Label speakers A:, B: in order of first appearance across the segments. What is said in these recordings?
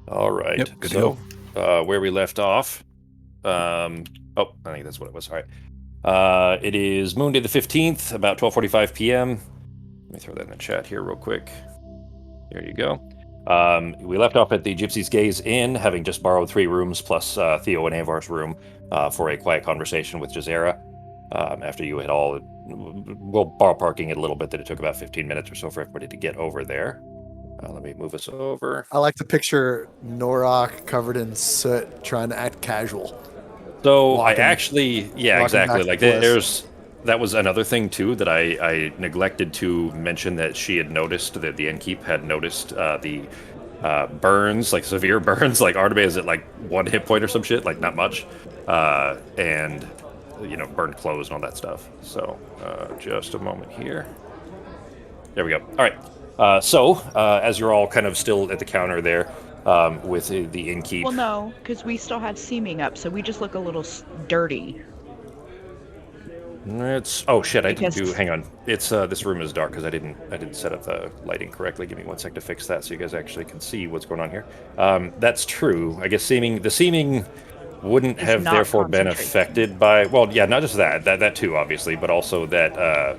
A: All right.
B: Yep, good to
A: So, where we left off. I think that's what it was. All right. It is Monday the 15th, about 12:45 p.m. Let me throw that in the chat here real quick. There you go. We left off at the Gypsy's Gaze Inn, having just borrowed 3 rooms plus Theo and Avar's room for a quiet conversation with Jazera. After you had all, well, ballparking it a little bit, that it took about 15 minutes or so for everybody to get over there. Let me move us over.
C: I like to picture Norok covered in soot trying to act casual.
A: So
C: Walking-
A: I actually, yeah,
C: walking
A: exactly.
C: back
A: Like
C: to the
A: that was another thing too that I neglected to mention, that she had noticed, that the innkeep had noticed the burns, like severe burns. Like Artebe is at like 1 hit point or some shit, like not much, and burned clothes and all that stuff. So just a moment here. There we go. All right. So as you're all kind of still at the counter there, with the innkeep.
D: Well, no, because we still have seaming up, so we just look a little dirty.
A: Oh shit! I didn't do. Hang on. It's this room is dark because I didn't set up the lighting correctly. Give me 1 sec to fix that so you guys actually can see what's going on here. That's true. I guess the seaming wouldn't have therefore been affected by. Well, yeah, not just that too, obviously, but also that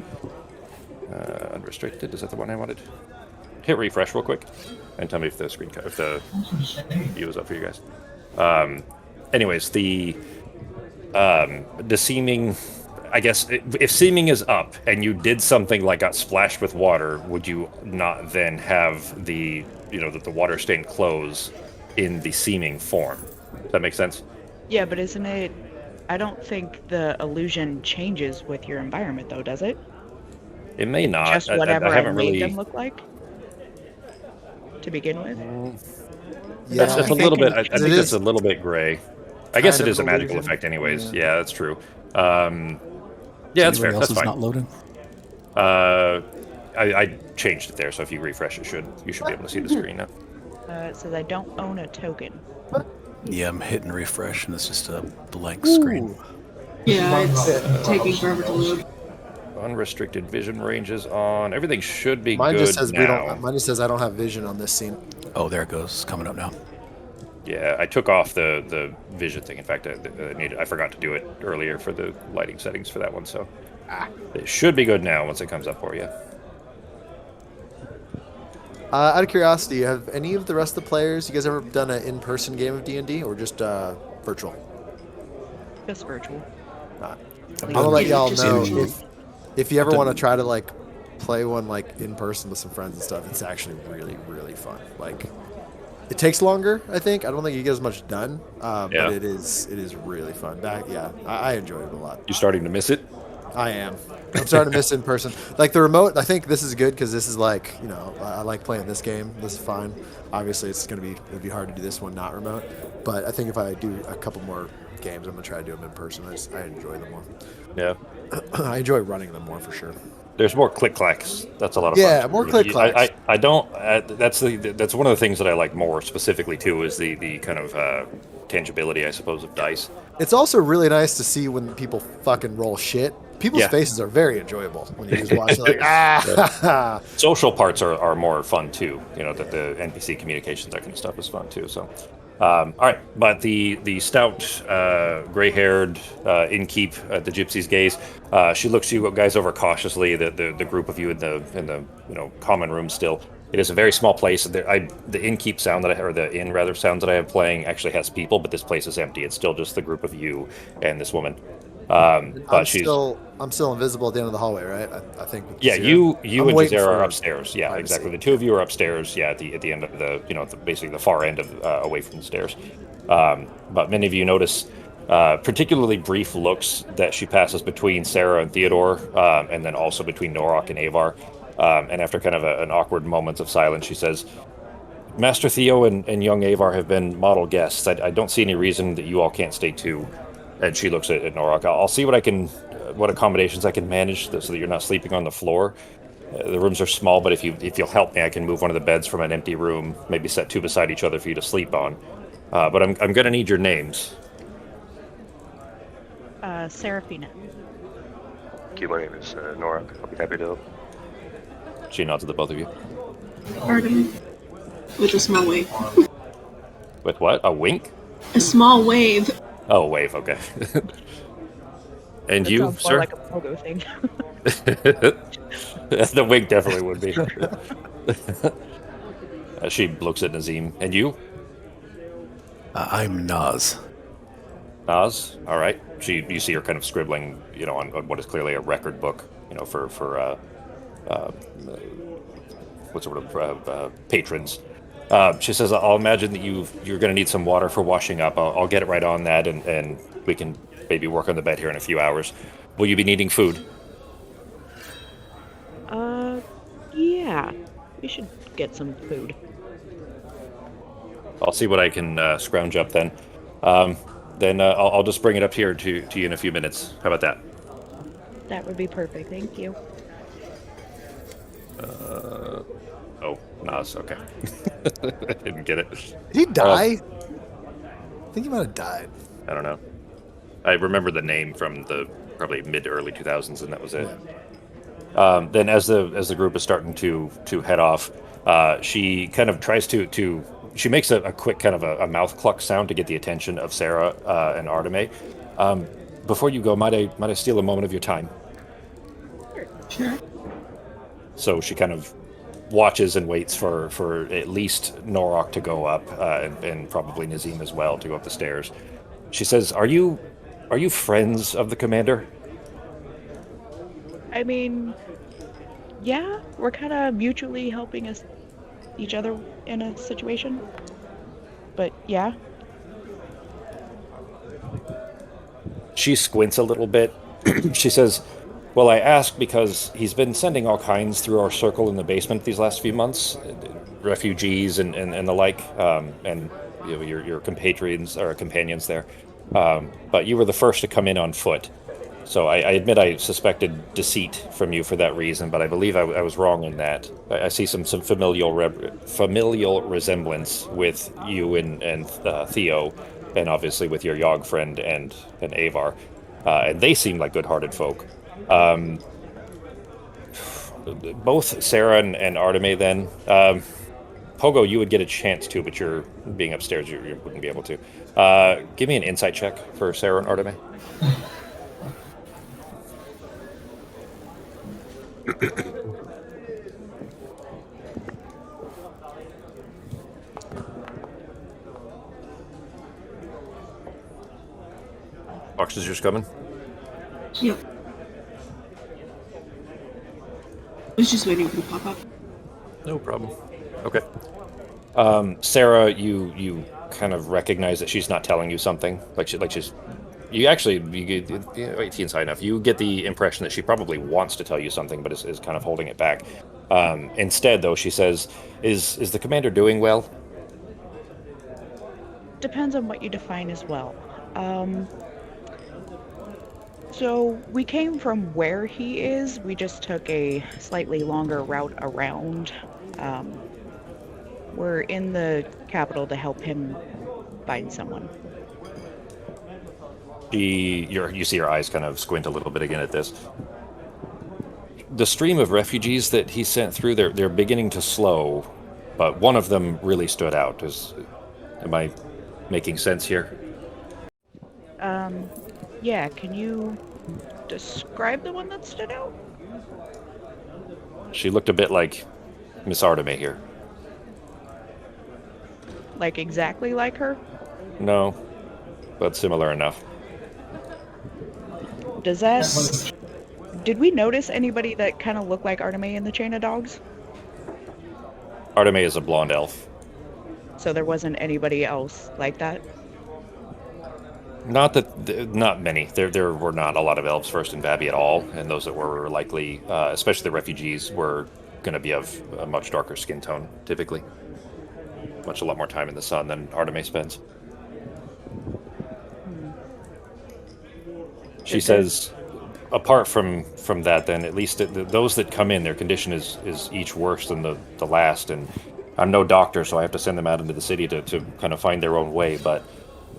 A: unrestricted. Is that the one I wanted? Hit refresh real quick, and tell me if the if the view is up for you guys. Anyways, the seaming. I guess if seaming is up and you did something like got splashed with water, would you not then have the water stained clothes in the seaming form? Does that make sense?
D: Yeah, but isn't it? I don't think the illusion changes with your environment, though, does it?
A: It may not.
D: Just whatever I
A: haven't
D: made
A: really...
D: them look like to begin with.
A: Yeah, that's a little bit. I think that's a little bit gray. I guess it is a magical effect, anyways. Yeah, that's true. Yeah, that's fair. That's fine.
B: Not loading.
A: I changed it there, so if you refresh, you should be able to see the screen now.
D: It says I don't own a token.
B: Yeah, I'm hitting refresh, and it's just a blank screen.
E: Yeah, it's taking forever to load.
A: Unrestricted vision ranges on. Everything should be
C: mine
A: good
C: just says
A: now.
C: Mine just says I don't have vision on this scene.
B: Oh, there it goes. It's coming up now.
A: Yeah, I took off the vision thing. In fact, I forgot to do it earlier for the lighting settings for that one, so it should be good now once it comes up for you.
C: Out of curiosity, have any of the rest of the players, you guys ever done an in-person game of D&D or just virtual?
D: Just virtual.
C: I'm gonna let y'all know if you ever want to try to like play one like in person with some friends and stuff. It's actually really, really fun. Like, it takes longer, I think. I don't think you get as much done, but it is really fun. I enjoyed it a lot.
A: You starting to miss it?
C: I am. I'm starting to miss in person. Like the remote, I think this is good because this is like, I like playing this game. This is fine. Obviously, it'll be hard to do this one not remote. But I think if I do a couple more games, I'm gonna try to do them in person. I enjoy them more.
A: Yeah.
C: I enjoy running them more for sure.
A: There's more click clacks. That's a lot of fun.
C: Yeah, more click clacks.
A: I don't. That's one of the things that I like more specifically too, is the kind of tangibility, I suppose, of dice.
C: It's also really nice to see when people fucking roll shit. People's faces are very enjoyable when you just watch it, like
A: Social parts are more fun too. That the NPC communications, that kind of stuff is fun too. So. All right, but the stout, gray-haired innkeep at the Gypsy's Gaze, she looks you guys over cautiously. The group of you in the common room still. It is a very small place. The innkeep sound the inn rather sounds that I have playing actually has people, but this place is empty. It's still just the group of you and this woman. But I'm
C: still invisible at the end of the hallway, right? I think.
A: Yeah, you and Jazera are upstairs. Yeah, exactly. The two of you are upstairs. Yeah, at the end of basically the far end of away from the stairs. But many of you notice particularly brief looks that she passes between Sarah and Theodore, and then also between Norok and Avar. And after kind of an awkward moment of silence, she says, "Master Theo and young Avar have been model guests. I don't see any reason that you all can't stay too." And she looks at Norok. I'll see what accommodations I can manage so that you're not sleeping on the floor. The rooms are small, but if you'll help me, I can move one of the beds from an empty room, maybe set 2 beside each other for you to sleep on. But I'm gonna need your names.
D: Seraphina.
F: Okay, my name is Norok. I'll be happy to help.
A: She nods at the both of you.
E: Arden. With a small wave.
A: With what? A wink?
E: A small wave.
A: Oh, a wave. Okay. And
D: That
A: you,
D: sounds more
A: sir?
D: like a pogo thing.
A: The wink definitely would be. She looks at Nazim. And you?
B: I'm Nas.
A: Nas? All right. You see her kind of scribbling, on what is clearly a record book, for what sort of patrons. She says, "I'll imagine that you're going to need some water for washing up. I'll get it right on that, and we can maybe work on the bed here in a few hours. Will you be needing food?"
D: Yeah. We should get some food.
A: I'll see what I can scrounge up then. Then I'll just bring it up here to you in a few minutes. How about that?
D: That would be perfect. Thank you.
A: Oh, Nas. Okay. I didn't get it.
C: Did he die? I think he might have died.
A: I don't know. I remember the name from the probably mid-early 2000s, and that was it. Then, as the group is starting to head off, she kind of tries to she makes a quick kind of a mouth cluck sound to get the attention of Sarah and Arteme. Before you go, might I steal a moment of your time?
E: Sure.
A: So she kind of watches and waits for at least Norok to go up, and probably Nazim as well to go up the stairs. She says, Are you friends of the commander?"
D: I mean, yeah, we're kind of mutually helping each other in a situation. But yeah,
A: She squints a little bit. She says, "Well, I ask because he's been sending all kinds through our circle in the basement these last few months, refugees and the like, and your compatriots or companions there. But you were the first to come in on foot. So I admit I suspected deceit from you for that reason, but I believe I was wrong in that. I see some familial resemblance with you and Theo, and obviously with your Yogg friend and Avar, and they seem like good-hearted folk. Both Sarah and Arteme then. Pogo, you would get a chance to, but you're being upstairs, you wouldn't be able to. Give me an insight check for Sarah and Arteme. Oxygen's coming.
E: Yep. I was just waiting for the pop up.
A: No problem. Okay. Sarah, you kind of recognize that she's not telling you something. She's. You actually, you get 18 high enough. You get the impression that she probably wants to tell you something, but is kind of holding it back. Instead, though, she says, "Is the commander doing well?"
D: depends on what you define as well. So we came from where he is. We just took a slightly longer route around. We're in the capital to help him find someone.
A: You see her eyes kind of squint a little bit again at this. The stream of refugees that he sent through, they're beginning to slow, but one of them really stood out. Am I making sense here?
D: Yeah, can you describe the one that stood out?
A: She looked a bit like Miss Arteme here.
D: Like exactly like her?
A: No, but similar enough.
D: Does that... Did we notice anybody that kind of looked like Arteme in the Chain of Dogs?
A: Arteme is a blonde elf.
D: So there wasn't anybody else like that?
A: Not many. There were not a lot of elves first in Vabi at all, and those that were likely, especially the refugees, were going to be of a much darker skin tone, typically. A lot more time in the sun than Arteme spends. She says, apart from that, then at least those that come in, their condition is each worse than the last. And I'm no doctor, so I have to send them out into the city to kind of find their own way. But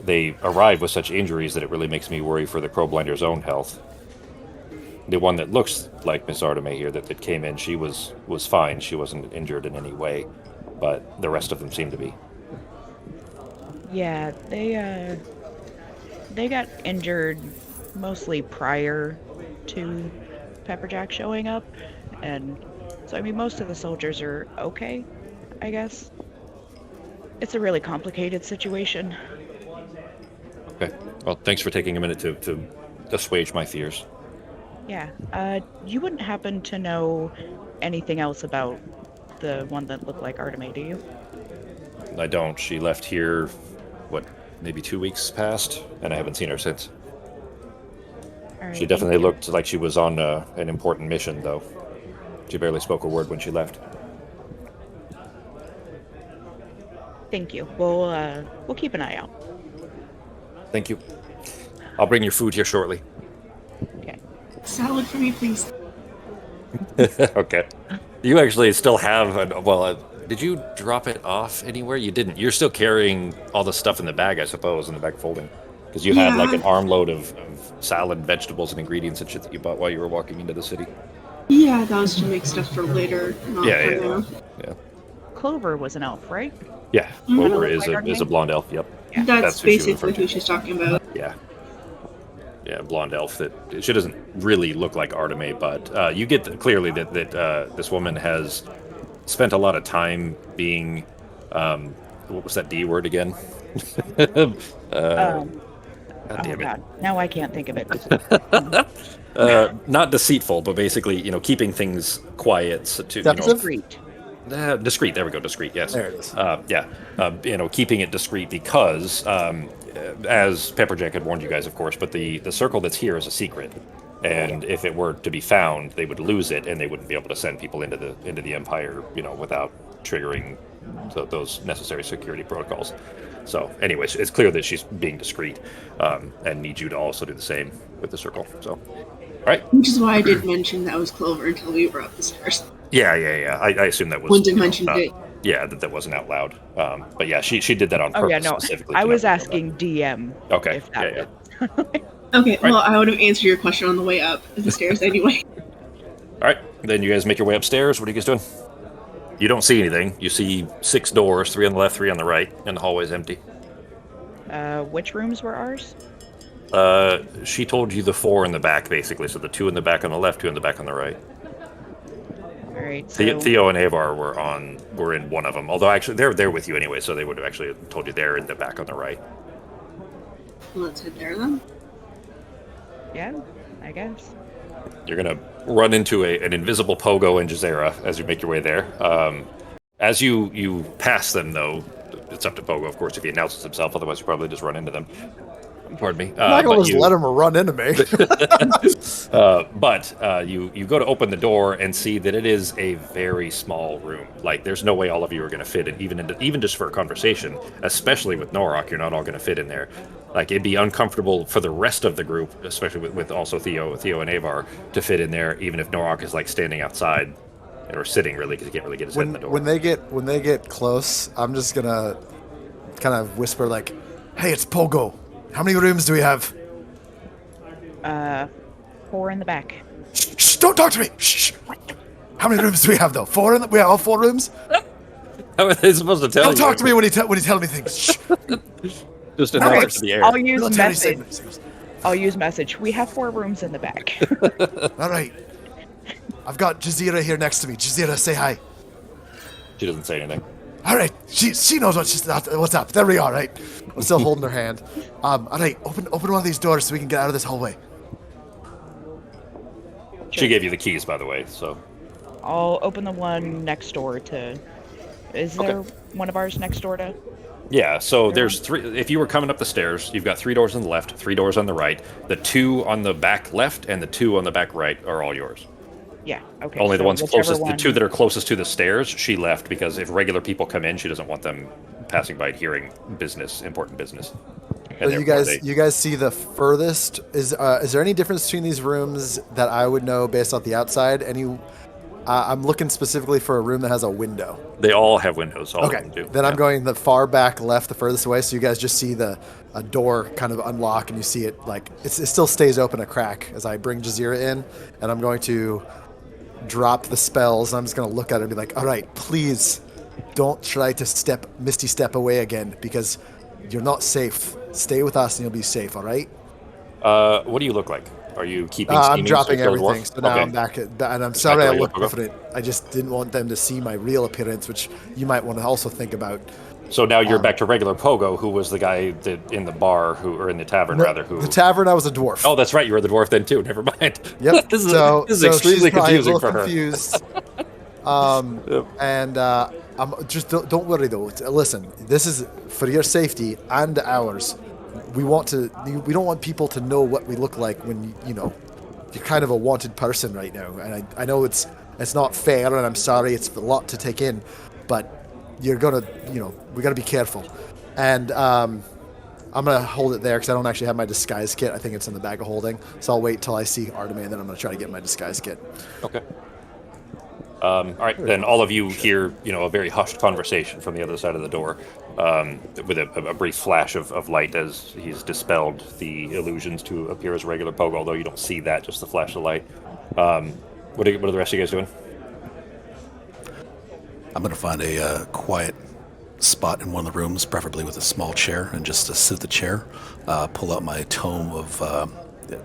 A: they arrive with such injuries that it really makes me worry for the Crowblinder's own health. The one that looks like Miss Arteme here that came in, she was fine. She wasn't injured in any way, but the rest of them seem to be.
D: Yeah, they got injured mostly prior to Pepperjack showing up, and so I mean most of the soldiers are okay, I guess. It's a really complicated situation.
A: Okay. Well, thanks for taking a minute to assuage my fears.
D: Yeah. You wouldn't happen to know anything else about the one that looked like Artemis, do you?
A: I don't. She left here, what, maybe 2 weeks past, and I haven't seen her since.
D: All right,
A: She definitely looked like she was on an important mission, though. She barely spoke a word when she left.
D: Thank you. We'll keep an eye out.
A: Thank you. I'll bring your food here shortly.
D: Okay.
E: Salad for me, please.
A: Okay. You actually still have did you drop it off anywhere? You didn't. You're still carrying all the stuff in the bag, I suppose, in the bag folding. Because you had like
E: Yeah.
A: an armload of salad, vegetables, and ingredients and shit that you bought while you were walking into the city.
E: Yeah, that was to make stuff for later, not
A: Yeah,
E: for
A: yeah.
E: now.
A: Yeah.
D: Clover was an elf, right?
A: Yeah.
E: Mhm.
A: Clover is
D: Like
A: a blonde elf, yep.
D: Yeah.
E: That's
A: who she was
E: basically
A: referring to.
E: who she's talking about.
A: Yeah. Yeah, blonde elf. That she doesn't really look like Artemis, but you get clearly that this woman has spent a lot of time being, what was that D word again? God
D: Oh
A: damn it.
D: God, now I can't think of it.
A: Not deceitful, but basically, keeping things quiet to,
C: Deceptive?
D: Discreet.
A: discreet. There we go. Discreet. Yes.
C: There it is.
A: Yeah. Keeping it discreet because, as Pepperjack had warned you guys, of course, but the circle that's here is a secret, and if it were to be found, they would lose it, and they wouldn't be able to send people into the Empire, without triggering those necessary security protocols. So, anyways, it's clear that she's being discreet, and needs you to also do the same with the circle. So, all right.
E: Which is why I didn't mention that was Clover until we were up the stairs.
A: Yeah. I assume that was.
E: Wouldn't have mentioned it.
A: Yeah, that wasn't out loud. But yeah, she did that on purpose
D: Oh yeah, no.
A: specifically.
D: I
A: to
D: was
A: not know
D: asking DM.
A: Okay,
D: If that
A: yeah.
D: was-
E: Okay, well, I would have answered your question on the way up the stairs anyway.
A: All right, then you guys make your way upstairs. What are you guys doing? You don't see anything. You see 6 doors, 3 on the left, 3 on the right, and the hallway's empty.
D: Which rooms were ours?
A: She told you the 4 in the back, basically. So the 2 in the back on the left, 2 in the back on the right.
D: All right. So
A: Theo and Avar were in one of them. Although actually they're there with you anyway, so they would have actually told you they're in the back on the right.
E: Let's head there then.
D: yeah, I guess.
A: You're gonna run into an invisible Pogo and Jazera as you make your way there. As you pass them, though, it's up to Pogo, of course, if he announces himself. Otherwise, you probably just run into them. Pardon me.
C: I'm not gonna just let him run into me.
A: But you go to open the door and see that it is a very small room. Like, there's no way all of you are going to fit in, even just for a conversation. Especially with Norok, you're not all going to fit in there. Like, it'd be uncomfortable for the rest of the group, especially with also Theo and Avar, to fit in there, even if Norok is like standing outside or sitting, really, because he can't really get his head in the door.
C: When they get close, I'm just gonna kind of whisper like, "Hey, it's Pogo. How many rooms do we have?"
D: 4 in the back.
C: Shh, don't talk to me. Shh. How many rooms do we have though? 4 we have all 4 rooms.
A: How are they supposed to tell
C: Don't
A: you?
C: talk to me when you tell me things. Shh.
A: Just an
C: All
A: order
C: right.
A: to the air.
D: I'll use
C: Military
D: message.
C: signals.
D: I'll use message. We have 4 rooms in the back.
C: All right. I've got Jazira here next to me. Jazira, say hi.
A: She doesn't say anything.
C: All right, she knows what's up. There we are, right? I'm still holding her hand. All right, open one of these doors so we can get out of this hallway.
A: She gave you the keys, by the way, so.
D: I'll open the one next door to. Is there one of ours next door to?
A: Yeah, so there's 3. If you were coming up the stairs, you've got 3 doors on the left, 3 doors on the right. The 2 on the back left and the 2 on the back right are all yours.
D: Yeah. Okay.
A: Only the
D: so
A: ones
D: whichever
A: closest,
D: one-
A: the 2 that are closest to the stairs, she left because if regular people come in, she doesn't want them passing by and hearing important business.
C: So
A: And
C: you
A: therefore
C: guys see the furthest. Is there any difference between these rooms that I would know based off the outside? I'm looking specifically for a room that has a window.
A: they all have windows. All
C: Okay,
A: of them do.
C: then
A: Yeah.
C: I'm going the far back left, the furthest away. So you guys just see a door kind of unlock, and you see it like it still stays open a crack as I bring Jazira in, and I'm going to drop the spells. And I'm just going to look at her and be like, "All right, please don't try to misty step away again, because You're not safe. Stay with us and you'll be safe, all right?
A: What do you look like? Are you keeping
C: I'm
A: scheming
C: dropping
A: so
C: everything, so now
A: okay.
C: I'm back at, and I'm
A: Back
C: sorry
A: to
C: I
A: regular
C: look
A: pogo?
C: different. I just didn't want them to see my real appearance, which you might want to also think about.
A: So now you're back to regular Pogo, who was the guy that in the bar, or in the tavern
C: No,
A: rather, who.
C: the tavern, I was a dwarf.
A: Oh, that's right. You were the dwarf then too. Never mind.
C: Yep.
A: this is
C: so
A: extremely
C: she's probably a
A: confusing
C: little
A: for her.
C: confused.
A: Yep.
C: And I'm just don't worry though. Listen, this is for your safety and ours. We don't want people to know what we look like when you're kind of a wanted person right now. And I know it's not fair, and I'm sorry. It's a lot to take in, but you're gonna we gotta be careful. And I'm gonna hold it there because I don't actually have my disguise kit. I think it's in the bag of holding. So I'll wait till I see Artemis, and then I'm gonna try to get my disguise kit.
A: Okay. All right, then all of you hear, a very hushed conversation from the other side of the door, with a brief flash of light as he's dispelled the illusions to appear as regular Pogo, although you don't see that, just the flash of light. What are the rest of you guys doing?
B: I'm going to find a quiet spot in one of the rooms, preferably with a small chair, and just to sit at the chair, pull out my tome of...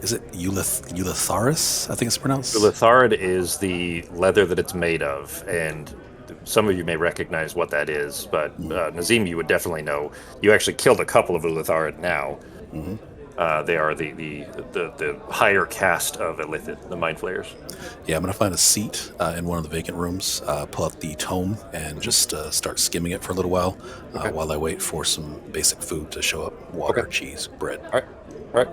B: is it Eulitharis, I think it's pronounced?
A: Ulitharid is the leather that it's made of, and some of you may recognize what that is, but Nazim, you would definitely know. You actually killed a couple of Ulitharid now.
B: Mm-hmm.
A: They are the higher caste of Illithid, the Mind Flayers.
B: Yeah, I'm going to find a seat in one of the vacant rooms, pull out the tome, and just start skimming it for a little while, while I wait for some basic food to show up: water, cheese, bread.
A: All right.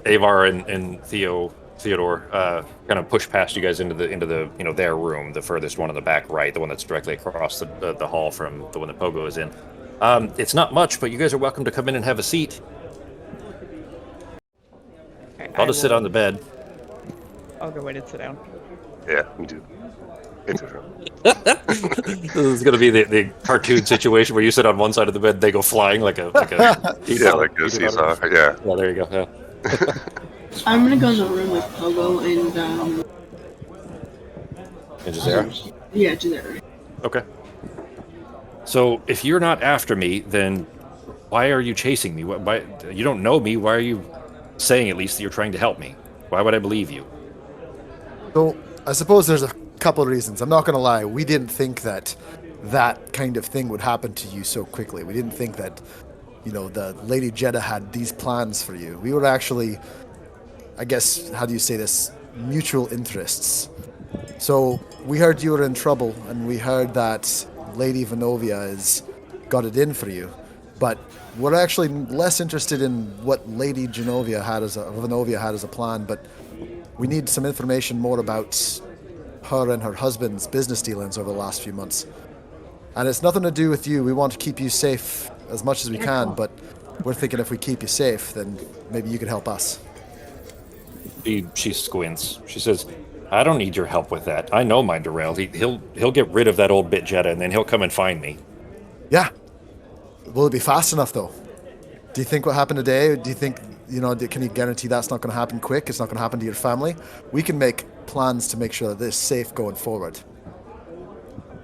A: Avar and Theodore kind of push past you guys into the their room, the furthest one on the back right, the one that's directly across the hall from the one that Pogo is in. It's not much, but you guys are welcome to come in and have a seat. I'll just sit on the bed.
D: I'll go in and sit down.
F: Yeah, me too. It's a
A: This is going to be the cartoon situation where you sit on one side of the bed, they go flying like a
F: yeah, like a seesaw. Yeah.
A: Yeah, there you go. Yeah.
E: I'm gonna go in the room with Pogo
A: And Jazera?
E: Yeah, Jazera.
A: Okay. So if you're not after me, then why are you chasing me? Why you don't know me? Why are you saying at least that you're trying to help me? Why would I believe you?
C: So I suppose there's a couple of reasons. I'm not going to lie. We didn't think that kind of thing would happen to you so quickly. We didn't think that, the Lady Jeddah had these plans for you. We were actually, I guess, how do you say this? Mutual interests. So we heard you were in trouble, and we heard that Lady Venovia has got it in for you. But we're actually less interested in what Lady Venovia had as a plan, but we need some information more about her and her husband's business dealings over the last few months. And it's nothing to do with you. We want to keep you safe as much as we can, but we're thinking if we keep you safe, then maybe you could help us.
A: She squints. She says, I don't need your help with that. I know my Darrell. He'll get rid of that old bit Jeddah, and then he'll come and find me.
C: Yeah. Will it be fast enough, though? Do you think what happened today, do you think, can you guarantee that's not going to happen quick? It's not going to happen to your family? We can make plans to make sure that this is safe going forward.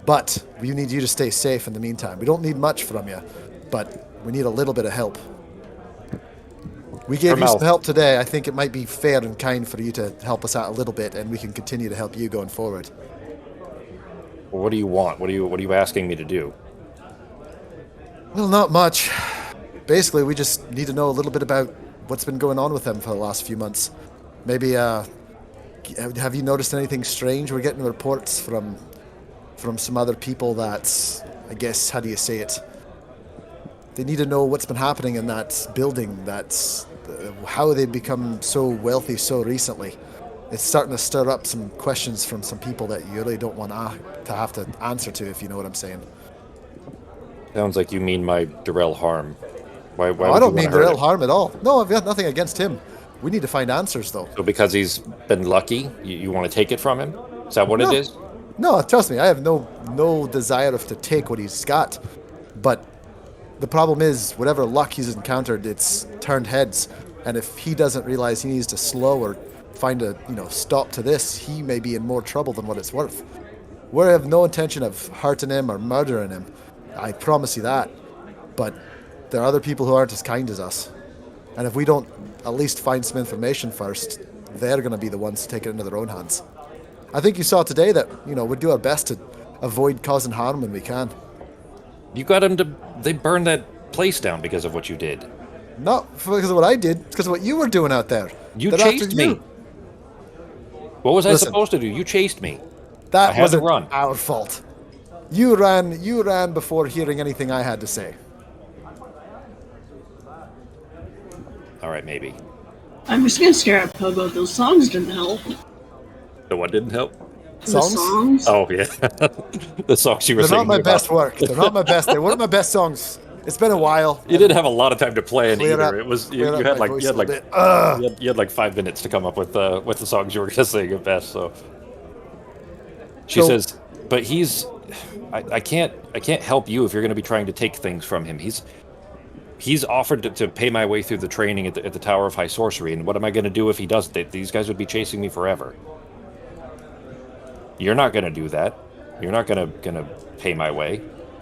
C: But we need you to stay safe in the meantime. We don't need much from you, but we need a little bit of help. We gave you some help today. I think it might be fair and kind for you to help us out a little bit, and we can continue to help you going forward.
A: Well, what do you want? What are you asking me to do?
C: Well, not much. Basically, we just need to know a little bit about what's been going on with them for the last few months. Maybe, have you noticed anything strange? We're getting reports from some other people that, I guess, how do you say it? They need to know what's been happening in that building, how they've become so wealthy so recently. It's starting to stir up some questions from some people that you really don't want to have to answer to, if you know what I'm saying.
A: Sounds like you mean my Darrell Harm. Why
C: I don't mean Darrell Harm at all. No, I've got nothing against him. We need to find answers, though.
A: So because he's been lucky, you want to take it from him? Is that what it is?
C: No, trust me. I have no desire to take what he's got. But the problem is, whatever luck he's encountered, it's turned heads. And if he doesn't realize he needs to slow or find a stop to this, he may be in more trouble than what it's worth. We have no intention of hurting him or murdering him. I promise you that. But there are other people who aren't as kind as us. And if we don't at least find some information first, they're going to be the ones to take it into their own hands. I think you saw today that, we do our best to avoid causing harm when we can.
A: You got them to... They burned that place down because of what you did.
C: Not because of what I did, it's because of what you were doing out there.
A: You
C: They're
A: chased
C: after
A: me.
C: you.
A: What was I
C: Listen.
A: supposed to do? You chased me. I
C: That
A: had to
C: wasn't
A: run.
C: our fault. You ran before hearing anything I had to say.
A: All right, maybe.
E: I'm just gonna stare at Pogo. Those songs didn't help.
A: The what didn't help?
C: Songs?
E: The songs?
A: Oh, yeah. The songs you were
C: They're
A: singing
C: not my
A: about.
C: best work. They're not my best. They weren't my best songs. It's been a while.
A: You didn't have a lot of time to plan
C: Clear
A: either.
C: up-
A: It was
C: clear up
A: had
C: my
A: like
C: voice
A: you had
C: a
A: like
C: bit.
A: you had like 5 minutes to come up with the songs you were gonna sing at best. So she
C: So-
A: says, but I can't help you if you're gonna be trying to take things from him. He's offered to pay my way through the training at the Tower of High Sorcery, and what am I gonna do if he does that? These guys would be chasing me forever. You're not gonna do that. You're not gonna pay my way.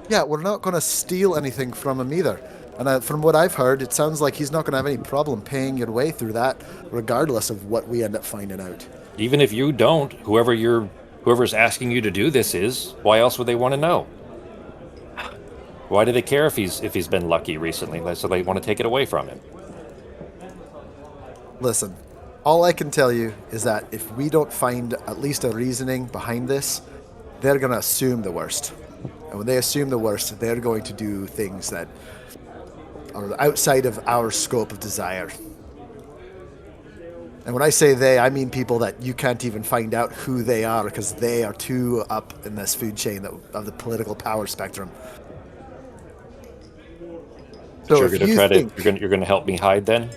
C: Yeah, we're not going to steal anything from him either. And from what I've heard, it sounds like he's not going to have any problem paying your way through that, regardless of what we end up finding out.
A: Even if you don't, whoever's asking you to do this is, why else would they want to know? Why do they care if he's been lucky recently? So they want to take it away from him.
C: Listen, all I can tell you is that if we don't find at least a reasoning behind this, they're going to assume the worst. And when they assume the worst, they're going to do things that are outside of our scope of desire. And when I say they, I mean people that you can't even find out who they are because they are too up in this food chain of the political power spectrum. So
A: You're
C: if
A: going to
C: you
A: try
C: think
A: to you're going to help me hide then?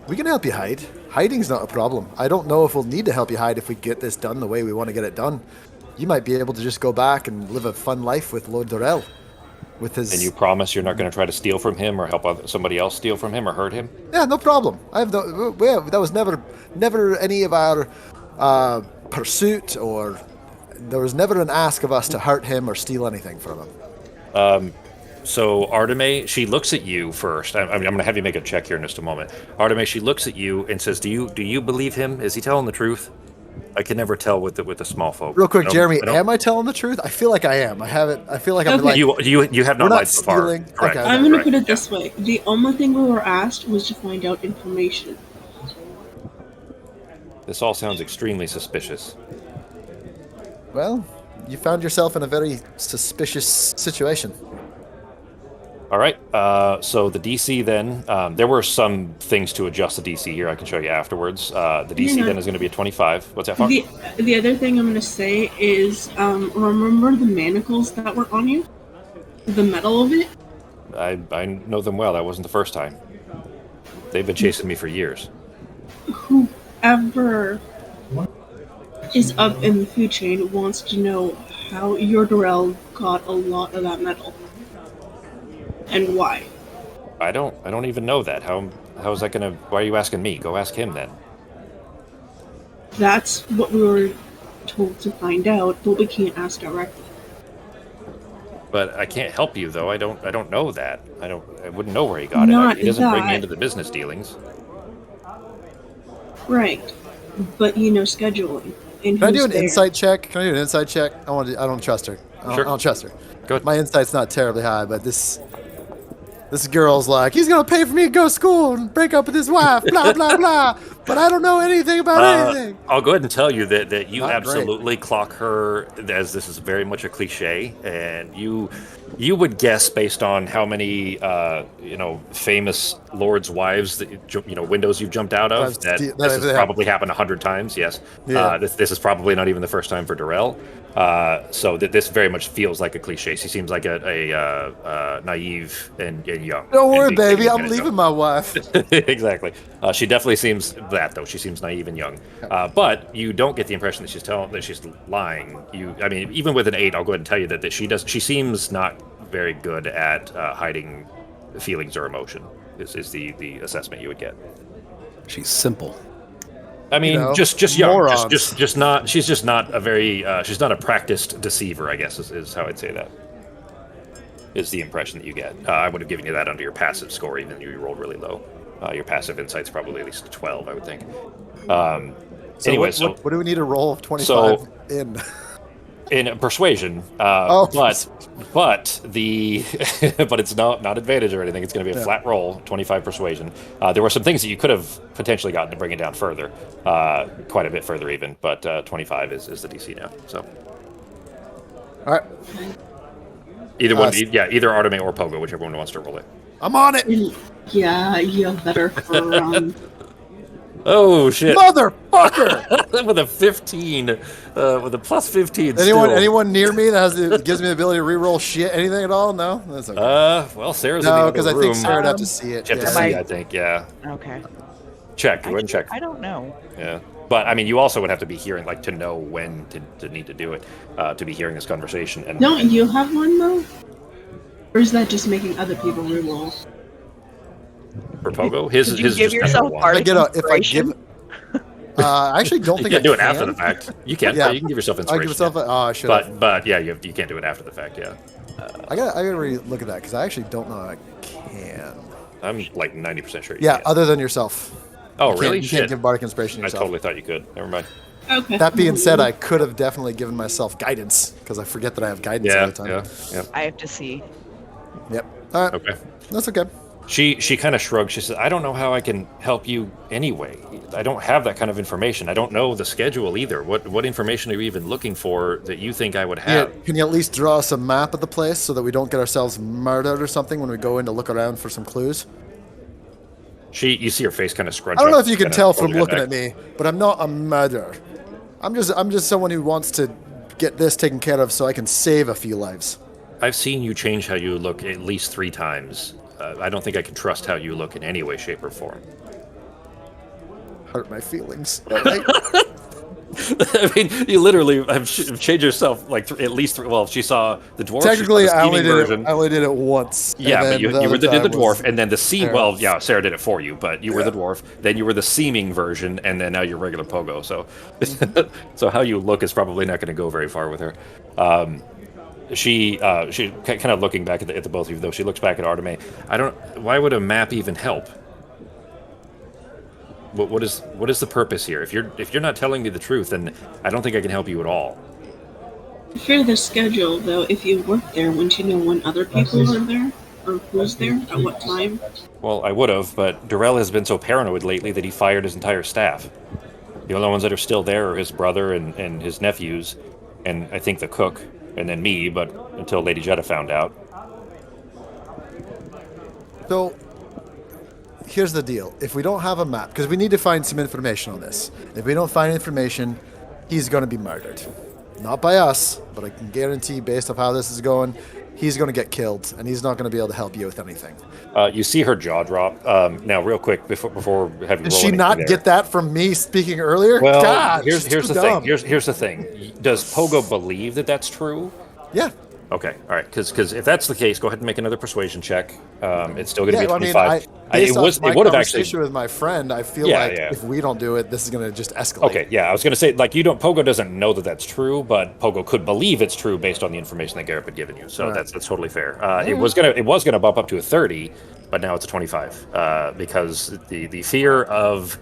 C: we can help you hide, hiding's not a problem. I don't know if we'll need to help you hide if we get this done the way we want to get it done. You might be able to just go back and live a fun life with Lord Dorell. With his...
A: And you promise you're not going to try to steal from him or help somebody else steal from him or hurt him?
C: Yeah, no problem. That was never any of our pursuit, or there was never an ask of us to hurt him or steal anything from him.
A: So Arteme, she looks at you first. I'm going to have you make a check here in just a moment. Arteme, she looks at you and says, "Do you believe him? Is he telling the truth?" I can never tell with the small folk.
C: Real quick, Jeremy,
A: I don't-
C: am I telling the truth? I feel like I am. I feel like I'm
E: Okay.
C: like...
A: You have
C: We're
A: not
C: not
A: lied so far.
C: stealing.
A: Correct.
C: Okay.
E: I'm gonna
A: Correct.
E: put it this way. The only thing we were asked was to find out information.
A: This all sounds extremely suspicious.
C: Well, you found yourself in a very suspicious situation.
A: All right. So the DC then, there were some things to adjust the DC here. I can show you afterwards. The DC
E: Yeah.
A: then is going to be a 25. What's that, Fox?
E: The other thing I'm gonna say is, remember the manacles that were on you? The metal of it?
A: I know them well. That wasn't the first time. They've been chasing me for years.
E: Whoever is up in the food chain wants to know how your Dorell got a lot of that metal. And why.
A: I don't even know that. How is that going to... Why are you asking me? Go ask him then.
E: That's what we were told to find out, but we can't ask directly.
A: But I can't help you though. I don't know that. I wouldn't know where he got
E: Not
A: it. He doesn't bring me
E: that.
A: into the business dealings.
E: Right. But scheduling. And
C: Can I do
E: who's
C: an
E: there.
C: insight check? I don't trust her. I
A: Sure.
C: don't trust her.
A: Good.
C: My insight's not terribly high, but this girl's like, he's gonna pay for me to go to school and break up with his wife, blah blah blah. But I don't know anything about anything.
A: I'll go ahead and tell you that you
C: Not great.
A: absolutely clock her, as this is very much a cliche, and you would guess based on how many famous lords' wives that windows you've jumped out of that this has probably happened 100 times. Yes,
C: Yeah.
A: this is probably not even the first time for Dorell. So this very much feels like a cliche. She seems like a naive and young.
C: Don't worry,
A: and
C: baby. I'm
A: kinda
C: leaving
A: young.
C: my wife.
A: Exactly. She definitely seems that though. She seems naive and young. But you don't get the impression that she's lying. Even with an 8, I'll go ahead and tell you that she seems not very good at hiding feelings or emotion. Is the assessment you would get.
B: She's simple.
A: I mean,
C: You know,
A: just young,
C: morons.
A: just not. She's just not a very. She's not a practiced deceiver, I guess, is how I'd say that. is the impression that you get. I would have given you that under your passive score, even though you rolled really low. Your passive insight's probably at least 12, I would think.
C: So
A: anyway,
C: what do we need to roll of 25
A: so,
C: in?
A: In persuasion,
C: Oh.
A: but the but it's not advantage or anything. It's going to be a flat roll, 25 persuasion. There were some things that you could have potentially gotten to bring it down further, quite a bit further even. But 25 is the DC now. So,
C: All right,
A: either one, either Arteme or Pogo, whichever one wants to roll it.
C: I'm on it,
E: Yeah, you have better for
A: Oh shit!
C: motherfucker!
A: With a 15, with a plus 15.
C: Anyone near me that gives me the ability to reroll shit? Anything at all? No, that's okay.
A: Well, Sarah's
C: No,
A: in the
C: because
A: other
C: I think
A: room.
C: Sarah would have to see it.
A: You have to see, I think. Yeah.
D: Okay.
A: Check. Go ahead and check.
D: I don't know.
A: Yeah. But I mean, you also would have to be hearing, like, to know when to need to do it, to be hearing this conversation. And
E: Don't you have one though? Or is that just making other people reroll?
A: For Pogo, his
D: Did you
A: is
D: give
A: just
D: yourself
A: number
D: part
A: one.
C: If I give, I actually don't
A: You
C: think
A: can't
C: I
A: do it
C: can.
A: after the fact. You can.
C: Yeah.
A: You can give yourself
C: I
A: inspiration.
C: give myself. I should.
A: But yeah, you can't do it after the fact. Yeah.
C: I gotta really look at that because I actually don't know I can.
A: I'm like 90% sure. You
C: Yeah,
A: can.
C: other than yourself.
A: Oh,
C: You
A: really?
C: can't, you can't
A: Shit.
C: give bardic inspiration
A: I
C: yourself.
A: totally thought you could. Never mind.
E: Okay.
C: That being said, I could have definitely given myself guidance because I forget that I have guidance all
A: Yeah.
C: the time.
A: Yeah.
D: I have to see.
C: Yep. All right.
A: Okay.
C: That's okay.
A: She kind of shrugs. She says, "I don't know how I can help you anyway. I don't have that kind of information. I don't know the schedule either. What information are you even looking for that you think I would
C: Yeah,
A: have?"
C: can you at least draw us a map of the place so that we don't get ourselves murdered or something when we go in to look around for some clues?
A: You see her face kind of scrunch.
C: I don't know
A: up,
C: if you can
A: kinda
C: tell
A: pull
C: from
A: her head
C: looking
A: back.
C: at me, but I'm not a murderer. I'm just someone who wants to get this taken care of so I can save a few lives.
A: I've seen you change how you look at least 3 times. I don't think I can trust how you look in any way, shape, or form.
C: Hurt my feelings.
A: I mean, you literally have changed yourself like at least 3. Well, she saw the dwarf.
C: Technically,
A: she saw
C: I
A: the
C: only
A: scheming
C: did
A: version.
C: it. I only did it once.
A: Yeah, but you
C: other
A: did the
C: time
A: dwarf,
C: was
A: and then the seam.
C: Sarah.
A: Well, yeah, Sarah did it for you, but you were the dwarf. Then you were the seaming version, and then now you're regular Pogo. So, so how you look is probably not going to go very far with her. She kind of looking back at the both of you, though. She looks back at Arteme. Why would a map even help? What is the purpose here? If you're not telling me the truth, then I don't think I can help you at all.
E: For the schedule, though, if you work there, wouldn't you know when other people are there? Or who's there? At what time?
A: Well, I would have, but Durrell has been so paranoid lately that he fired his entire staff. The only ones that are still there are his brother and his nephews, and I think the cook, and then me, but until Lady Jetta found out.
C: So, here's the deal. If we don't have a map, because we need to find some information on this. If we don't find information, he's going to be murdered. Not by us, but I can guarantee based off how this is going, he's going to get killed, and he's not going to be able to help you with anything.
A: You see her jaw drop. Now, real quick, before having roll
C: Did she
A: anything
C: not
A: there.
C: get that from me speaking earlier?
A: Well,
C: God,
A: here's
C: she's
A: the
C: too
A: thing.
C: dumb.
A: Here's the thing. Does Pogo believe that that's true?
C: Yeah.
A: Okay, all right. Because if that's the case, go ahead and make another persuasion check. It's still going to
C: Yeah,
A: be
C: I mean,
A: 25.
C: based off my
A: It would have actually.
C: conversation with my friend, I feel
A: Yeah,
C: like
A: yeah.
C: if we don't do it, this is going to just escalate.
A: Okay, yeah, I was going to say, like, Pogo doesn't know that that's true, but Pogo could believe it's true based on the information that Garrett had given you. So
C: Right.
A: that's totally fair. It was gonna bump up to a 30, but now it's a 25 because the fear of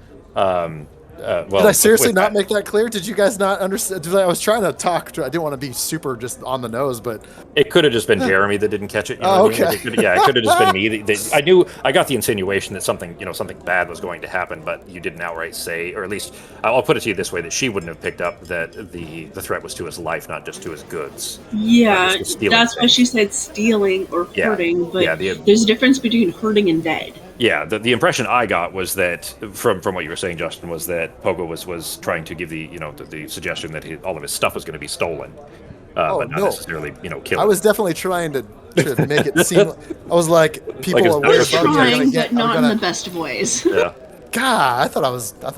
A: well.
C: Did I seriously
A: with
C: not
A: that-
C: make that clear? Did you guys not understand? I was trying to talk. I didn't want to be super just on the nose, but
A: It could have just been Jeremy that didn't catch it. You know
C: Oh,
A: what I mean?
C: okay.
A: It could have just been me. I got the insinuation that something bad was going to happen, but you didn't outright say, or at least I'll put it to you this way: that she wouldn't have picked up that the threat was to his life, not just to his goods.
E: Yeah,
A: Just stealing
E: that's why
A: things.
E: she said stealing or
A: Yeah.
E: hurting, but
A: Yeah,
E: there's a difference between hurting and dead.
A: Yeah, the impression I got was that from what you were saying, Justin, was that Pogo was trying to give the suggestion that all of his stuff was going to be stolen, but not
C: no.
A: necessarily killed.
C: I was definitely trying to make it seem. I was like, people
A: Like it's
C: are
A: not
C: worried
A: your
C: about me. are
E: Trying,
C: gonna get-
E: but not
C: are
E: in the
C: gonna-
E: best of ways.
A: Yeah.
C: God, I thought I was
A: No,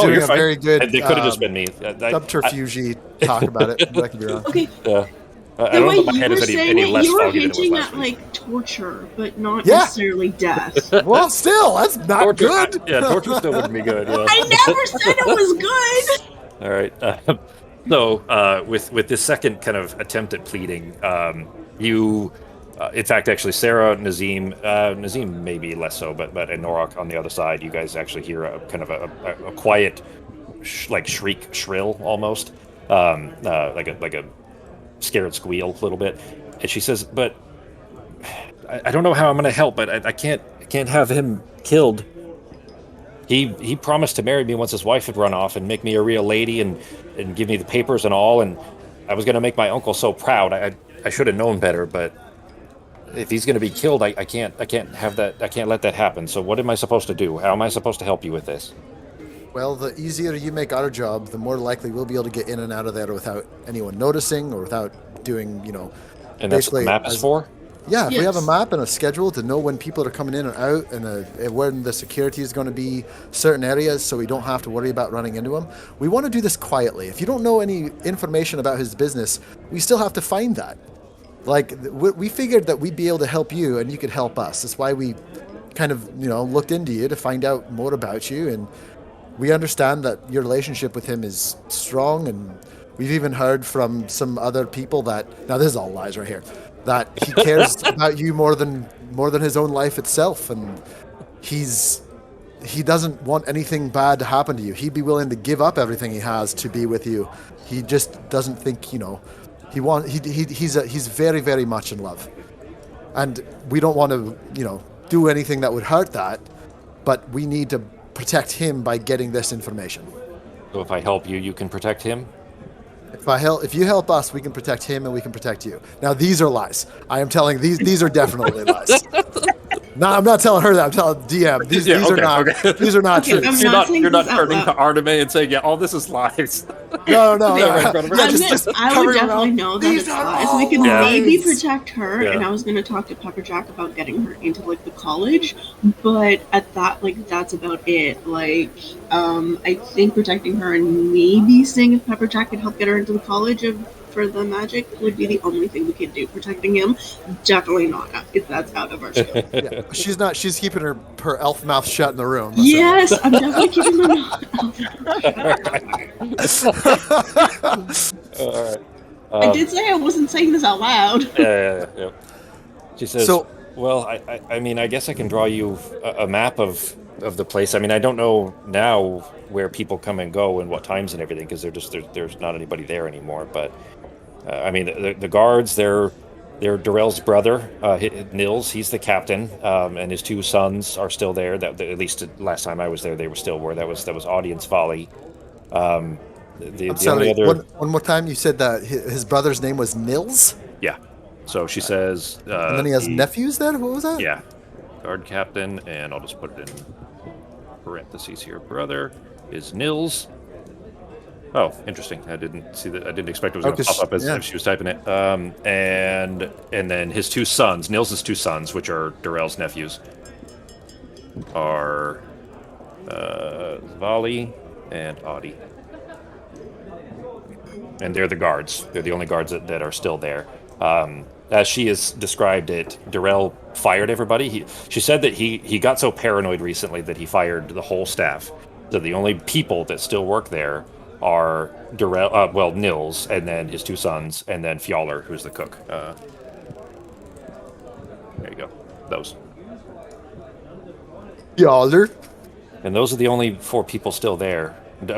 C: doing
A: you're
C: a
A: fine.
C: very good.
A: It could have just been me.
C: subterfuge talk about it, but I could be wrong.
E: Okay,
A: I
E: the
A: don't
E: way
A: know if my
E: you
A: head
E: were
A: is
E: saying
A: any
E: it,
A: less
E: you were
A: foggy than it was
E: hinting
A: last
E: at
A: week.
E: like torture, but not
C: Yeah.
E: necessarily death.
C: Well, still, that's not
A: Torture,
C: good.
A: yeah, torture still wouldn't be good. Yeah.
E: I never said it was good.
A: All right. So with this second kind of attempt at pleading, you In fact, actually, Sarah, Nazim maybe less so, but and Norak on the other side, you guys actually hear a kind of a quiet, like shrill almost, like a scared squeal a little bit, and she says, "But I don't know how I'm going to help, but I can't have him killed. He promised to marry me once his wife had run off and make me a real lady and give me the papers and all, and I was going to make my uncle so proud. I should have known better, but if he's going to be killed, I can't have that. I can't let that happen. So what am I supposed to do? How am I supposed to help you with this?"
C: Well, the easier you make our job, the more likely we'll be able to get in and out of there without anyone noticing or without doing,
A: And that's what the map is for?
C: Yeah, if we have a
E: Yes.
C: map and a schedule to know when people are coming in and out and when the security is going to be certain areas so we don't have to worry about running into them, we want to do this quietly. If you don't know any information about his business, we still have to find that. Like, we figured that we'd be able to help you and you could help us. That's why we kind of, looked into you to find out more about you. And we understand that your relationship with him is strong. And we've even heard from some other people that, now this is all lies right here, that he cares about you more than his own life itself. And he doesn't want anything bad to happen to you. He'd be willing to give up everything he has to be with you. He just doesn't think, he's very, very much in love. And we don't want to, do anything that would hurt that, but we need to protect him by getting this information.
A: So if I help you, you can protect him?
C: If you help us, we can protect him and we can protect you. Now these are lies. I am telling these are definitely lies. No, I'm not telling her that. I'm telling DM. These are not. Okay. These are not true.
E: I'm
A: You're
E: not saying
A: you're
E: this
A: not
E: out
A: turning
E: loud.
A: to Arteme and saying, "Yeah, all this is lies."
C: No.
E: I would definitely
C: around.
E: know that
C: These
E: it's
C: are
E: lies.
C: all
E: We can
A: lies.
E: maybe protect her,
A: Yeah.
E: and I was gonna talk to Pepper Jack about getting her into like the college, but at that that's about it. I think protecting her and maybe seeing if Pepper Jack could help get her into the college for the magic would be the only thing we could do. Protecting him, definitely not. If that's out of our scope.
C: Yeah, she's not. She's keeping her elf mouth shut in the room.
E: Yes, I'm definitely keeping my mouth.
A: All right.
E: I did say I wasn't saying this out loud.
A: Yeah. She says,
C: So-
A: "Well, I mean, I guess I can draw you a map of the place. I mean, I don't know now where people come and go and what times and everything because there's not anybody there anymore. But I mean, the guards, they're Darrell's brother, Nils. He's the captain, and his two sons are still there. That at least last time I was there, they were still where. That was Audience Folly.
C: I'm
A: The
C: sorry.
A: only other,
C: One more time. You said that his brother's name was Nils,
A: yeah. So she says,
C: and then he has nephews. Then what was that?
A: Yeah, guard captain, and I'll just put it in parentheses here. Brother is Nils. Oh, interesting. I didn't see that. I didn't expect it was going to pop up as if she was typing it. And then his two sons, Nils's two sons, which are Darrell's nephews, are Vali and Audi. And they're the guards. They're the only guards that are still there. As she has described it, Darrell fired everybody. She said that he got so paranoid recently that he fired the whole staff. So the only people that still work there are Darrell, Nils, and then his two sons, and then Fjaller, who's the cook. There you go. Those.
C: Yaller.
A: And those are the only four people still there.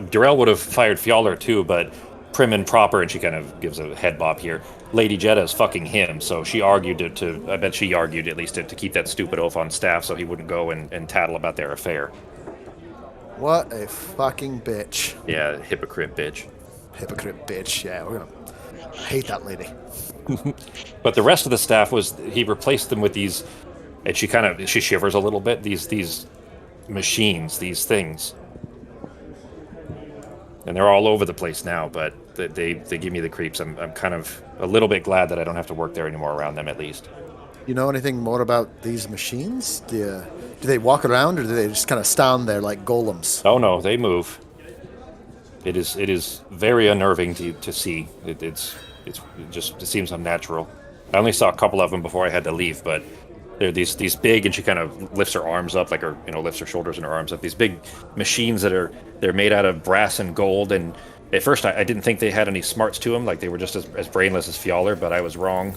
A: Darrell would have fired Fjaller too, but prim and proper, and she kind of gives a head bob here. Lady Jetta is fucking him, so she argued I bet she argued at least to keep that stupid oaf on staff so he wouldn't go and tattle about their affair.
C: What a fucking bitch.
A: Yeah, hypocrite bitch.
C: Hypocrite bitch. Yeah, I hate that lady.
A: But the rest of the staff he replaced them with these, and she shivers a little bit, these machines, these things. And they're all over the place now, but they give me the creeps. I'm kind of a little bit glad that I don't have to work there anymore around them, at least.
C: You know anything more about these machines? Do they walk around, or do they just kind of stand there like golems?
A: Oh no, they move. It is very unnerving to see. It seems unnatural. I only saw a couple of them before I had to leave, but they're these big, and she kind of lifts her arms up, like lifts her shoulders and her arms up. These big machines they're made out of brass and gold. And at first I didn't think they had any smarts to them, like they were just as brainless as Fjaller, but I was wrong.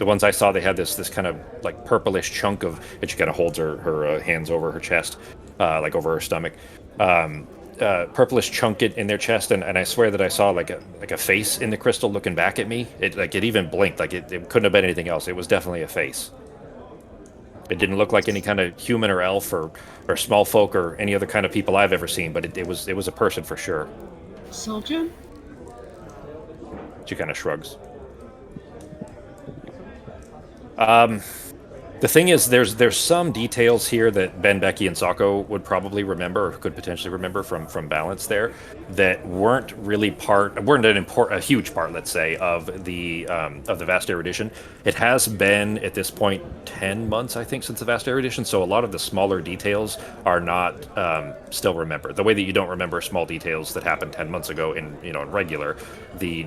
A: The ones I saw, they had this kind of like purplish chunk of, and she kind of holds her hands over her chest, like over her stomach. Purplish chunk in their chest, and I swear that I saw like a face in the crystal looking back at me. It even blinked, like it couldn't have been anything else. It was definitely a face. It didn't look like any kind of human or elf or small folk or any other kind of people I've ever seen, but it was a person for sure.
E: Soldier?
A: She kind of shrugs. The thing is, there's some details here that Ben, Becky, and Sako would probably remember, or could potentially remember from Balance there, that weren't a huge part, let's say, of the Vast Erudition. It has been at this point 10 months, I think, since the Vast Erudition, so a lot of the smaller details are not still remembered. The way that you don't remember small details that happened 10 months ago in regular, the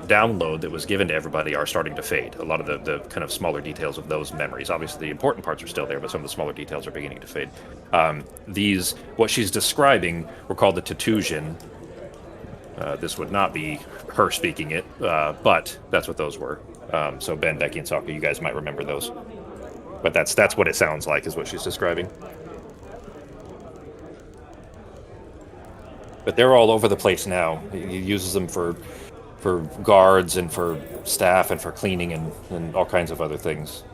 A: download that was given to everybody are starting to fade. A lot of the kind of smaller details of those memories, obviously the important parts are still there, but some of the smaller details are beginning to fade. What she's describing were called the Tatujin. This would not be her speaking it, but that's what those were. So Ben, Becky, and Sako, you guys might remember those. But that's what it sounds like, is what she's describing. But they're all over the place now. He uses them for guards and for staff and for cleaning and all kinds of other things.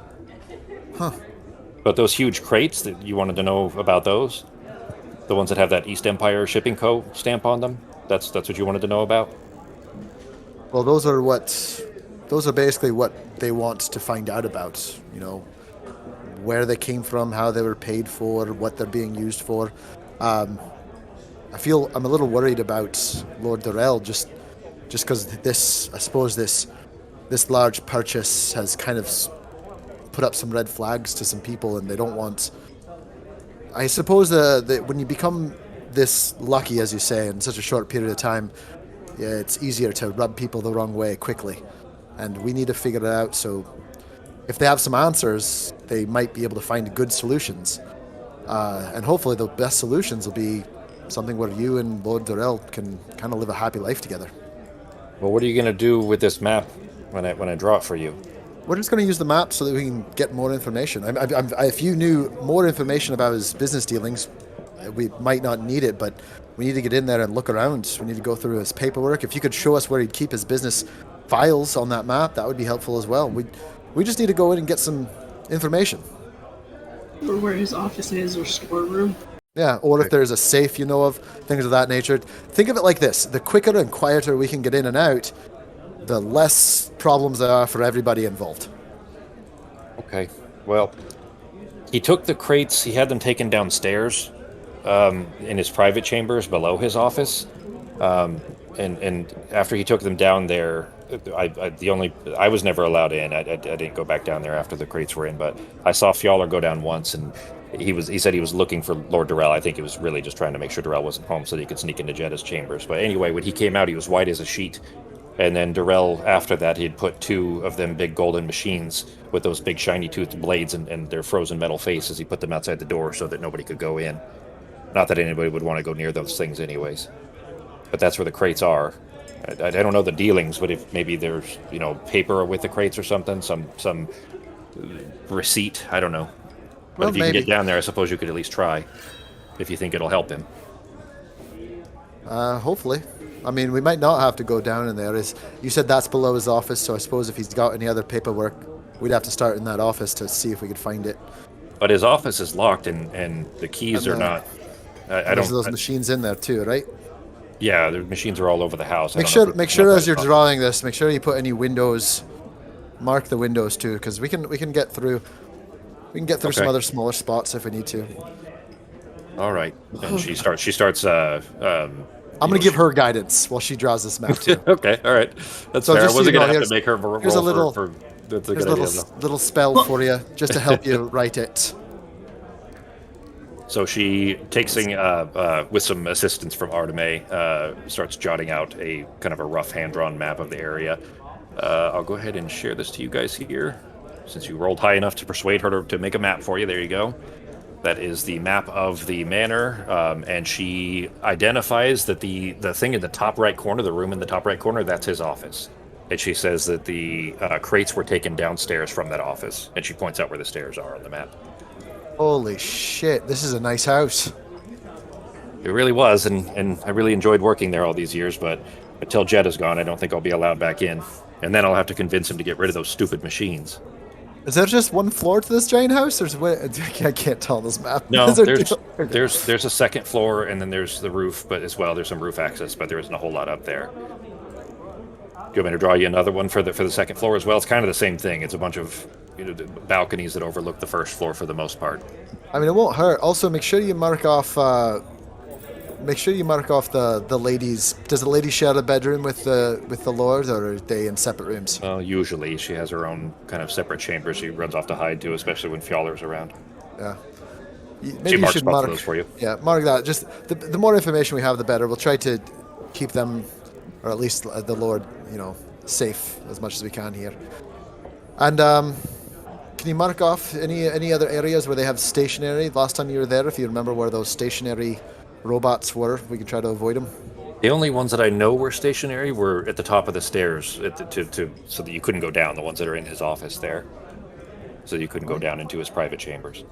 C: Huh.
A: But those huge crates, that you wanted to know about those? The ones that have that East Empire Shipping Co. stamp on them? That's what you wanted to know about?
C: Well, those are basically what they want to find out about. Where they came from, how they were paid for, what they're being used for. I'm a little worried about Lord Durrell just because this large purchase has kind of put up some red flags to some people, and they don't want. I suppose that when you become this lucky, as you say, in such a short period of time, yeah, it's easier to rub people the wrong way quickly, and we need to figure it out. So, if they have some answers, they might be able to find good solutions, and hopefully the best solutions will be something where you and Lord Durrell can kind of live a happy life together.
A: Well, what are you going to do with this map when I draw it for you?
C: We're just going to use the map so that we can get more information. If you knew more information about his business dealings, we might not need it, but we need to get in there and look around. We need to go through his paperwork. If you could show us where he'd keep his business files on that map, that would be helpful as well. We just need to go in and get some information.
E: Or where his office is, or storeroom.
C: Yeah, or if there's a safe you know of, things of that nature. Think of it like this. The quicker and quieter we can get in and out, the less problems there are for everybody involved.
A: Okay. Well, he took the crates, he had them taken downstairs in his private chambers below his office. And after he took them down there, I was never allowed in. I didn't go back down there after the crates were in, but I saw Fjaller go down once, and he said he was looking for Lord Durrell. I think he was really just trying to make sure Durrell wasn't home so that he could sneak into Jetta's chambers. But anyway, when he came out, he was white as a sheet. And then Durrell, after that, he'd put two of them big golden machines with those big shiny toothed blades and their frozen metal faces. He put them outside the door so that nobody could go in. Not that anybody would want to go near those things anyways. But that's where the crates are. I don't know the dealings, but if maybe there's, paper with the crates or something, some receipt, I don't know. But
C: Well,
A: if you
C: maybe.
A: can get down there, I suppose you could at least try, if you think it'll help him.
C: Hopefully. I mean, we might not have to go down in there. You said that's below his office, so I suppose if he's got any other paperwork, we'd have to start in that office to see if we could find it.
A: But his office is locked, and the keys
C: And,
A: are not.
C: There's those machines in there too, right?
A: Yeah, the machines are all over the house.
C: Make sure as you're drawing this, make sure you put any windows, mark the windows too, because we can get through. We can get through some
A: Okay.
C: other smaller spots if we need to.
A: All right, and she starts.
C: I'm gonna give her guidance while she draws this map too.
A: Okay, all right, that's
C: So
A: fair. I
C: just so
A: wasn't
C: you
A: gonna
C: know,
A: have to make her roll
C: here's a little-
A: for that's a
C: Here's
A: good
C: a
A: idea.
C: little spell for you, just to help you write it.
A: So she takes with some assistance from Arteme, starts jotting out a kind of a rough hand-drawn map of the area. I'll go ahead and share this to you guys here, since you rolled high enough to persuade her to make a map for you. There you go. That is the map of the manor, and she identifies that the thing in the top right corner, the room in the top right corner, that's his office. and she says that the crates were taken downstairs from that office, and she points out where the stairs are on the map.
C: Holy shit, this is a nice house.
A: It really was, and I really enjoyed working there all these years, but until Jed is gone, I don't think I'll be allowed back in. And then I'll have to convince him to get rid of those stupid machines.
C: Is there just one floor to this giant house? I can't tell on this map.
A: No, there's a second floor, and then there's the roof, but as well, there's some roof access, but there isn't a whole lot up there. Do you want me to draw you another one for the second floor as well? It's kind of the same thing. It's a bunch of balconies that overlook the first floor for the most part.
C: I mean, it won't hurt. Also, make sure you mark off. Make sure you mark off the ladies. Does the lady share a bedroom with the lord, or are they in separate rooms?
A: Well, usually she has her own kind of separate chamber she runs off to hide to, especially when Fjaller's around.
C: Yeah.
A: Maybe she marks both of those for you.
C: Yeah, mark that. Just the more information we have, the better. We'll try to keep them, or at least the lord, safe as much as we can here. And can you mark off any other areas where they have stationary? Last time you were there, if you remember where those stationary robots were, we can try to avoid them.
A: The only ones that I know were stationary were at the top of the stairs, so that you couldn't go down. The ones that are in his office there, so you couldn't go down into his private chambers.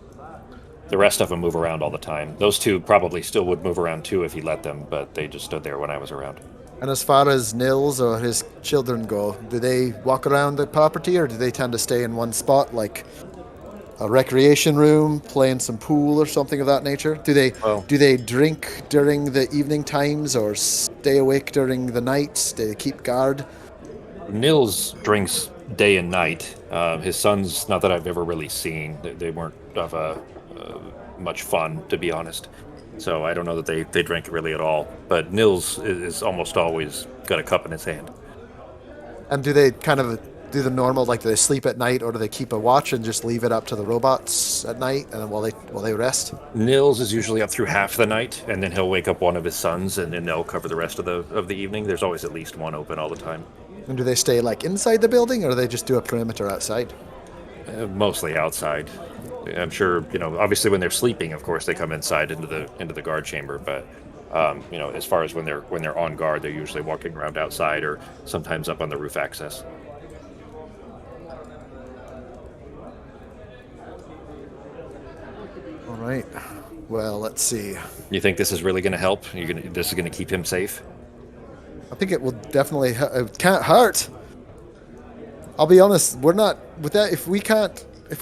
A: The rest of them move around all the time. Those two probably still would move around too if he let them, but they just stood there when I was around.
C: And as far as Nils or his children go, do they walk around the property, or do they tend to stay in one spot, like a recreation room, playing some pool or something of that nature? Do they drink during the evening times or stay awake during the night? Do they keep guard?
A: Nils drinks day and night. His sons, not that I've ever really seen, they weren't of much fun, to be honest. So I don't know that they drink really at all. But Nils is almost always got a cup in his hand.
C: And do they kind of do the normal, like do they sleep at night, or do they keep a watch and just leave it up to the robots at night and while they rest?
A: Nils is usually up through half the night, and then he'll wake up one of his sons, and then they'll cover the rest of the evening. There's always at least one open all the time.
C: And do they stay like inside the building, or do they just do a perimeter outside?
A: Mostly outside. I'm sure, obviously when they're sleeping, of course, they come inside into the guard chamber, but as far as when they're on guard, they're usually walking around outside or sometimes up on the roof access.
C: All right. Well, let's see.
A: You think this is really going to help? This is going to keep him safe?
C: I think it will definitely. It can't hurt. I'll be honest. We're not with that. If we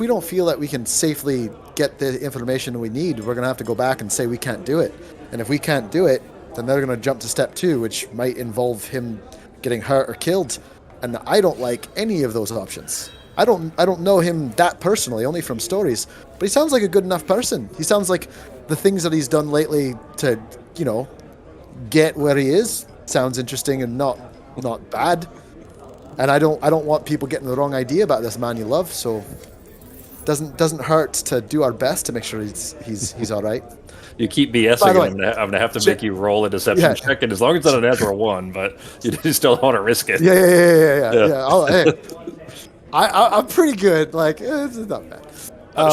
C: don't feel that we can safely get the information we need, we're gonna have to go back and say we can't do it. And if we can't do it, then they're gonna jump to step 2, which might involve him getting hurt or killed. And I don't like any of those options. I don't know him that personally, only from stories. But he sounds like a good enough person. He sounds like the things that he's done lately to, get where he is sounds interesting and not bad. And I don't want people getting the wrong idea about this man you love. So doesn't hurt to do our best to make sure he's all right.
A: You keep BSing, I'm gonna have to make you roll a deception check, and as long as it's not a natural 1, but you still want to risk it.
C: Yeah. I'm pretty good. Like, it's not bad.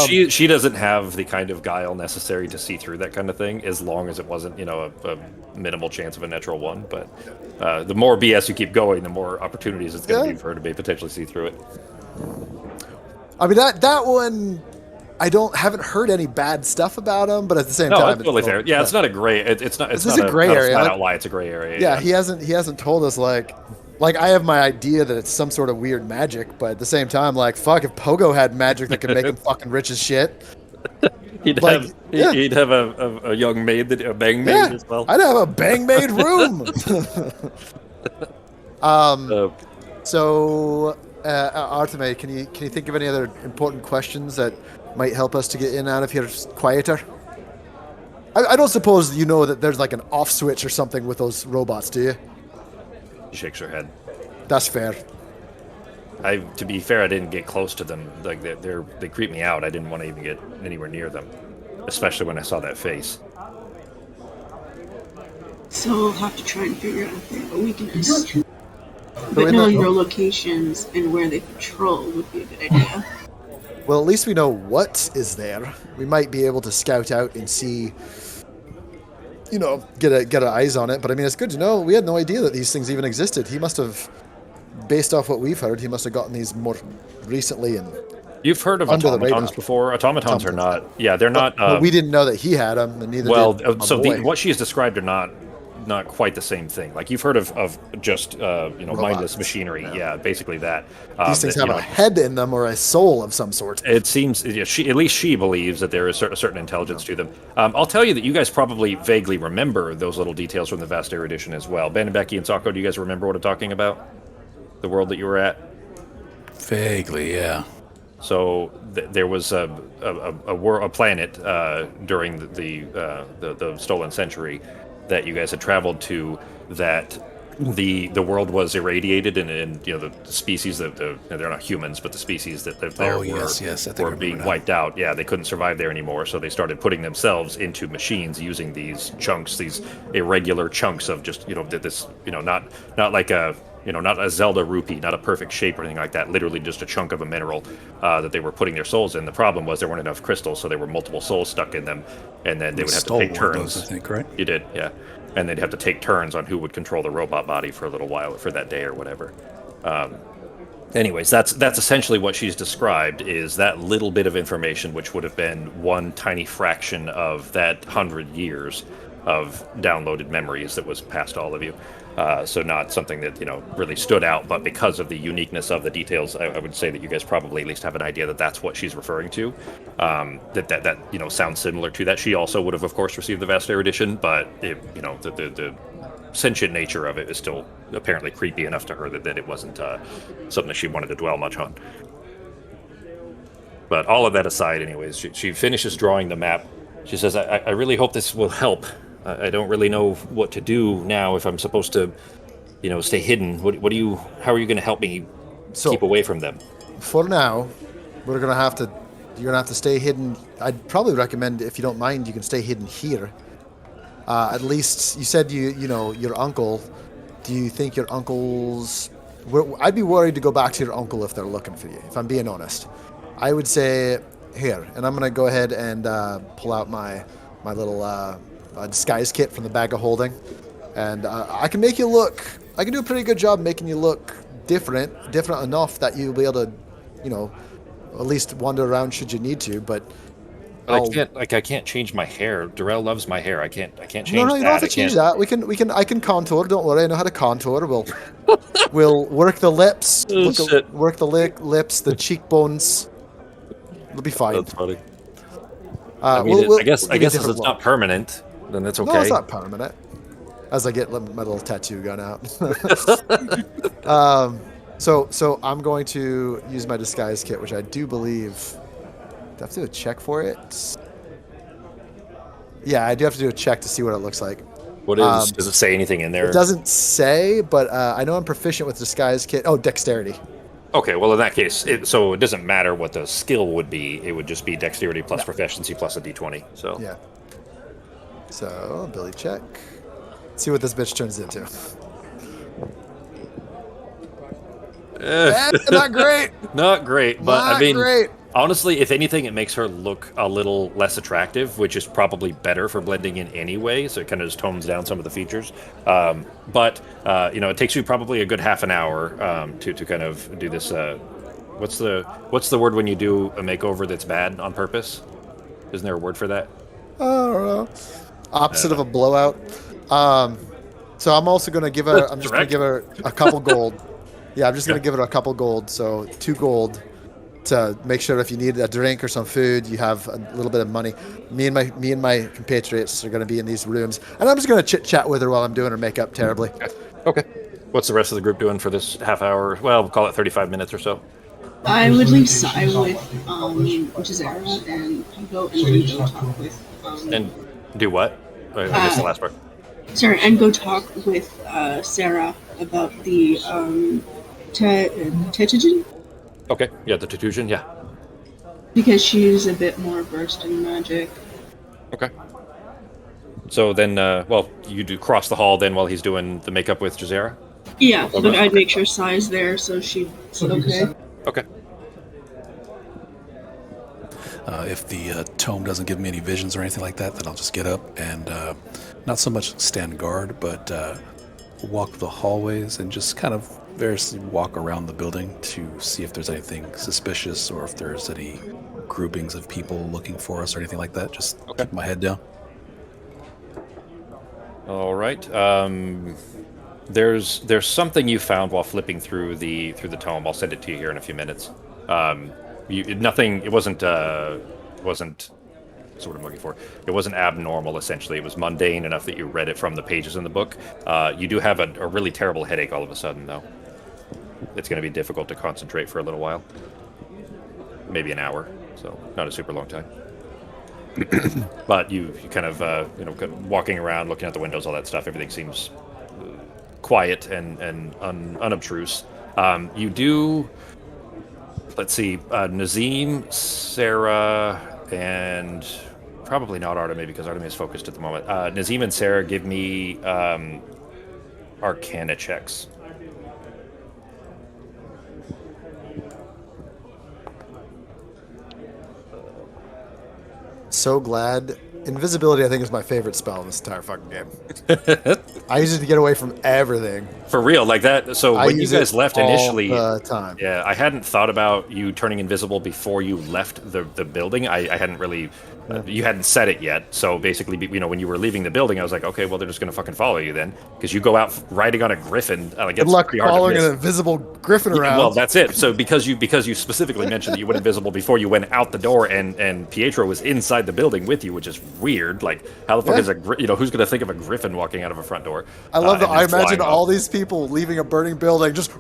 A: She doesn't have the kind of guile necessary to see through that kind of thing, as long as it wasn't, a minimal chance of a natural 1. But the more BS you keep going, the more opportunities it's going to be for her to potentially see through it.
C: I mean, that one, haven't heard any bad stuff about him, but at the same time,
A: it's totally fair. Yeah, it's not a gray. It's not. It's
C: not
A: a
C: gray area.
A: Flat out lie. It's a gray area.
C: Yeah, he hasn't told us like I have my idea that it's some sort of weird magic, but at the same time, like, fuck, if Pogo had magic that could make him fucking rich as shit,
A: he'd have a young maid, a bang maid as well.
C: I'd have a bang maid room. So. Arteme, can you think of any other important questions that might help us to get in and out of here quieter? I don't suppose you know that there's like an off switch or something with those robots, do you?
A: She shakes her head.
C: That's fair.
A: To be fair, I didn't get close to them. Like they creep me out. I didn't want to even get anywhere near them, especially when I saw that face.
E: So we'll have to try and figure out their weakness. But knowing their locations and where they patrol would be a good idea.
C: Well, at least we know what is there. We might be able to scout out and see, get our eyes on it. But I mean, it's good to know. We had no idea that these things even existed. He must have based off what we've heard, he must have gotten these more recently and
A: You've heard of
C: under the radar.
A: automatons before. Automatons are not. Yeah, they're not.
C: But we didn't know that he had them, and neither did my boy.
A: What she's described are not quite the same thing. Like you've heard of just mindless machinery. Yeah, basically that.
C: These things have a head in them or a soul of some sort.
A: It seems, at least she believes that there is a certain intelligence to them. I'll tell you that you guys probably vaguely remember those little details from the Vast Erudition as well. Ben and Becky and Sako, do you guys remember what I'm talking about? The world that you were at?
B: Vaguely, yeah.
A: So there was a planet during the Stolen Century that you guys had traveled to that the world was irradiated and the species that they're not humans but the species that lived there were being wiped out. Yeah, they couldn't survive there anymore, so they started putting themselves into machines using these chunks, these irregular chunks of just this not like a not a Zelda rupee, not a perfect shape or anything like that. Literally just a chunk of a mineral that they were putting their souls in. The problem was there weren't enough crystals, so there were multiple souls stuck in them, and then they would have to take turns.
B: Those, I think, right?
A: You did, yeah. And they'd have to take turns on who would control the robot body for a little while, for that day or whatever. Anyways, that's essentially what she's described, is that little bit of information, which would have been one tiny fraction of that 100 years of downloaded memories that was past all of you. So not something that really stood out, but because of the uniqueness of the details, I would say that you guys probably at least have an idea that that's what she's referring to. That sounds similar to that. She also would have, of course, received the Vast Erudition, but the sentient nature of it is still apparently creepy enough to her that it wasn't something that she wanted to dwell much on. But all of that aside, anyways, she finishes drawing the map. She says, I really hope this will help. I don't really know what to do now if I'm supposed to, stay hidden. How are you going to help me keep away from them?
C: For now, you're going to have to stay hidden. I'd probably recommend, if you don't mind, you can stay hidden here. At least, you said your uncle. Do you think your uncle's... I'd be worried to go back to your uncle if they're looking for you, if I'm being honest. I would say, here, and I'm going to go ahead and pull out my little disguise kit from the bag of holding. And I can make you look... I can do a pretty good job making you look different enough that you'll be able to, at least wander around should you need to, but...
A: I can't change my hair. Darrell loves my hair. I can't change that.
C: No, you don't have to change that. I can contour. Don't worry, I know how to contour. We'll work the lips. Work the lips, the cheekbones. It'll be fine.
A: That's funny. I guess if it's not permanent, then that's okay.
C: No, it's not permanent. As I get my little tattoo gun out. So I'm going to use my disguise kit, which I do believe... Do I have to do a check for it? Yeah, I do have to do a check to see what it looks like.
A: What is? Does it say anything in there?
C: It doesn't say, but I know I'm proficient with disguise kit. Oh, dexterity.
A: Okay, well in that case, so it doesn't matter what the skill would be. It would just be dexterity plus proficiency plus a d20. So
C: yeah. So ability check. Let's see what this bitch turns into. Not great.
A: Not great, but
C: Not great.
A: Honestly, if anything, it makes her look a little less attractive, which is probably better for blending in anyway, so it kind of just tones down some of the features. But it takes you probably a good half an hour to kind of do this. What's the word when you do a makeover that's bad on purpose? Isn't there a word for that?
C: I don't know. Opposite of a blowout. So I'm also going to give her... I'm just going to give her a couple gold. Yeah, I'm just going to give her a couple gold, so 2 gold. To make sure if you need a drink or some food, you have a little bit of money. Me and my compatriots are going to be in these rooms, and I'm just going to chit chat with her while I'm doing her makeup terribly.
A: Okay. What's the rest of the group doing for this half hour? Well, we'll call it 35 minutes or so.
E: I would leave Sai with Gisera and go talk with.
A: And do what? I guess the last part.
E: Sorry, and go talk with Sarah about the Tetogen.
A: Okay, yeah, the Tetogen, yeah.
E: Because she's a bit more versed in magic.
A: Okay. So then, you do cross the hall then while he's doing the makeup with Gisera?
E: Yeah, but I'd make sure Sai's there so she's okay.
A: Okay.
B: If the tome doesn't give me any visions or anything like that, then I'll just get up and not so much stand guard, but walk the hallways and just kind of variously walk around the building to see if there's anything suspicious or if there's any groupings of people looking for us or anything like that. Just keep my head down.
A: All right. There's something you found while flipping through the tome. I'll send it to you here in a few minutes. Nothing. It wasn't. That's what I'm looking for. It wasn't abnormal. Essentially, it was mundane enough that you read it from the pages in the book. You do have a really terrible headache all of a sudden, though. It's going to be difficult to concentrate for a little while. Maybe an hour. So not a super long time. But you kind of walking around, looking out the windows, all that stuff. Everything seems quiet and unobtrusive. You do. Let's see. Nazim, Sarah, and probably not Arteme because Arteme is focused at the moment. Nazim and Sarah, give me Arcana checks.
C: So glad. Invisibility, I think, is my favorite spell in this entire fucking game. I use it to get away from everything.
A: For real, like that. So when you guys left initially,
C: all the time.
A: Yeah, I hadn't thought about you turning invisible before you left the building. I hadn't really. You hadn't said it yet. So basically, when you were leaving the building, I was like, okay, well, they're just going to fucking follow you then, because you go out riding on a griffin.
C: Good luck following an invisible griffin around.
A: Well, that's it. So because you specifically mentioned that you went invisible before you went out the door, and Pietro was inside the building with you, which is weird. Like, how the fuck is who's going to think of a griffin walking out of a front door?
C: I love that. I imagine all these people leaving a burning building, just.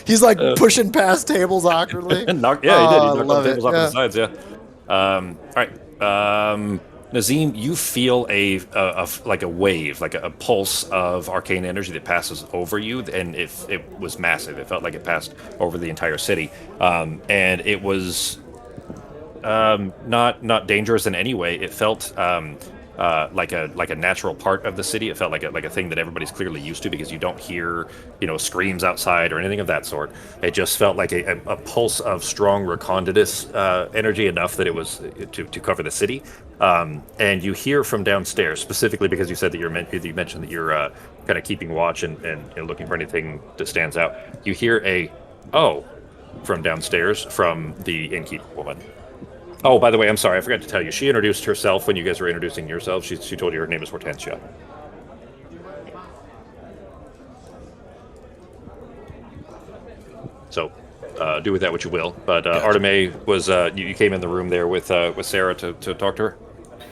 C: He's like pushing past tables awkwardly.
A: He did. He knocked on tables off the sides. Yeah. All right. Nazim, you feel a wave, like a pulse of arcane energy that passes over you, and it was massive. It felt like it passed over the entire city, and it was not dangerous in any way. It felt like a natural part of the city. It felt like a thing that everybody's clearly used to, because you don't hear screams outside or anything of that sort. It just felt like a pulse of strong reconditious energy, enough that it was to cover the city. And you hear from downstairs, specifically because you said that you mentioned that you're kind of keeping watch and looking for anything that stands out. You hear a from downstairs from the innkeeper woman. Oh, by the way, I'm sorry, I forgot to tell you. She introduced herself when you guys were introducing yourselves. She told you her name is Hortensia. So, do with that what you will. But Arteme was you came in the room there with Sarah to talk to her.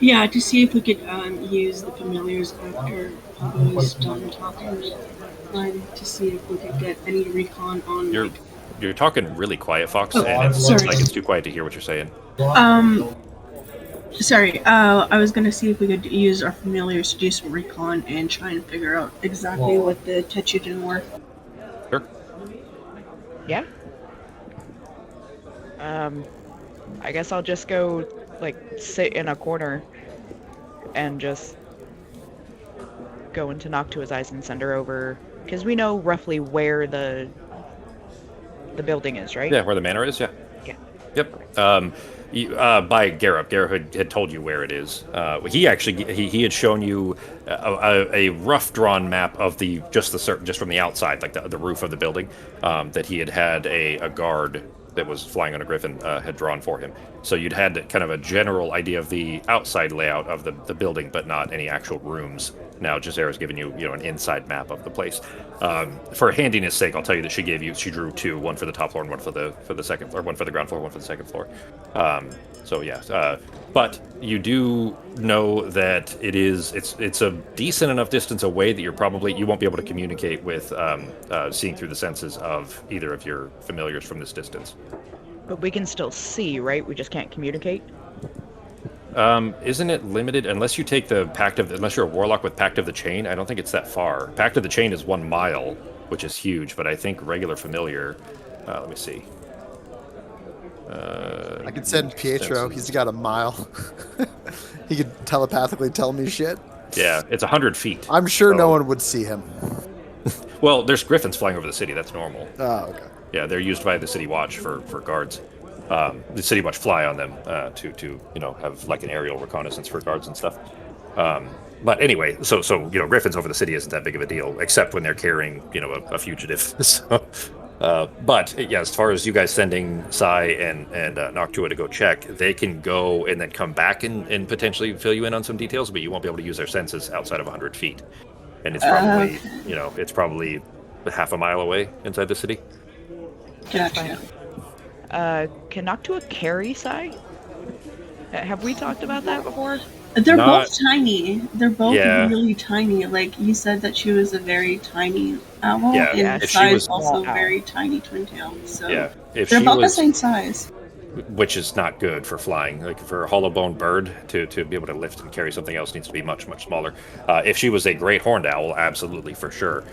E: Yeah, to see if we could use the familiars after Pablo was done talking, to see if we could get any recon on.
A: You're talking really quiet, Fox, and it looks like it's too quiet to hear what you're saying.
E: Sorry. I was gonna see if we could use our familiars to do some recon and try and figure out exactly what the Techutin were.
A: Sure.
D: Yeah. I guess I'll just go sit in a corner and just go into Noctua's eyes and send her over, because we know roughly where the building is, right?
A: Yeah, where the manor is. Yeah.
D: Yeah.
A: Yep. By Garrett. Garrett had told you where it is. He had shown you a rough drawn map of just from the outside, like the roof of the building, that he had a guard that was flying on a griffin had drawn for him. So you'd had kind of a general idea of the outside layout of the building, but not any actual rooms. Now Jazera's given you an inside map of the place. For handiness sake, I'll tell you that she drew two, one for the top floor and one for the second floor, one for the ground floor, one for the second floor. So yeah, but you do know that it's a decent enough distance away that you won't be able to communicate with seeing through the senses of either of your familiars from this distance.
D: But we can still see, right? We just can't communicate.
A: Isn't it limited unless you take unless you're a warlock with Pact of the Chain? I don't think it's that far. Pact of the Chain is 1 mile, which is huge, but I think regular familiar. Let me see.
C: I could send Pietro. He's got a mile. He could telepathically tell me shit.
A: Yeah, it's 100 feet.
C: I'm sure no one would see him.
A: Well, there's griffins flying over the city. That's normal.
C: Oh, okay.
A: Yeah, they're used by the City Watch for guards. The City Watch fly on them to have like an aerial reconnaissance for guards and stuff. But anyway, so griffins over the city isn't that big of a deal, except when they're carrying a fugitive. So, but yeah, as far as you guys sending Sai and Noctua to go check, they can go and then come back and potentially fill you in on some details, but you won't be able to use their senses outside of 100 feet, and it's probably it's probably half a mile away inside the city.
E: Gotcha.
D: Can Noctua carry Sai? Have we talked about that before?
E: They're both tiny. They're both
A: Yeah.
E: really tiny. Like, you said that she was a very tiny owl,
A: Yeah,
E: and
A: if she
E: Sai
A: was
E: is also
D: small
E: very tiny twin-tailed. So
A: Yeah, if
E: they're
A: she
E: about the
A: was,
E: same size.
A: which is not good for flying. Like for a hollow bone bird to be able to lift and carry something else needs to be much smaller. If she was a great horned owl, absolutely for sure.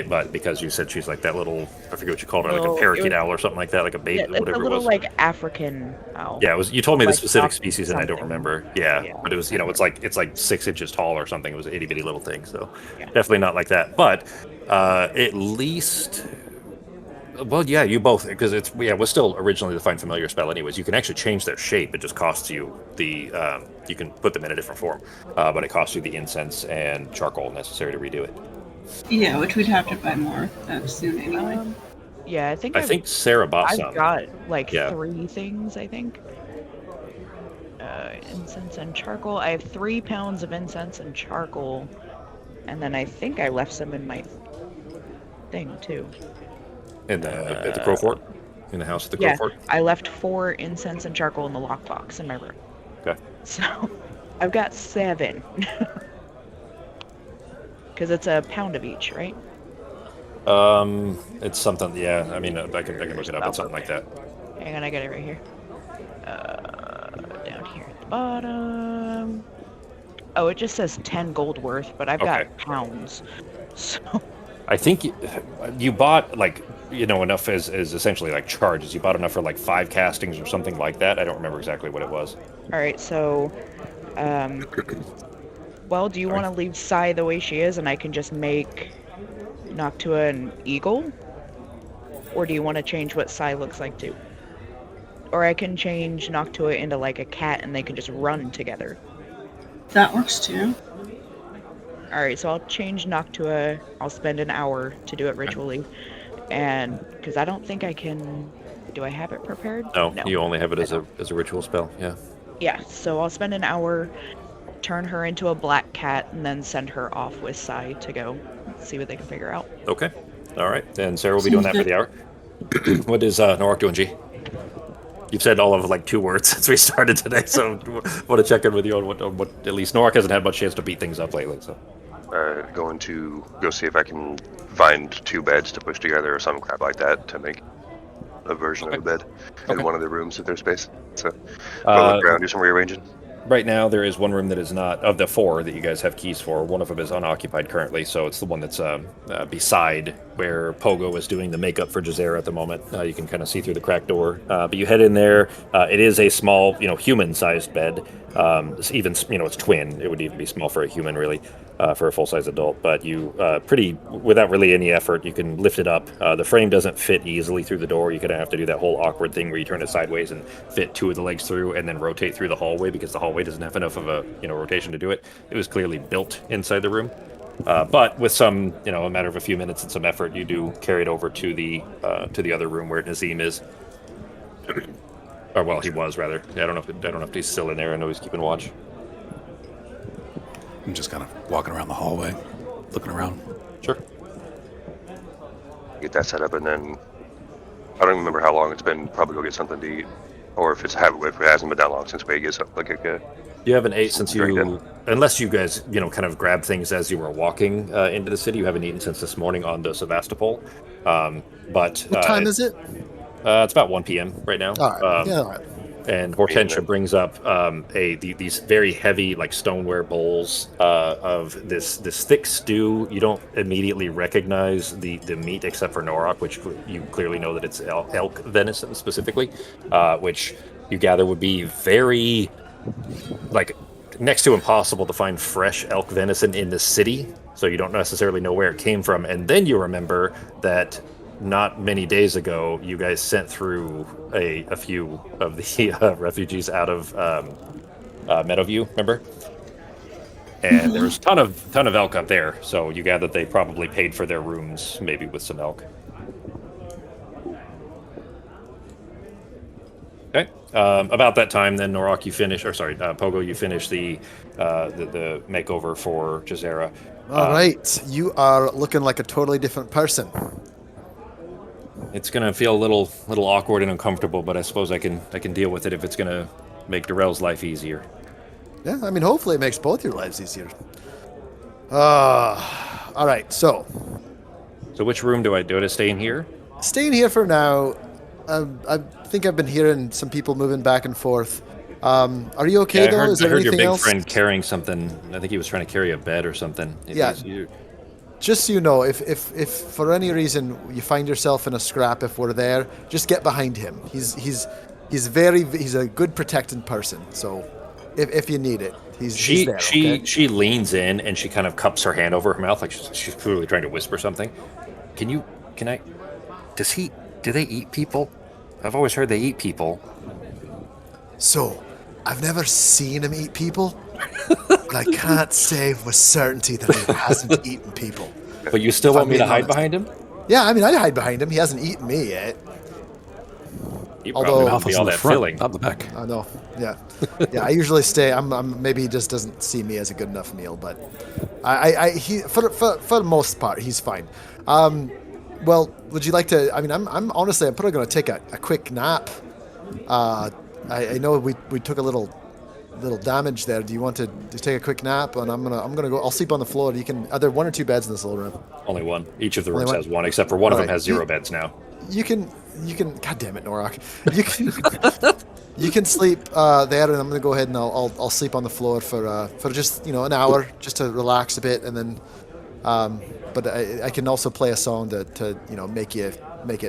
A: But because you said she's like that little, I forget what you called her, like a parakeet owl or something like that, like a baby,
D: It's
A: whatever
D: a little
A: it was.
D: like African owl.
A: Yeah, it was. You told me the
D: like
A: specific
D: Fox
A: species, and I don't
D: something.
A: remember. Yeah,
D: Yeah.
A: but it was it's like 6 inches tall or something. It was an itty bitty little thing. So
D: Yeah.
A: definitely not like that. But at least. Well, yeah, you both, because it was still originally the Find Familiar spell anyways. You can actually change their shape. It just costs you you can put them in a different form, but it costs you the incense and charcoal necessary to redo it.
E: Yeah, which we'd have to buy more soon anyway.
D: Yeah, I
A: think Sarah bought some.
D: I've got like
A: Yeah.
D: 3 things, I think. Incense and charcoal. I have 3 pounds of incense and charcoal, and then I think I left some in my thing too.
A: At the Crow Fort? In the house at the Crow
D: Yeah,
A: Fort?
D: I left 4 incense and charcoal in the lockbox in my room.
A: Okay.
D: So I've got 7. Because it's a pound of each, right?
A: It's something, yeah. I mean, I can look it up. It's something like that.
D: Hang on, I got it right here. Down here at the bottom. Oh, it just says 10 gold worth, but I've
A: Okay.
D: got pounds. So
A: I think you bought enough as essentially like charges. You bought enough for like 5 castings or something like that. I don't remember exactly what it was.
D: all right, so well, do you want to leave Sai the way she is and I can just make Noctua an eagle? Or do you want to change what Sai looks like too? Or I can change Noctua into like a cat and they can just run together.
E: That works too.
D: Alright, so I'll change Noctua. I'll spend an hour to do it ritually. And because I don't think I can. Do I have it prepared?
A: No, you only have it as a ritual spell. Yeah.
D: Yeah, so I'll spend an hour, turn her into a black cat, and then send her off with Sai to go see what they can figure out.
A: Okay. All right. Then Sarah will be doing that for the hour. What is Norak doing, G? You've said all of like 2 words since we started today, so want to check in with you on what at least Norak hasn't had much chance to beat things up lately. So
F: Going to go see if I can find 2 beds to push together or some crap like that to make a version of a bed in one of the rooms if there's space. So I'll look around, do some rearranging.
A: right now there is one room that is not, of the 4 that you guys have keys for, one of them is unoccupied currently, so it's the one that's beside where Pogo is doing the makeup for Jazera at the moment. You can kind of see through the cracked door, but you head in there. It is a small, human-sized bed. It's even, it's twin. It would even be small for a human, really, for a full-size adult. But you, without really any effort, you can lift it up. The frame doesn't fit easily through the door. You're gonna have to do that whole awkward thing where you turn it sideways and fit 2 of the legs through, and then rotate through the hallway because the hallway doesn't have enough of a rotation to do it. It was clearly built inside the room. But with some, a matter of a few minutes and some effort, you do carry it over to the other room where Nazim is. Or well, he was rather. Yeah, I don't know if he's still in there. I know he's keeping watch.
B: I'm just kind of walking around the hallway, looking around.
A: Sure.
F: Get that set up, and then I don't remember how long it's been. Probably go get something to eat, or if it hasn't been that long since we get something like a.
A: You haven't ate since
F: Very
A: you, unless you guys, kind of grabbed things as you were walking into the city. You haven't eaten since this morning on the Sevastopol. But
C: What time is it?
A: It's about 1 p.m. right now.
C: All right. All right.
A: And Hortensia brings up these very heavy, like stoneware bowls of this thick stew. You don't immediately recognize the meat except for Norak, which you clearly know that it's elk venison specifically, which you gather would be very, like, next to impossible to find fresh elk venison in the city. So you don't necessarily know where it came from. And then you remember that not many days ago, you guys sent through a few of the refugees out of Meadowview, remember? and there's ton of elk up there. So you gather they probably paid for their rooms, maybe with some elk. Okay. About that time, then Norok, you finish, or sorry, Pogo, you finish the makeover for Jazera.
C: All right, you are looking like a totally different person.
A: It's gonna feel a little awkward and uncomfortable, but I suppose I can deal with it if it's gonna make Darrell's life easier.
C: Yeah, I mean, hopefully it makes both your lives easier. All right, so
A: which room do I stay in here?
C: Staying here for now. I think I've been hearing some people moving back and forth. Are you okay, though? Is there
A: I heard your
C: anything
A: big
C: else?
A: friend carrying something. I think he was trying to carry a bed or something.
C: Yeah. Just so you know, if for any reason you find yourself in a scrap, if we're there, just get behind him. He's a good protecting person. So if you need it, he's there.
A: She leans in and she kind of cups her hand over her mouth like she's clearly trying to whisper something. Do they eat people? I've always heard they eat people.
C: So, I've never seen him eat people, but I can't say with certainty that he hasn't eaten people.
A: But you still want me to hide behind him?
C: Yeah, I mean, I'd hide behind him. He hasn't eaten me yet.
A: Although be all that filling.
B: Not the back.
C: I know. Yeah, yeah. I usually stay. I'm maybe he just doesn't see me as a good enough meal, but for the most part he's fine. Well, would you like to? I mean, I'm honestly, I'm probably going to take a quick nap. I know we took a little damage there. Do you want to take a quick nap? And I'm gonna go. I'll sleep on the floor. Are there 1 or 2 beds in this little room?
A: Only one. Each of the rooms has one, except for one of them has 0 beds now.
C: You can. God damn it, Norok. You can sleep there, and I'm gonna go ahead and I'll sleep on the floor for just an hour, just to relax a bit, and then. But I can also play a song to make it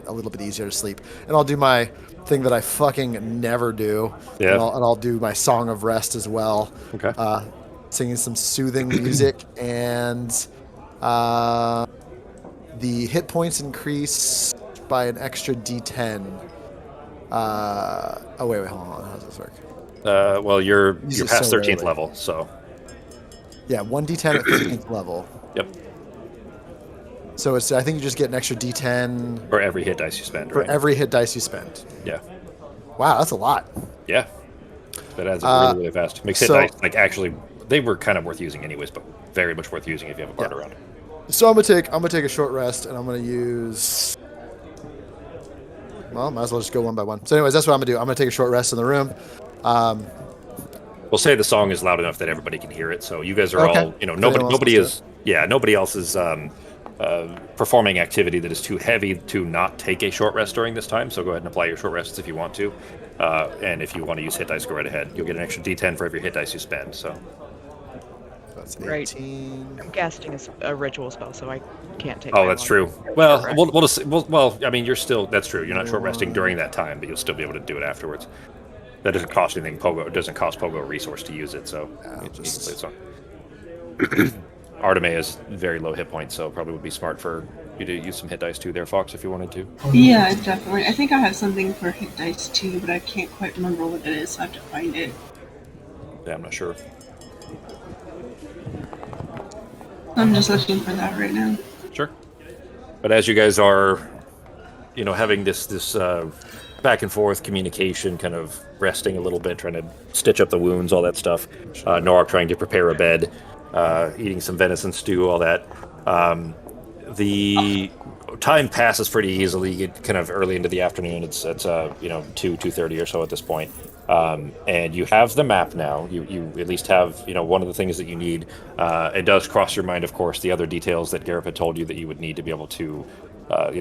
C: a little bit easier to sleep, and I'll do my thing that I fucking never do.
A: Yeah.
C: And I'll do my song of rest as well.
A: Okay.
C: Singing some soothing music, and the hit points increase by an extra D10. Wait, hold on. How does this work?
A: Well, you're past
C: so
A: 13th
C: rarely.
A: level, so.
C: Yeah, 1d10 at 13th level.
A: Yep.
C: So I think you just get an extra D10
A: For every hit dice you spend,
C: for
A: right?
C: every hit dice you spend.
A: Yeah.
C: Wow, that's a lot.
A: Yeah. That adds up really, really fast. Makes hit
C: so-
A: dice, actually, they were kind of worth using anyways, but very much worth using if you have a bard around.
C: So I'm gonna take a short rest, and I'm gonna use. Well, might as well just go one by one. So, anyways, that's what I'm gonna do. I'm gonna take a short rest in the room.
A: We'll say the song is loud enough that everybody can hear it. So you guys are
C: Okay.
A: all,
C: anyone else
A: nobody
C: wants
A: is, nobody else is performing activity that is too heavy to not take a short rest during this time. So go ahead and apply your short rests if you want to. And if you want to use hit dice, go right ahead. You'll get an extra D10 for every hit dice you spend. So
C: That's
D: Right.
C: 18.
D: I'm casting a ritual spell, so I can't take.
A: Oh,
D: my
A: that's
D: long
A: true.
D: rest.
A: Well,
D: Correct.
A: we'll just well, I mean, you're still that's true. You're not short resting during that time, but you'll still be able to do it afterwards. That doesn't cost anything. It doesn't cost Pogo a resource to use it, so you can play the song. Arteme has very low hit points, so probably would be smart for you to use some hit dice too there, Fox, if you wanted to.
E: Yeah, definitely. I think I have something for hit dice too, but I can't quite remember what it is, so I have to find it.
A: Yeah, I'm not sure.
E: I'm just looking for that right now.
A: Sure. But as you guys are, having this back and forth communication, kind of resting a little bit, trying to stitch up the wounds, all that stuff. Norok trying to prepare a bed, eating some venison stew, all that. The time passes pretty easily. You get kind of early into the afternoon. It's 2:30 or so at this point. And you have the map now. You at least have one of the things that you need. It does cross your mind, of course, the other details that Gareth had told you that you would need to be able to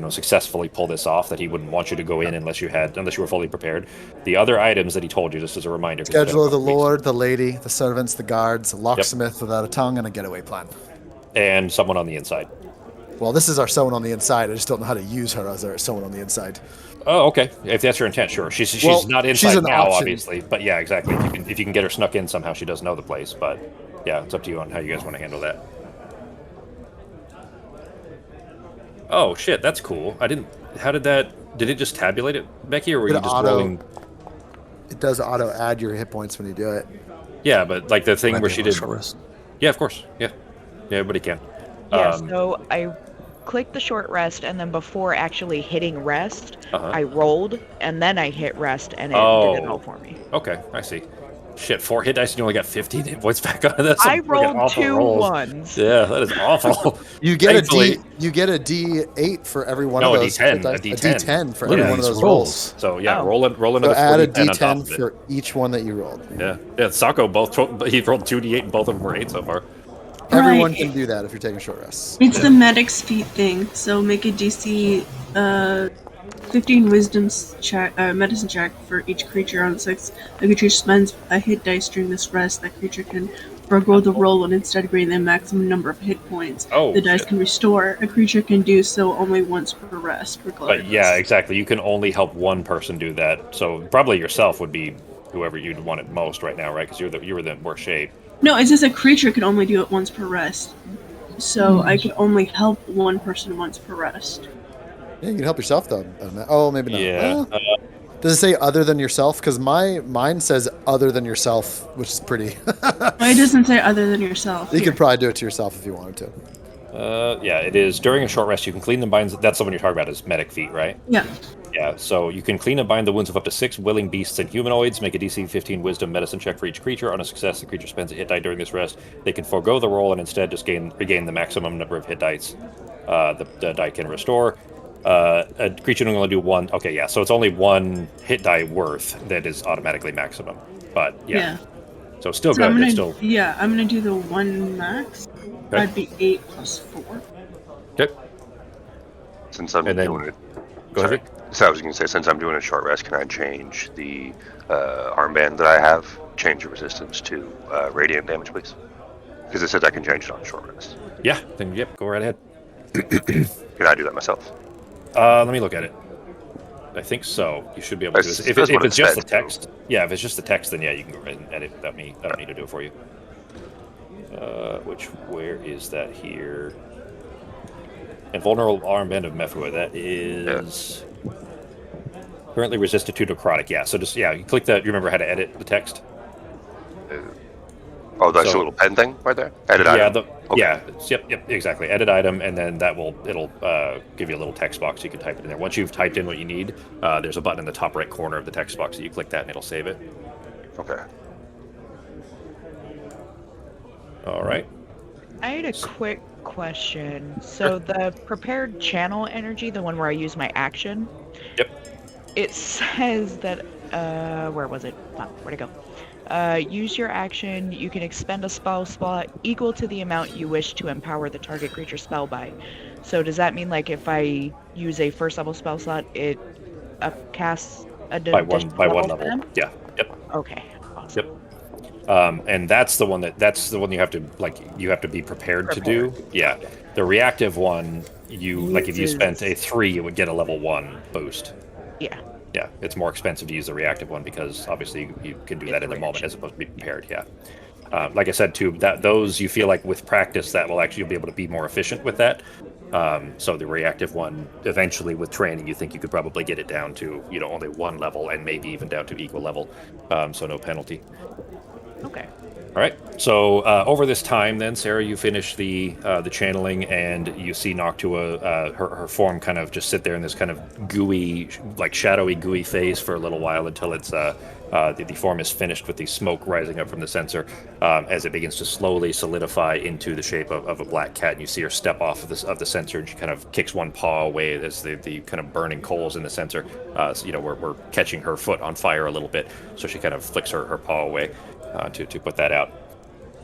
A: successfully pull this off. That he wouldn't want you to go in unless you were fully prepared. The other items that he told you, just as a reminder. 'cause it's been
C: Schedule of the
A: a couple weeks.
C: Lord, the lady, the servants, the guards, a locksmith without a tongue, and a getaway plan.
A: And someone on the inside.
C: Well, this is our someone on the inside. I just don't know how to use her as our someone on the inside.
A: Oh, okay. If that's your intent, sure. She's
C: Well,
A: not
C: she's
A: inside
C: an
A: now,
C: option.
A: obviously. But yeah, exactly. If you can get her snuck in somehow, she does know the place. But yeah, it's up to you on how you guys want to handle that. Oh shit, that's cool. How did that? Did it just tabulate it, Becky, or were you
C: It
A: just
C: auto-
A: rolling?
C: It does auto add your hit points when you do it.
A: Yeah, but like the thing
B: Might
A: where
B: be
A: she
B: able to
A: did.
B: short rest.
A: Yeah, of course. Yeah, everybody can.
D: Yeah, so I clicked the short rest, and then before actually hitting rest, I rolled, and then I hit rest, and it did it all for me.
A: Okay, I see. Shit, 4 hit dice and you only got 15 hit points back on that.
D: I rolled 2 ones.
A: Yeah, that is awful.
C: You get a D8 for every one of those.
A: No, a D10.
C: A D10 for every one of those rolls.
A: So yeah, roll another.
C: So add a
A: D10
C: for each one that you rolled.
A: Yeah. Sako he rolled 2d8 and both of them were 8 so far.
C: Everyone can do that if you're taking short rests.
E: It's the medic's feat thing. So make a DC 15 medicine check for each creature on 6. The creature spends a hit dice during this rest. That creature can forego the roll and instead gain the maximum number of hit points. The dice can restore. A creature can do so only once per rest, regardless.
A: But yeah, exactly. You can only help one person do that. So probably yourself would be whoever you'd want it most right now, right? Because you were the worst shape.
E: No, it's just a creature can only do it once per rest. So I can only help one person once per rest.
C: Yeah, you can help yourself though. Oh, maybe not.
A: Yeah.
C: Does it say other than yourself? Because mine says other than yourself, which is pretty.
E: It doesn't say other than yourself.
C: You could probably do it to yourself if you wanted
A: to. Yeah, it is. During a short rest, you can clean the binds. That's the one you're talking about is medic feat, right?
E: Yeah.
A: Yeah, so you can clean and bind the wounds of up to 6 willing beasts and humanoids. Make a DC 15 Wisdom medicine check for each creature. On a success, the creature spends a hit die during this rest. They can forego the roll and instead just regain the maximum number of hit dice the die can restore. A creature can only do 1. Okay, yeah, so it's only 1 hit die worth that is automatically maximum. But yeah. So still good.
E: I'm gonna do the 1 max. Okay. That'd be 8 plus 4.
A: Okay.
F: Since I'm doing it.
A: Go ahead.
F: So I was going to say, since I'm doing a short rest, can I change the armband that I have, change the resistance to radiant damage, please? Because it says I can change it on short rest.
A: Yeah, then go right ahead.
F: Can I do that myself?
A: Let me look at it. I think so. You should be able to do this. If it's just the text, if it's just the text, then you can go ahead and edit it without me. I don't need to do it for you. Where is that here? Invulnerable armband of Mefua. That is currently resistant to necrotic. Yeah, so just you click that. You remember how to edit the text?
F: That's a little pen thing right there. Edit item.
A: Yep, exactly. Edit item, and then it'll give you a little text box. You can type it in there. Once you've typed in what you need, there's a button in the top right corner of the text box. So you click that, and it'll save it.
F: Okay.
A: All right.
D: I had a quick question. So the prepared channel energy, the one where I use my action.
A: Yep.
D: It says that where was it? Where'd it go? Use your action. You can expend a spell slot equal to the amount you wish to empower the target creature spell by. So does that mean like if I use a first level spell slot, it casts a
A: by one level? Yeah. Yep.
D: Okay. Awesome.
A: Yep. And that's the one you have to be prepared to do. Yeah. The reactive one, if you spent a 3, you would get a level 1 boost.
D: Yeah.
A: Yeah, it's more expensive to use the reactive one because obviously you can do that in the moment as opposed to be prepared. Yeah. Like I said too, those you feel like with practice that will actually you'll be able to be more efficient with that. So the reactive one, eventually with training, you think you could probably get it down to only 1 level and maybe even down to equal level, so no penalty.
D: Okay.
A: All right. So over this time, then Sarah, you finish the channeling, and you see Noctua, her form kind of just sit there in this kind of gooey, like shadowy, gooey phase for a little while until it's the form is finished with the smoke rising up from the sensor, as it begins to slowly solidify into the shape of a black cat. And you see her step off of the sensor, and she kind of kicks one paw away as the kind of burning coals in the sensor. We're catching her foot on fire a little bit, so she kind of flicks her paw away. To put that out.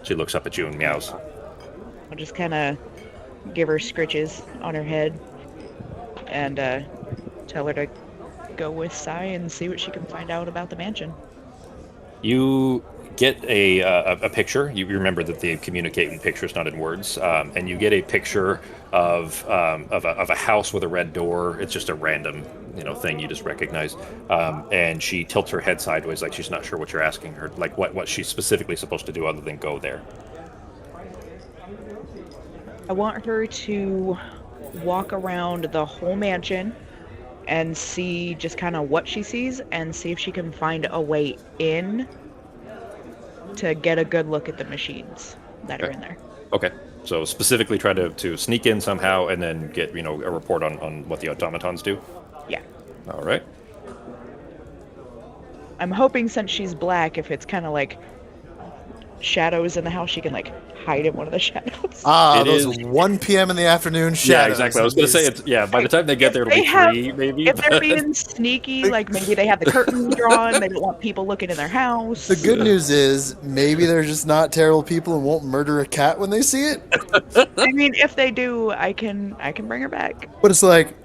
A: She looks up at you and meows.
D: I'll just kind of give her scritches on her head and tell her to go with Sai and see what she can find out about the mansion.
A: You get a picture. You remember that they communicate in pictures, not in words. And you get a picture of a house with a red door. It's just a random thing you just recognize. And she tilts her head sideways like she's not sure what you're asking her, like what she's specifically supposed to do other than go there.
D: I want her to walk around the whole mansion and see just kind of what she sees and see if she can find a way in to get a good look at the machines. that are in there.
A: Okay. So specifically try to sneak in somehow and then get, a report on what the automatons do?
D: Yeah.
A: All right.
D: I'm hoping since she's black, if it's kind of like shadows in the house, she can like hide in one of the shadows.
C: Ah,
A: It
C: those
A: is-
C: 1 p.m. in the afternoon shadows.
A: Yeah, exactly. I was going to say, by the time they get there, it'll be 3, maybe.
D: If they're being sneaky, like maybe they have the curtains drawn, they don't want people looking in their house.
C: The good news is maybe they're just not terrible people and won't murder a cat when they see it.
D: I mean, if they do, I can bring her back.
C: But it's like,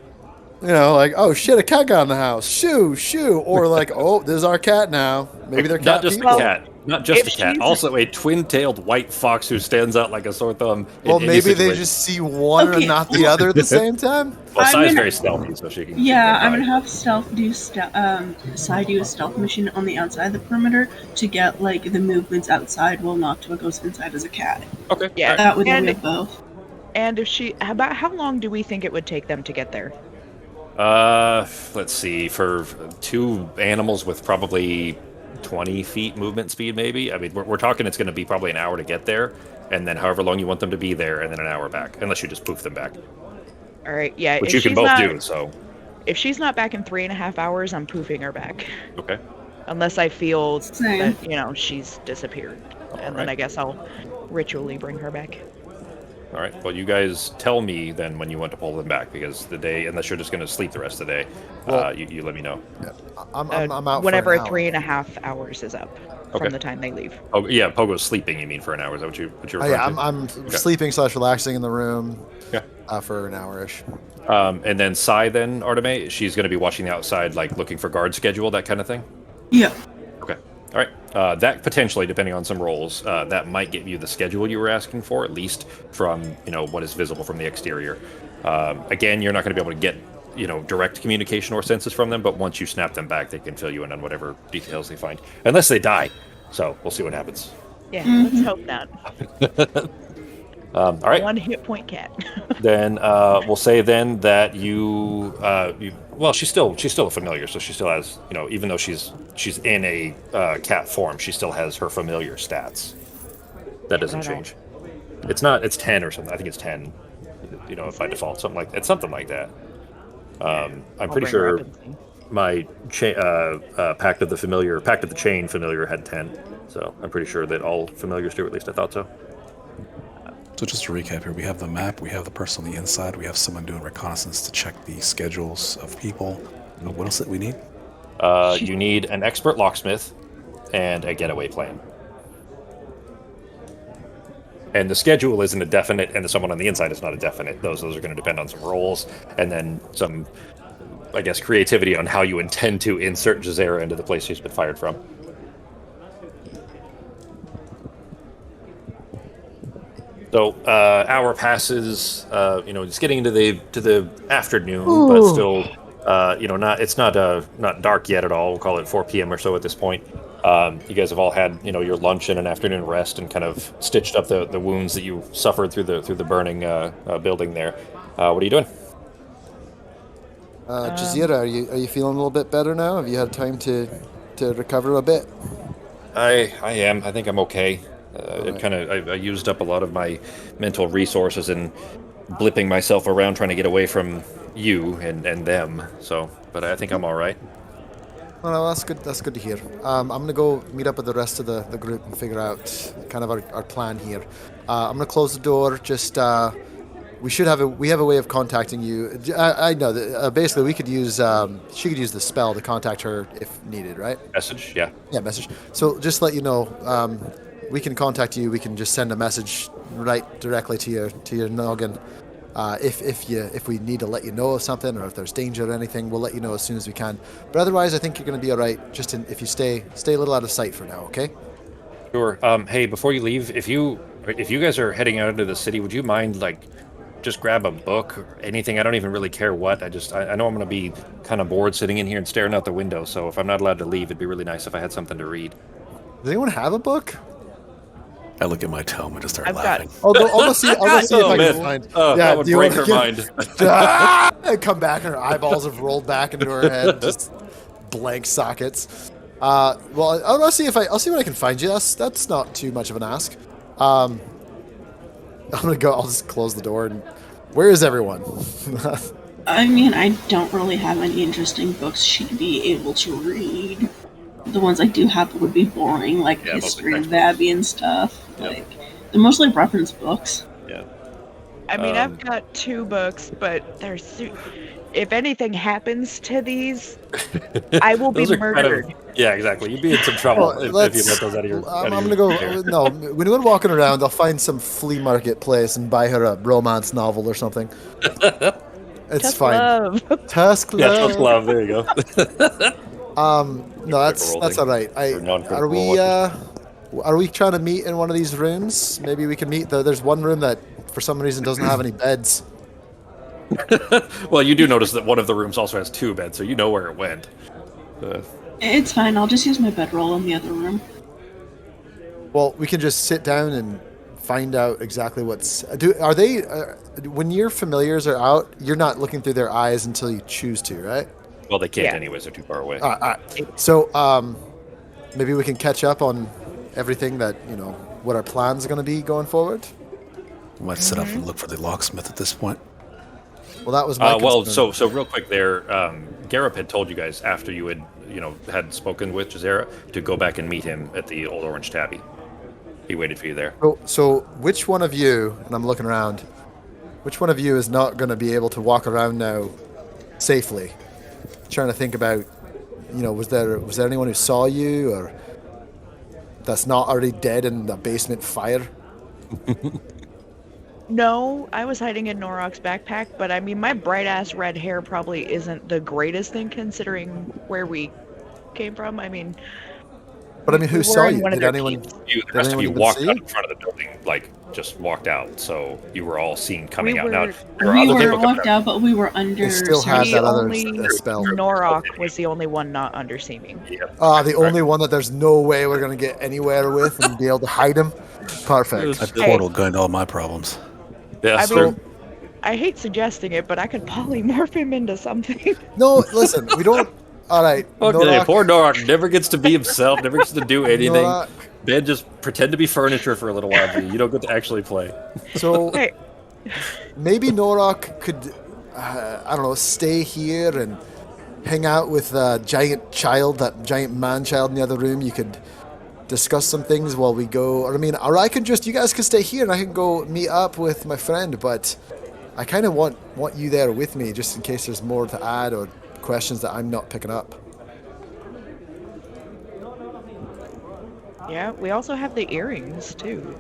C: like, oh shit, a cat got in the house. Shoo, shoo. Or like, oh, this is our cat now. Maybe they're cat
A: Not just
C: people.
A: a cat. Not just
D: If
A: a cat.
D: she's-
A: Also a twin-tailed white fox who stands out like a sore thumb.
C: Well,
A: in any
C: maybe they
A: situation.
C: just see one
E: Okay.
C: and not the other at the same time.
A: Well,
E: I'm
A: Sai's
E: gonna-
A: very stealthy, so she can.
E: Yeah,
A: she
E: I'm
A: can
E: gonna
A: hide.
E: have Sai do a stealth mission on the outside of the perimeter to get like the movements outside while Noctua goes inside as a cat.
A: Okay.
D: Yeah.
A: all right.
E: That would
D: And-
E: be both.
D: And if about how long do we think it would take them to get there?
A: Let's see. For 2 animals with probably 20 feet movement speed, maybe. I mean, we're talking it's going to be probably an hour to get there, and then however long you want them to be there, and then an hour back, unless you just poof them back,
D: All right, yeah.
A: which
D: if
A: you can
D: she's
A: both
D: not,
A: do. So,
D: If she's not back in 3.5 hours, I'm poofing her back,
A: okay.
D: unless I feel
E: Same.
D: that she's disappeared, and then
A: right.
D: I guess I'll ritually bring her back.
A: All right. Well, you guys tell me then when you want to pull them back, because the day, unless you're just going to sleep the rest of the day, you let me know.
C: Yeah. I'm out
D: Whenever
C: for an hour.
D: 3.5 hours is up
A: Okay.
D: from the time they leave.
A: Oh, yeah. Pogo's sleeping. You mean for an hour? Is that what you're
C: Oh,
A: referring
C: yeah,
A: to?
C: I'm sleeping / relaxing in the room
A: Yeah.
C: for an hour-ish.
A: And then Sai, then Arteme, she's going to be watching the outside, like looking for guard schedule, that kind of thing.
E: Yeah.
A: Okay. All right. That potentially, depending on some rolls, that might get you the schedule you were asking for, at least from what is visible from the exterior. Again, you're not going to be able to get direct communication or senses from them, but once you snap them back, they can fill you in on whatever details they find, unless they die. So we'll see what happens.
D: Yeah, let's hope not.
A: All right.
D: 1 hit point cat.
A: Then we'll say then that well, she's still a familiar, so she still has even though she's in a cat form, she still has her familiar stats. That doesn't change. It's 10 or something. I think it's 10. By default, something like that. I'm pretty
D: bring her
A: sure
D: up and see.
A: my Pact of the Chain familiar had 10. So I'm pretty sure that all familiars do. At least I thought so.
B: So just to recap here, we have the map, we have the person on the inside, we have someone doing reconnaissance to check the schedules of people. What else that we need?
A: You need an expert locksmith and a getaway plan. And the schedule isn't a definite, and the someone on the inside is not a definite. Those are going to depend on some rolls, and then some, I guess, creativity on how you intend to insert Jazera into the place she's been fired from. So hour passes. It's getting into the afternoon, but still, it's not dark yet at all. We'll call it 4 p.m. or so at this point. You guys have all had your lunch and an afternoon rest, and kind of stitched up the wounds that you suffered through the burning building there. What are you doing?
C: Jazira, are you feeling a little bit better now? Have you had time to recover a bit?
A: I am. I think I'm okay. I used up a lot of my mental resources in blipping myself around trying to get away from you and them. So, but I think I'm all right.
C: Well, that's good. That's good to hear. I'm gonna go meet up with the rest of the group and figure out kind of our plan here. I'm gonna close the door. Just we have a way of contacting you. I know that basically we could use she could use the spell to contact her if needed, right?
A: Message, yeah.
C: Yeah, message. So just to let you know, we can contact you. We can just send a message right directly to your noggin. If we need to let you know of something, or if there's danger or anything, we'll let you know as soon as we can. But otherwise, I think you're going to be all right. Just if you stay a little out of sight for now, okay?
A: Sure. Hey, before you leave, if you guys are heading out into the city, would you mind just grab a book or anything? I don't even really care what. I know I'm going to be kind of bored sitting in here and staring out the window. So if I'm not allowed to leave, it'd be really nice if I had something to read.
C: Does anyone have a book?
B: I look at my tome and just start
D: I've
B: laughing.
C: I'll go see if I can find.
A: That would
C: do you
A: break
C: wanna
A: her
C: get-
A: mind.
C: And come back, and her eyeballs have rolled back into her head, just blank sockets. Well, I'll see what I can find you. That's not too much of an ask. I'm gonna go. I'll just close the door. And where is everyone?
E: I mean, I don't really have any interesting books she'd be able to read. The ones I do have would be boring, like history of Abby and stuff.
A: Yep.
E: Like they're mostly reference books.
A: Yeah.
D: I mean, I've got 2 books, but if anything happens to these, I will be murdered.
A: Yeah, exactly. You'd be in some trouble if you let those out of your.
C: I'm gonna go. No, when we're walking around, I'll find some flea market place and buy her a romance novel or something. It's
D: Tusk
C: fine.
D: Love.
C: Tusk Love.
A: Yeah, Tusk Love. There you go.
C: No, that's all right. Are we trying to meet in one of these rooms? Maybe we can meet. There's one room that, for some reason, doesn't have any beds.
A: Well, you do notice that one of the rooms also has 2 beds, so you know where it went.
E: It's fine. I'll just use my bedroll in the other room.
C: Well, we can just sit down and find out exactly what's. Are they? When your familiars are out, you're not looking through their eyes until you choose to, right?
A: Well, they can't anyways. They're too far away.
C: All right. So, maybe we can catch up on everything that what our plans are going to be going forward.
B: We might set up and look for the locksmith at this point.
C: Well, that was my concern.
A: so real quick there, Gareth had told you guys after you had spoken with Jazera to go back and meet him at the Old Orange Tabby. He waited for you there.
C: So which one of you, and I'm looking around, which one of you is not going to be able to walk around now safely? Trying to think about, was there anyone who saw you or that's not already dead in the basement fire?
D: No, I was hiding in Norok's backpack, but I mean, my bright-ass red hair probably isn't the greatest thing considering where we came from. I mean...
C: But I mean, who saw you? Did anyone?
A: The rest of you walked out in front of the building, just walked out. So you were all seen coming out. Now,
E: we were walked out, but we were under.
C: They still had that other spell.
D: Norok was the only one not under seeming.
C: The only one that there's no way we're gonna get anywhere with and be able to hide him. Perfect.
B: A portal going to all my problems.
A: Yeah,
D: I hate suggesting it, but I could polymorph him into something.
C: No, listen, we don't. All right.
A: Okay,
C: Norok.
A: poor Norok never gets to be himself, never gets to do anything.
C: Norok.
A: Ben just pretend to be furniture for a little while. You don't get to actually play.
C: So maybe Norok could, I don't know, stay here and hang out with that giant man-child in the other room. You could discuss some things while we go. Or I could you guys could stay here and I can go meet up with my friend. But I kind of want you there with me just in case there's more to add or questions that I'm not picking up.
D: Yeah, we also have the earrings too.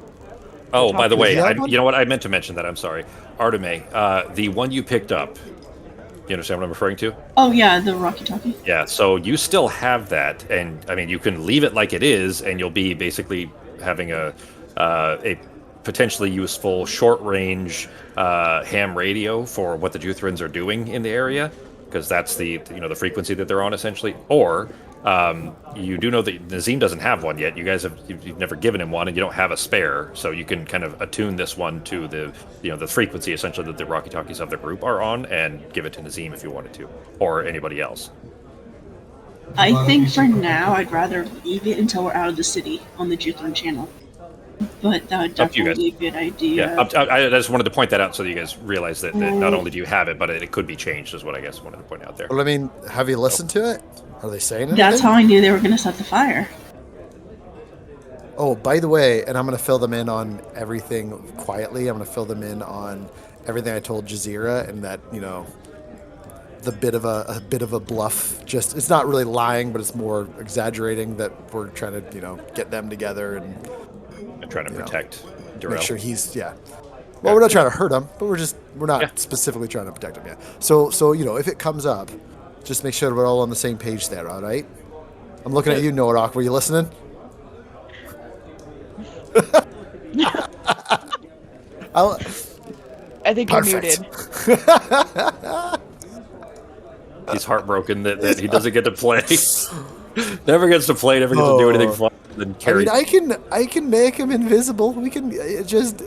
A: Oh, by the way, you know what? I meant to mention that. I'm sorry, Arteme. The one you picked up. You understand what I'm referring to?
E: Oh yeah, the Rocky Talkie.
A: Yeah. So you still have that, and I mean, you can leave it like it is, and you'll be basically having a potentially useful short-range ham radio for what the Juthrins are doing in the area. Because that's the frequency that they're on essentially, or you do know that Nazim doesn't have one yet. You guys you've never given him one, and you don't have a spare, so you can kind of attune this one to the the frequency essentially that the Rocky Talkies of the group are on, and give it to Nazim if you wanted to, or anybody else.
E: I think for now I'd rather leave it until we're out of the city on the Juthrin channel. But that would definitely be a good idea.
A: Yeah, I just wanted to point that out so that you guys realize that not only do you have it, but it could be changed, is what I guess wanted to point out there.
C: Well, I mean, have you listened to it? Are they saying anything?
E: That's how I knew they were going to set the fire.
C: Oh, by the way, and I'm going to fill them in on everything quietly. I'm going to fill them in on everything I told Jazira, and that, the bit of a bluff. Just, it's not really lying, but it's more exaggerating that we're trying to, get them together and
A: trying to protect Durrell.
C: Make sure he's Well, we're not trying to hurt him, but we're not specifically trying to protect him yet. So if it comes up, just make sure we're all on the same page there. All right. I'm looking at you, Norok. Were you listening?
D: I think you're muted.
A: He's heartbroken that he doesn't get to play. Never gets to play. Never gets to do anything fun.
C: I can make him invisible. We can you're just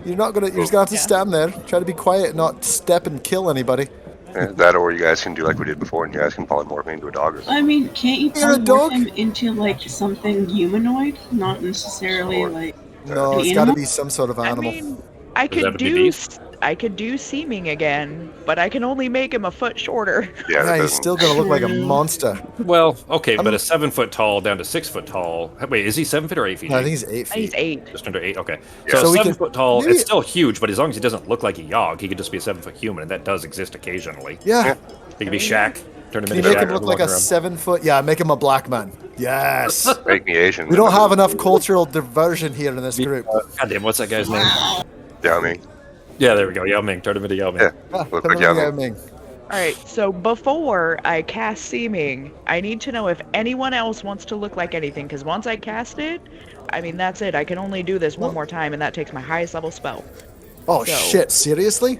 C: gonna have to stand there, try to be quiet, not step and kill anybody.
F: That, or you guys can do like we did before, and you guys can polymorph me into a dog or something.
E: I mean, can't you polymorph him into something humanoid, not necessarily
C: No, it's got to be some sort of animal.
D: I mean, I
A: Does that
D: could
A: have to be
D: do
A: beast?
D: I could do seeming again, but I can only make him a foot shorter.
F: Yeah, that
C: Yeah, he's
F: doesn't.
C: still gonna look like a
E: True.
C: monster.
A: Well, okay, but
C: I'm-
A: a 7 foot tall down to 6 foot tall. Wait, is he 7 feet or 8 feet?
C: No, I think he's 8
D: He's
C: feet.
D: 8.
A: Just under 8. Okay,
F: Yeah.
A: so,
C: So we
A: 7
C: can-
A: foot tall.
C: maybe-
A: It's still huge, but as long as he doesn't look like a Yogg, he could just be a 7 foot human, and that does exist occasionally.
C: Yeah.
A: He could be Shaq. Turn him
C: Can you
A: into
C: make
A: Shaq.
C: him look like a
A: walking around.
C: 7 foot? Yeah, make him a black man. Yes.
F: Make me Asian.
C: We don't have enough cultural diversion here in this group.
A: God damn, what's that guy's name?
F: Yao Ming.
A: Yeah, there we go. Yao Ming. Turn him into Yao Ming.
F: Yeah.
C: Ah,
F: Look
C: come
F: like
C: on,
F: Yao
C: Yao
F: Ming.
C: Ming.
D: Alright, so before I cast seeming, I need to know if anyone else wants to look like anything, because once I cast it, I mean, that's it. I can only do this one more time, and that takes my highest level spell.
C: Oh
D: So-
C: shit! Seriously?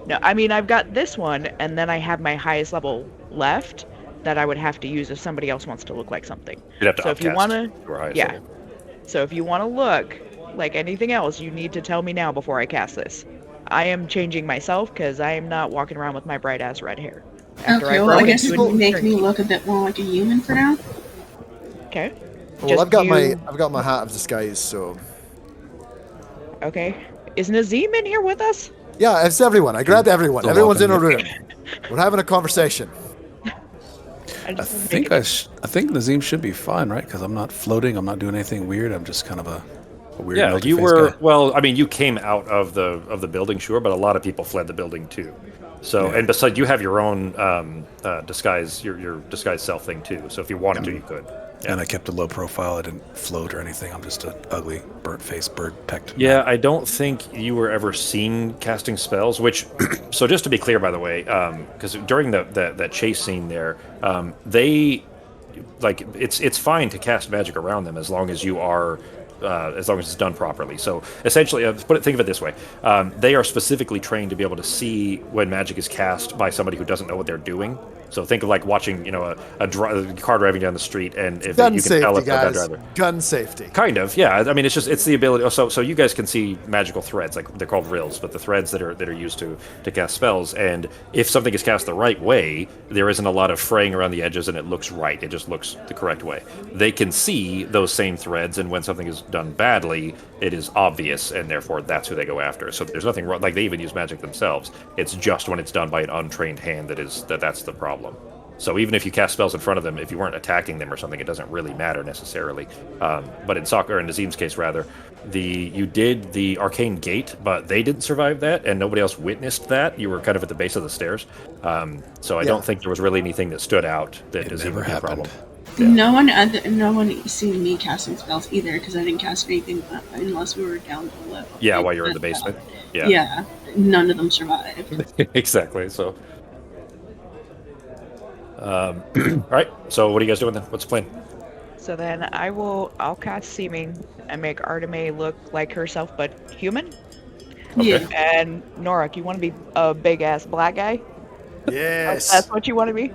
D: No, I mean, I've got this one, and then I have my highest level left that I would have to use if somebody else wants to look like something.
A: You'd have to
D: So if you
A: upcast
D: wanna-
A: to our highest
D: yeah.
A: level.
D: So if you want to look like anything else, you need to tell me now before I cast this. I am changing myself because I am not walking around with my bright ass red hair. After
E: Okay, well, I
D: grow
E: guess
D: into
E: it
D: a
E: will
D: new
E: make me
D: eternity.
E: look a bit more like a human for now.
D: Okay.
C: Well,
D: Just
C: I've got
D: you-
C: my hat of disguise, so
D: Okay. Is Nazim in here with us?
C: yeah, it's everyone. I grabbed everyone.
B: Still
C: Everyone's in a
B: welcome.
C: room. We're having a conversation.
B: I
D: just wanna
B: think
D: make it-
B: I think Nazim should be fine, right? Because I'm not floating. I'm not doing anything weird. I'm just kind of a weird.
A: Yeah,
B: melty
A: you
B: face
A: were.
B: guy.
A: Well, I mean, you came out of the building, sure, but a lot of people fled the building too. So,
B: Yeah.
A: and besides, you have your own disguise, your disguise self thing too. So, if you wanted to, you could. Yeah.
B: And I kept a low profile. I didn't float or anything. I'm just an ugly, burnt face, bird pecked.
A: Yeah, I don't think you were ever seen casting spells. Which, so just to be clear, by the way, because during that chase scene there, they like it's fine to cast magic around them as long as you are. As long as it's done properly. So essentially, think of it this way: they are specifically trained to be able to see when magic is cast by somebody who doesn't know what they're doing. So think of like watching, a car driving down the street, and if
C: Gun
A: you can tell
C: safety,
A: if they're a bad
C: guys.
A: driver.
C: Gun safety.
A: Kind of, yeah. I mean, it's the ability. So you guys can see magical threads, like they're called rills, but the threads that are used to cast spells. And if something is cast the right way, there isn't a lot of fraying around the edges, and it looks right. It just looks the correct way. They can see those same threads, and when something is done badly, it is obvious, and therefore that's who they go after. So there's nothing wrong. Like they even use magic themselves. It's just when it's done by an untrained hand that's the problem. So even if you cast spells in front of them, if you weren't attacking them or something, it doesn't really matter necessarily. But in Soccer, in Nazim's case rather, you did the arcane gate, but they didn't survive that, and nobody else witnessed that. You were kind of at the base of the stairs, so I don't think there was really anything that stood out that
B: It
A: Nazim
B: never
A: would be a problem.
B: happened.
E: No one seen me casting spells either because I didn't cast anything unless we were down below.
A: Yeah, while you're in the basement. Yeah,
E: Yeah, none of them survived.
A: exactly. So, all right. So what are you guys doing then? What's the plan?
D: So then I'll cast seeming and make Arteme look like herself but human.
E: Yeah.
D: And Norak, you want to be a big ass black guy?
C: Yes.
D: That's what you want to be?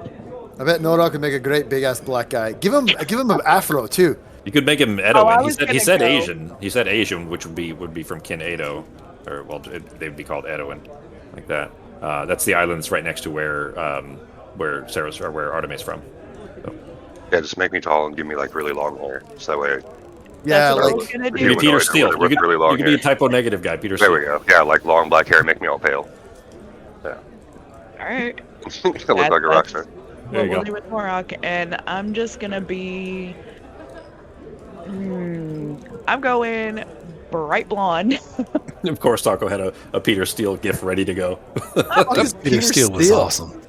C: I bet Nora could make a great big ass black guy. Give him an afro too.
A: You could make him Edoin.
D: Oh, I
A: he
D: was
A: said
D: gonna go-
A: Asian. He said Asian, which would be from Kin Edo, or well, they'd be called Edoin, like that. That's the islands right next to where Sarah's or where Artemis from. So.
F: Yeah, just make me tall and give me like really long hair, so that way.
C: Yeah,
D: That's what I
C: like
D: was gonna
A: You could
D: do.
A: be Peter
F: Humanoid or
A: Steele.
F: whatever,
A: You could,
F: really long
A: you could be a
F: hair.
A: typo negative guy, Peter
F: There
A: Steele.
F: we go. Yeah, like long black hair, make me all pale. Yeah,
D: All right.
F: I look like a rock star.
A: There you
D: We'll
A: go.
D: do with Norak, and I'm just gonna be. I'm going bright blonde.
A: Of course, Taco had a Peter Steele gift ready to go.
B: Peter Steele was awesome.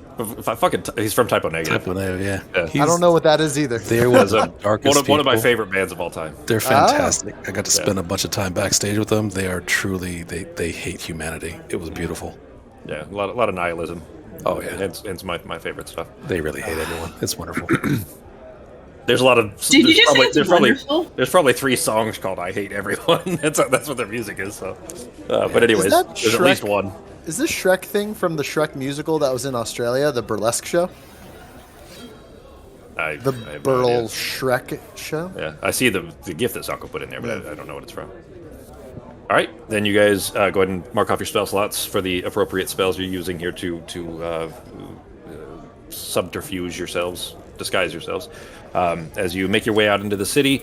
A: He's from Typo Negative.
B: Type of yeah.
A: Yeah.
C: I don't know what that is either.
B: There was the darkest
A: One of my
B: people.
A: favorite bands of all time.
B: They're fantastic. I got to
A: Yeah.
B: spend a bunch of time backstage with them. They are truly they hate humanity. It was beautiful.
A: Yeah, a lot of nihilism.
B: Oh yeah,
A: Hence my favorite stuff.
B: they really hate everyone. It's wonderful.
A: There's a lot of.
E: Did you
A: there's
E: just say it's wonderful?
A: There's probably 3 songs called "I Hate Everyone." that's what their music is. So, but anyways,
C: that
A: there's at least
C: Shrek?
A: one.
C: Is this Shrek thing from the Shrek musical that was in Australia, the burlesque show?
A: The
C: The
A: I have no idea.
C: Burl Shrek show?
A: Yeah, I see the gift that Sako put in there, but I don't know what it's from. All right, then you guys go ahead and mark off your spell slots for the appropriate spells you're using here to subterfuge yourselves. disguise yourselves. As you make your way out into the city,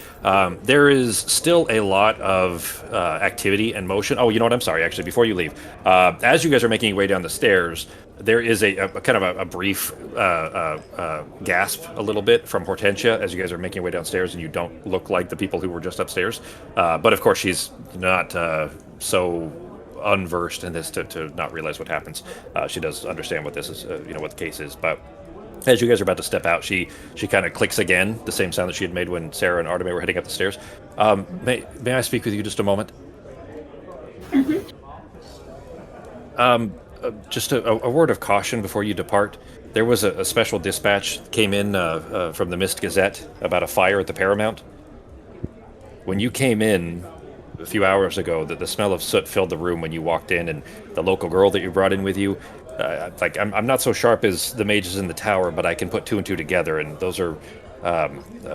A: there is still a lot of activity and motion. Oh, you know what? I'm sorry. Actually, before you leave, as you guys are making your way down the stairs, there is a kind of a brief gasp, a little bit, from Hortensia as you guys are making your way downstairs, and you don't look like the people who were just upstairs. But of course, she's not so unversed in this to not realize what happens. She does understand what this is, what the case is, but. As you guys are about to step out, she kind of clicks again, the same sound that she had made when Sarah and Arteme were heading up the stairs. May I speak with you just a moment? Just a word of caution before you depart. There was a special dispatch that came in from the Mist Gazette about a fire at the Paramount. When you came in a few hours ago, the smell of soot filled the room when you walked in, and the local girl that you brought in with you, I'm not so sharp as the mages in the tower, but I can put two and two together, and those are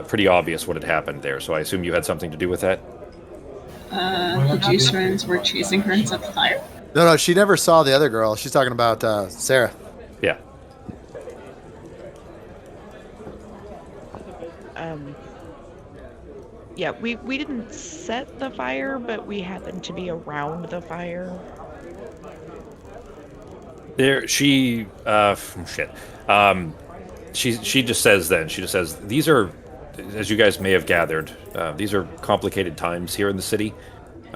A: pretty obvious what had happened there. So I assume you had something to do with that?
E: The juice runs were chasing her and set the fire?
C: No, she never saw the other girl. She's talking about Sarah.
A: Yeah.
D: Yeah, we didn't set the fire, but we happened to be around the fire.
A: She just says these are, as you guys may have gathered, these are complicated times here in the city.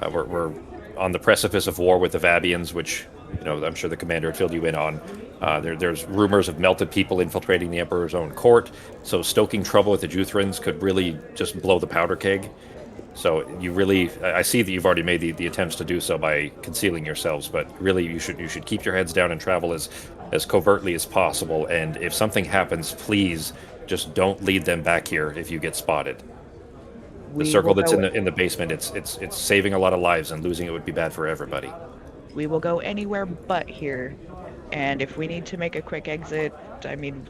A: We're on the precipice of war with the Vabians, which I'm sure the commander had filled you in on. There's rumors of melted people infiltrating the Emperor's own court, so stoking trouble with the Juthrans could really just blow the powder keg. So I see that you've already made the attempts to do so by concealing yourselves, but really you should keep your heads down and travel as covertly as possible. And if something happens, please just don't lead them back here if you get spotted. The circle that's in the basement, it's saving a lot of lives, and losing it would be bad for everybody.
D: We will go anywhere but here, and if we need to make a quick exit, I mean,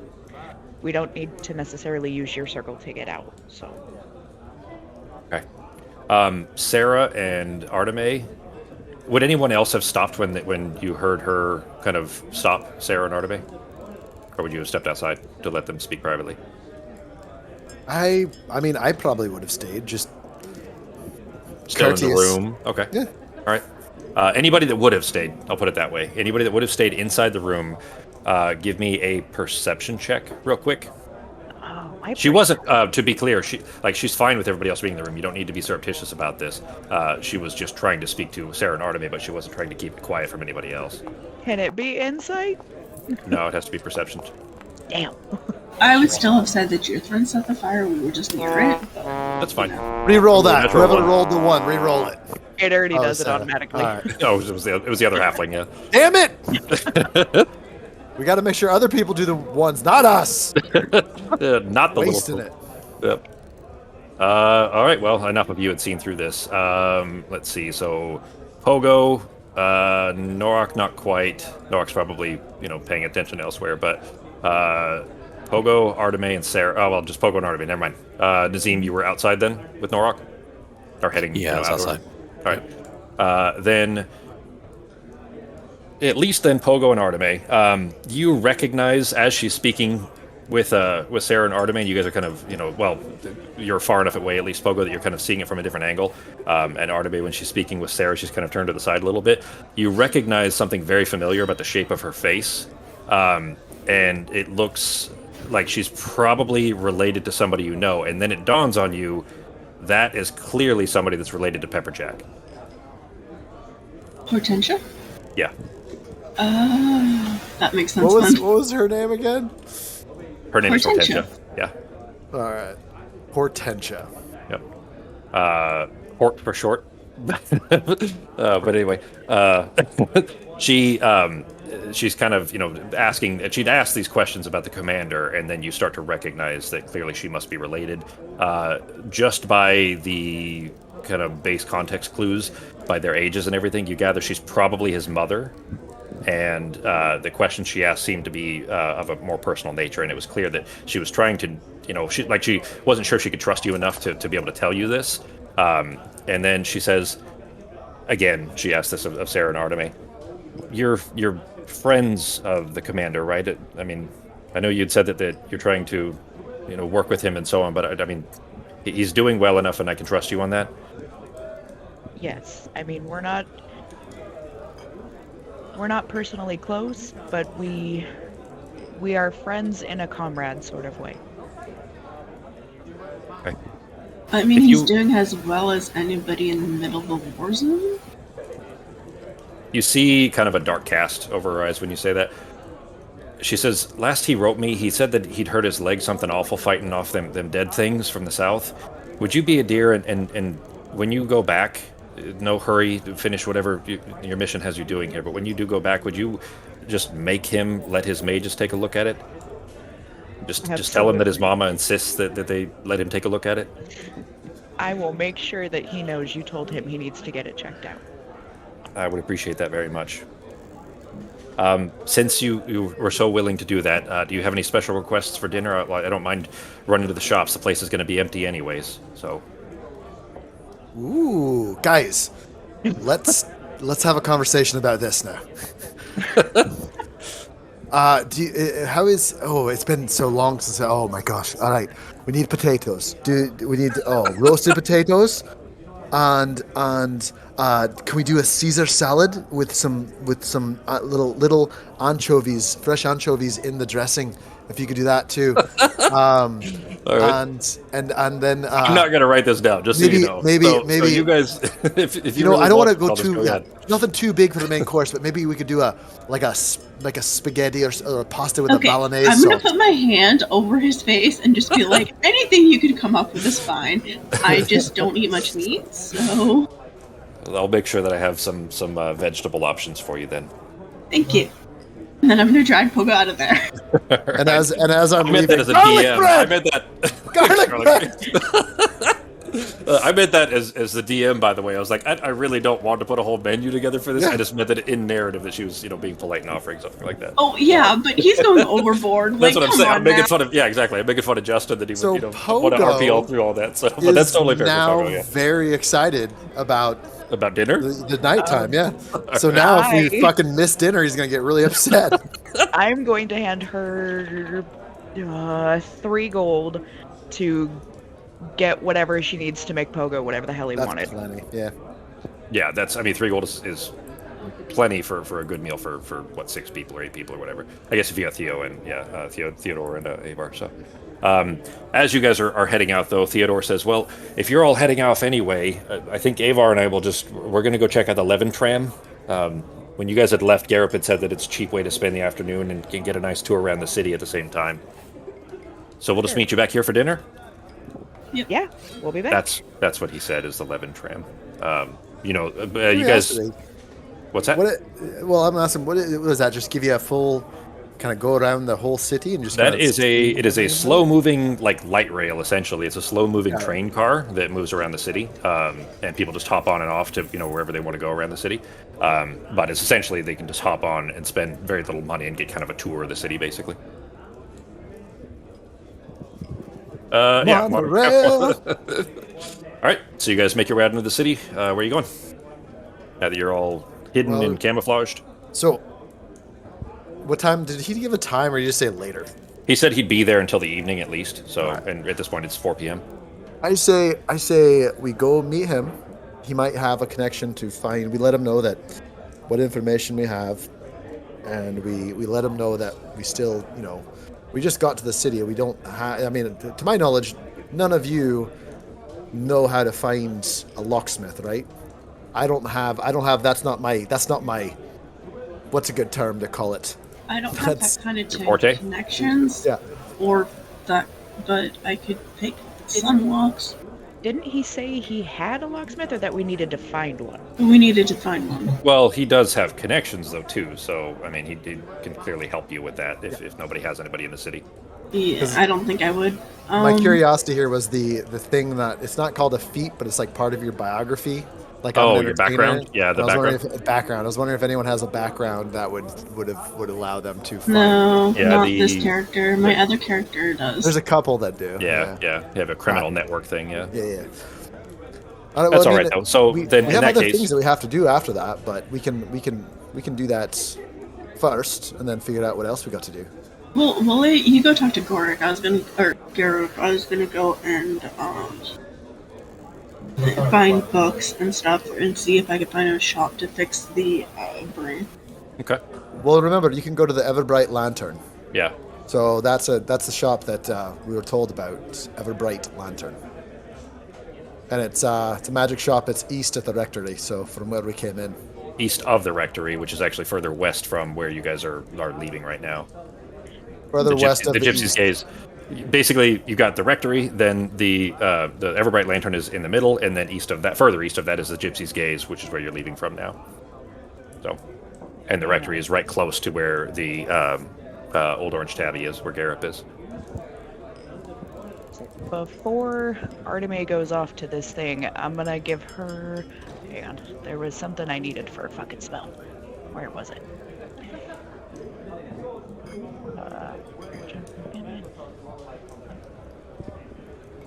D: we don't need to necessarily use your circle to get out. So.
A: Okay. Sarah and Arteme, would anyone else have stopped when you heard her kind of stop Sarah and Arteme? Or would you have stepped outside to let them speak privately?
C: I mean, I probably would have stayed, just
A: still
C: courteous.
A: In the room. Okay.
C: Yeah.
A: All right. Anybody that would have stayed, I'll put it that way. Anybody that would have stayed inside the room, give me a perception check real quick. She wasn't, to be clear, she's fine with everybody else being in the room. You don't need to be surreptitious about this. She was just trying to speak to Sarah and Arteme, but she wasn't trying to keep it quiet from anybody else.
D: Can it be insight?
A: No, it has to be perception.
D: Damn.
E: I would still have said that Juthrun set the fire. We were just near it.
A: That's fine.
C: Reroll that. Whoever rolled the one, reroll it.
D: It already does it automatically.
C: Right.
A: No, it was the other halfling, yeah.
C: Damn it! We got to make sure other people do the ones, not us.
A: Not the
C: wasting
A: little.
C: it.
A: Yep. All right. Well, enough of you had seen through this. Let's see. So, Pogo, Norak, not quite. Norak's probably paying attention elsewhere, but Pogo, Arteme, and Sarah. Oh well, just Pogo and Arteme. Never mind. Nazim, you were outside then with Norak, or heading?
B: Yeah, I was outside.
A: All right. Then. At least then, Pogo and Arteme, you recognize as she's speaking with Sarah and Arteme, you guys are kind of, you're far enough away, at least Pogo, that you're kind of seeing it from a different angle. And Arteme, when she's speaking with Sarah, she's kind of turned to the side a little bit. You recognize something very familiar about the shape of her face. And it looks like she's probably related to somebody you know. And then it dawns on you, that is clearly somebody that's related to Pepperjack.
E: Hortensia?
A: Yeah.
E: That makes sense.
C: What was her name again?
A: Her name is
E: Hortensia.
A: Hortensia. Yeah.
C: All right. Hortensia.
A: Yep. Hort for short. But anyway, she's kind of, asking, she'd asked these questions about the commander, and then you start to recognize that clearly she must be related. Just by the kind of base context clues, by their ages and everything, you gather she's probably his mother. And the questions she asked seemed to be of a more personal nature, and it was clear that she was trying to, she wasn't sure she could trust you enough to be able to tell you this. And then she says, again, she asked this of Sarah and Arteme, you're friends of the commander, right? I mean, I know you'd said that you're trying to, work with him and so on. But I mean, he's doing well enough, and I can trust you on that.
D: Yes, I mean we're not personally close, but we are friends in a comrade sort of way.
A: Okay.
E: I mean, he's doing as well as anybody in the middle of the war zone.
A: You see kind of a dark cast over her eyes when you say that. She says, last he wrote me, he said that he'd hurt his leg something awful fighting off them dead things from the south. Would you be a dear and when you go back, no hurry to finish whatever your mission has you doing here, but when you do go back, would you just make him let his mages take a look at it? Just tell him that his mama insists that they let him take a look at it?
D: I will make sure that he knows you told him he needs to get it checked out.
A: I would appreciate that very much. Since you were so willing to do that, do you have any special requests for dinner? I don't mind running to the shops. The place is going to be empty anyways, so...
C: Ooh, guys, let's have a conversation about this now. It's been so long since. Oh my gosh! All right, we need potatoes. We need roasted potatoes, and can we do a Caesar salad with some little anchovies, fresh anchovies in the dressing? If you could do that too. All right. And then
A: I'm not gonna write this down. Just
C: maybe,
A: so you know.
C: Maybe
A: so you guys, if you
C: I don't want to go
A: too
C: nothing too big for the main course, but maybe we could do a spaghetti or a pasta with a bolognese.
E: I'm gonna put my hand over his face and just be like, anything you could come up with is fine. I just don't eat much meat, so.
A: I'll make sure that I have some vegetable options for you then.
E: Thank you. And then I'm gonna drag Pogo out of there.
C: And as I'm leaving,
A: that as a DM. I meant that.
C: Garlic bread.
A: I meant that as the DM, by the way. I was like, I really don't want to put a whole menu together for this. Yeah. I just meant that in narrative that she was, being polite and offering something like that.
E: Oh yeah, but he's going overboard.
A: That's what I'm saying. I'm making fun of. Yeah, exactly. I'm making fun of Justin that he would, want to RP all through all that. So, but that's totally fair.
C: Now
A: for Pogo, yeah.
C: Very excited about
A: dinner.
C: The nighttime, yeah. So now if we fucking miss dinner, he's gonna get really upset.
D: I'm going to hand her 3 gold to get whatever she needs to make Pogo whatever the hell he wanted.
C: Plenty. Yeah.
A: Yeah, 3 gold is plenty for a good meal for what 6 people or 8 people or whatever. I guess if you got Theo and Theodore and Avar. So, as you guys are heading out though, Theodore says, "Well, if you're all heading off anyway, I think Avar and I we're going to go check out the Levin tram." When you guys had left, Garrett had said that it's a cheap way to spend the afternoon and can get a nice tour around the city at the same time. So we'll just meet you back here for dinner.
E: Yep.
D: Yeah, we'll be back.
A: That's what he said is the Levin tram. You guys. What's that?
C: I'm asking, what does that just give you a full kind of go around the whole city and just?
A: It is a slow moving light rail essentially. It's a slow moving train car that moves around the city, and people just hop on and off to wherever they want to go around the city. But it's essentially they can just hop on and spend very little money and get kind of a tour of the city basically.
C: Monorail.
A: All right, so you guys make your way out into the city. Where are you going? Now that you're all hidden and camouflaged.
C: So, what time did he give a time, or did you just say later?
A: He said he'd be there until the evening at least. So, and at this point, it's 4 p.m.
C: I say we go meet him. He might have a connection to find. We let him know that what information we have, and we let him know that we still, we just got to the city. We don't have. I mean, to my knowledge, none of you know how to find a locksmith, right? I don't have. That's not my. What's a good term to call it?
E: I don't have that kind of connections.
C: Yeah.
E: Or that, but I could pick some locks.
D: Didn't he say he had a locksmith, or that we needed to find one?
E: We needed to find one.
A: Well, he does have connections, though, too. So, I mean, he can clearly help you with that if nobody has anybody in the city.
E: Yeah, I don't think I would.
C: My curiosity here was the thing that it's not called a feat, but it's like part of your biography. Like
A: your background? Yeah, the
C: background. I was wondering if anyone has a background that would allow them to find.
E: No, not this character. My other character does.
C: There's a couple that do.
A: Yeah. You have a criminal network thing, yeah.
C: Yeah.
A: That's all right, though. So then,
C: we have other things that we have to do after that, but we can do that first, and then figure out what else we got to do.
E: Well, you go talk to Gorik. Garrett. I was gonna go and find books and stuff and see if I could find a shop to fix the broom.
A: Okay.
C: Well, remember, you can go to the Everbright Lantern.
A: Yeah.
C: So that's the shop that we were told about, Everbright Lantern. And it's a magic shop. It's east at the rectory, so from where we came in.
A: East of the rectory, which is actually further west from where you guys are leaving right now.
C: Further west of the
A: Gypsy's
C: east.
A: Gaze. Basically, you got the rectory, then the Everbright Lantern is in the middle, and then further east of that is the Gypsy's Gaze, which is where you're leaving from now. So, and the rectory is right close to where the Old Orange Tabby is, where Garrett is.
D: Before Arteme goes off to this thing, I'm gonna give her... Hang on, there was something I needed for a fucking spell. Where was it?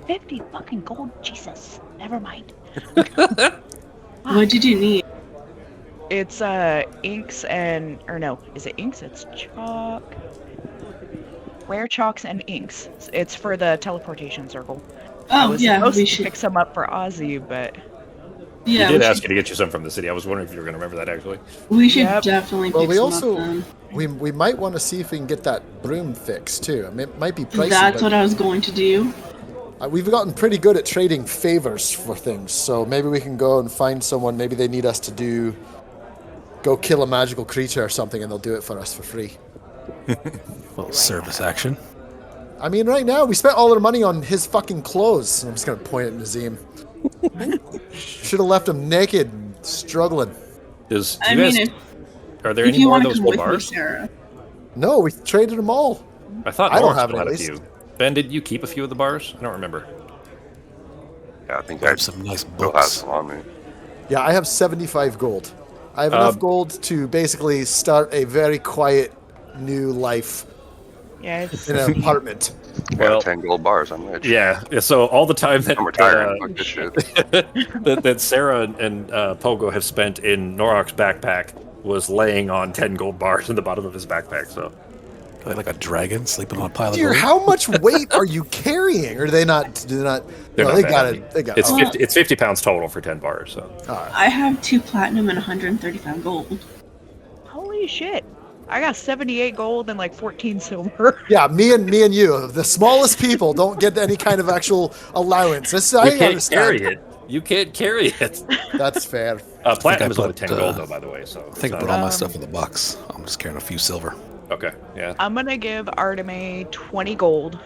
D: 50 fucking gold, Jesus. Never mind.
E: What did you need?
D: It's inks and... Or no, is it inks? It's chalk. Rare chalks and inks. It's for the teleportation circle. I was supposed to pick some up for Ozzy, but...
E: Yeah,
A: he did ask you to get you some from the city. I was wondering if you were going to remember that, actually.
E: We should definitely pick some up then.
C: We might want to see if we can get that broom fixed, too. I mean, it might be pricey.
E: That's what I was going to do.
C: We've gotten pretty good at trading favors for things, so maybe we can go and find someone. Maybe they need us to go kill a magical creature or something, and they'll do it for us for free.
B: Well, service action.
C: I mean, right now, we spent all our money on his fucking clothes. I'm just going to point at Nazim. Should have left him naked and struggling.
A: Are there any more of those gold bars?
E: Sarah.
C: No, we traded them all.
A: I thought
C: I don't
A: Lawrence
C: have it,
A: had
C: at
A: a
C: least.
A: few. Ben, did you keep a few of the bars? I don't remember.
F: Yeah, I think
B: I have some nice
F: still have
B: books.
F: some on me.
C: Yeah, I have 75 gold. I have enough gold to basically start a very quiet new life
D: Yeah, it's...
C: in an apartment.
A: Well,
F: 10 gold bars, I'm rich.
A: Yeah, so all the time that
F: I'm retiring. Fuck this shit.
A: that Sarah and Pogo have spent in Norok's backpack was laying on 10 gold bars in the bottom of his backpack, so...
B: Like a dragon sleeping on a pile of
C: Dear,
B: gold.
C: how much weight are you carrying? Or they not?
A: They're
C: No,
A: not
C: they
A: that
C: got
A: heavy.
C: it. They got
A: It's
C: it.
A: 50 pounds total for 10 bars, so...
E: I have 2 platinum and 135 gold.
D: Holy shit. I got 78 gold and like 14 silver.
C: Yeah, me and you, the smallest people, don't get any kind of actual allowance. I
A: You can't
C: understand.
A: carry it. You can't carry it.
C: That's fair.
A: Platinum is only
B: put,
A: 10 gold, though, by the way, so...
B: I think I put all my stuff in the box. I'm just carrying a few silver.
A: Okay, yeah.
D: I'm gonna give Arteme 20 gold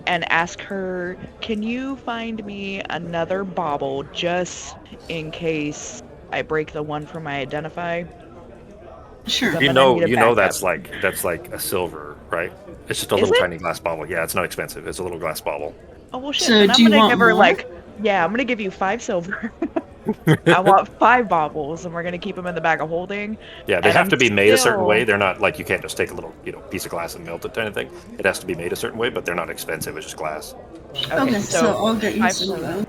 D: and ask her, can you find me another bauble just in case I break the one from my identify?
E: Sure.
A: You know that's like a silver, right? It's just a little tiny glass bottle. Yeah, it's not expensive. It's a little glass bottle.
D: Oh well, shit.
E: So
D: Then I'm
E: do you
D: gonna
E: want
D: give her
E: more?
D: I'm gonna give you 5 silver. I want 5 baubles, and we're gonna keep them in the bag of holding.
A: Yeah, they
D: And
A: have to be made a certain
D: still-
A: way. They're not like you can't just take a little piece of glass and melt it kind of thing. It has to be made a certain way, but they're not expensive. It's just glass.
E: Okay, so I'll get you
D: 5
E: some of
D: silver.
E: those.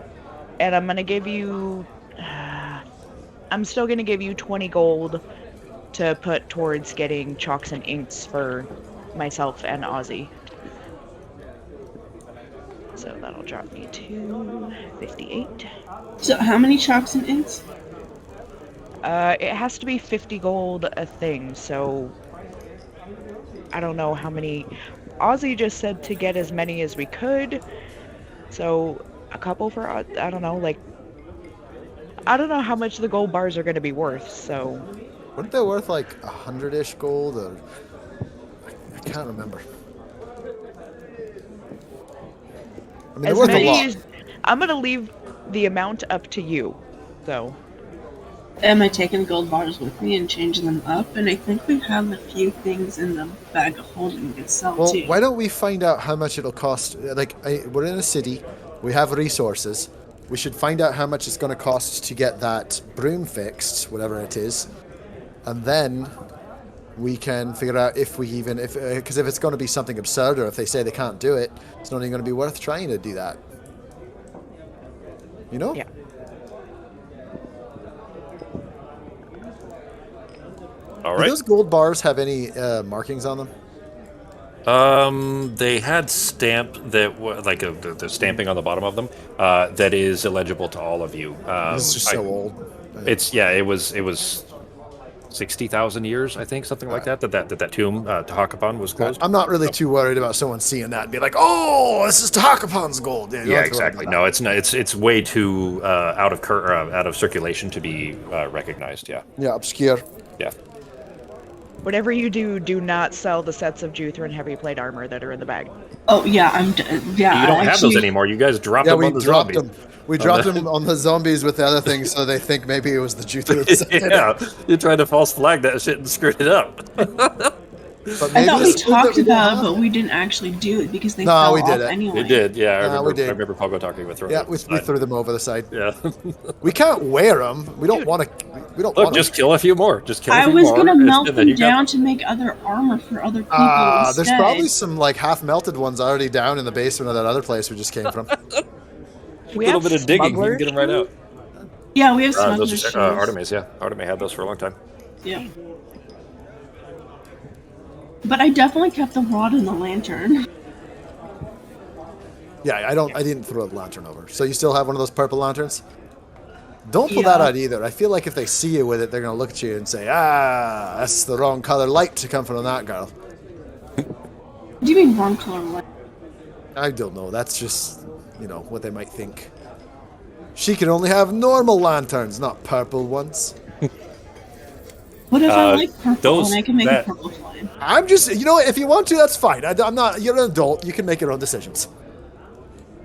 D: And I'm gonna give you. I'm still gonna give you 20 gold to put towards getting chalks and inks for myself and Ozzy. So that'll drop me to 58.
E: So how many chalks and inks?
D: It has to be 50 gold a thing, so I don't know how many. Ozzy just said to get as many as we could, so a couple for, I don't know, like, I don't know how much the gold bars are going to be worth, so...
C: Weren't they worth like 100-ish gold? Or I can't remember. I mean, they're
D: As
C: worth a
D: many
C: lot.
D: as, I'm going to leave the amount up to you, so...
E: Am I taking gold bars with me and changing them up? And I think we have a few things in the bag of holding we can sell
C: Well,
E: too.
C: why don't we find out how much it'll cost? Like, we're in a city, we have resources. We should find out how much it's going to cost to get that broom fixed, whatever it is, and then we can figure out if we even because if it's going to be something absurd or if they say they can't do it, it's not even going to be worth trying to do that. You know?
D: Yeah.
A: All
C: Do
A: right.
C: those gold bars have any markings on them?
A: They had stamp that like the stamping on the bottom of them that is illegible to all of you.
C: This is just so old.
A: It was 60,000 years, I think, something like that tomb Tahakapan was closed.
C: I'm not really too worried about someone seeing that and be like, "Oh, this is Tahakapan's gold." Yeah,
A: Yeah, exactly. No, it's not. It's way too out of circulation to be recognized. Yeah.
C: Yeah, obscure.
A: Yeah.
D: Whatever you do, do not sell the sets of Juthran heavy plate armor that are in the bag.
E: Oh yeah, yeah.
A: You don't have those anymore. You guys dropped them on the
C: dropped
A: zombies.
C: them. We dropped them on the zombies with the other things, so they think maybe it was the Juthu.
A: Yeah, you tried to false flag that shit and screwed it up.
E: I thought we talked about it, but we didn't actually do it because they fell off anyway.
A: They did, yeah.
C: I
A: remember Pogo talking about throwing.
C: Yeah, we threw them over the side.
A: Yeah.
C: We can't wear them. We don't want to. We don't.
A: Look, just kill a few more. Just kill a few
E: more. I was
A: gonna
E: melt them down to make other armor for other people.
C: There's probably some like half melted ones already down in the basement of that other place we just came from.
A: A little bit of digging, you can get them right out.
E: Yeah, we have smugglers.
A: Those are Artemis, yeah. Artemis had those for a long time.
E: Yeah. But I definitely kept the rod and the lantern.
C: Yeah, I didn't throw the lantern over. So you still have one of those purple lanterns? Don't pull that out either. I feel like if they see you with it, they're going to look at you and say, that's the wrong color light to come from that girl.
E: What do you mean wrong color light?
C: I don't know. That's just, what they might think. She can only have normal lanterns, not purple ones.
E: What if I like purple and I can make a purple flame?
C: I'm just, if you want to, that's fine. I'm not, you're an adult. You can make your own decisions.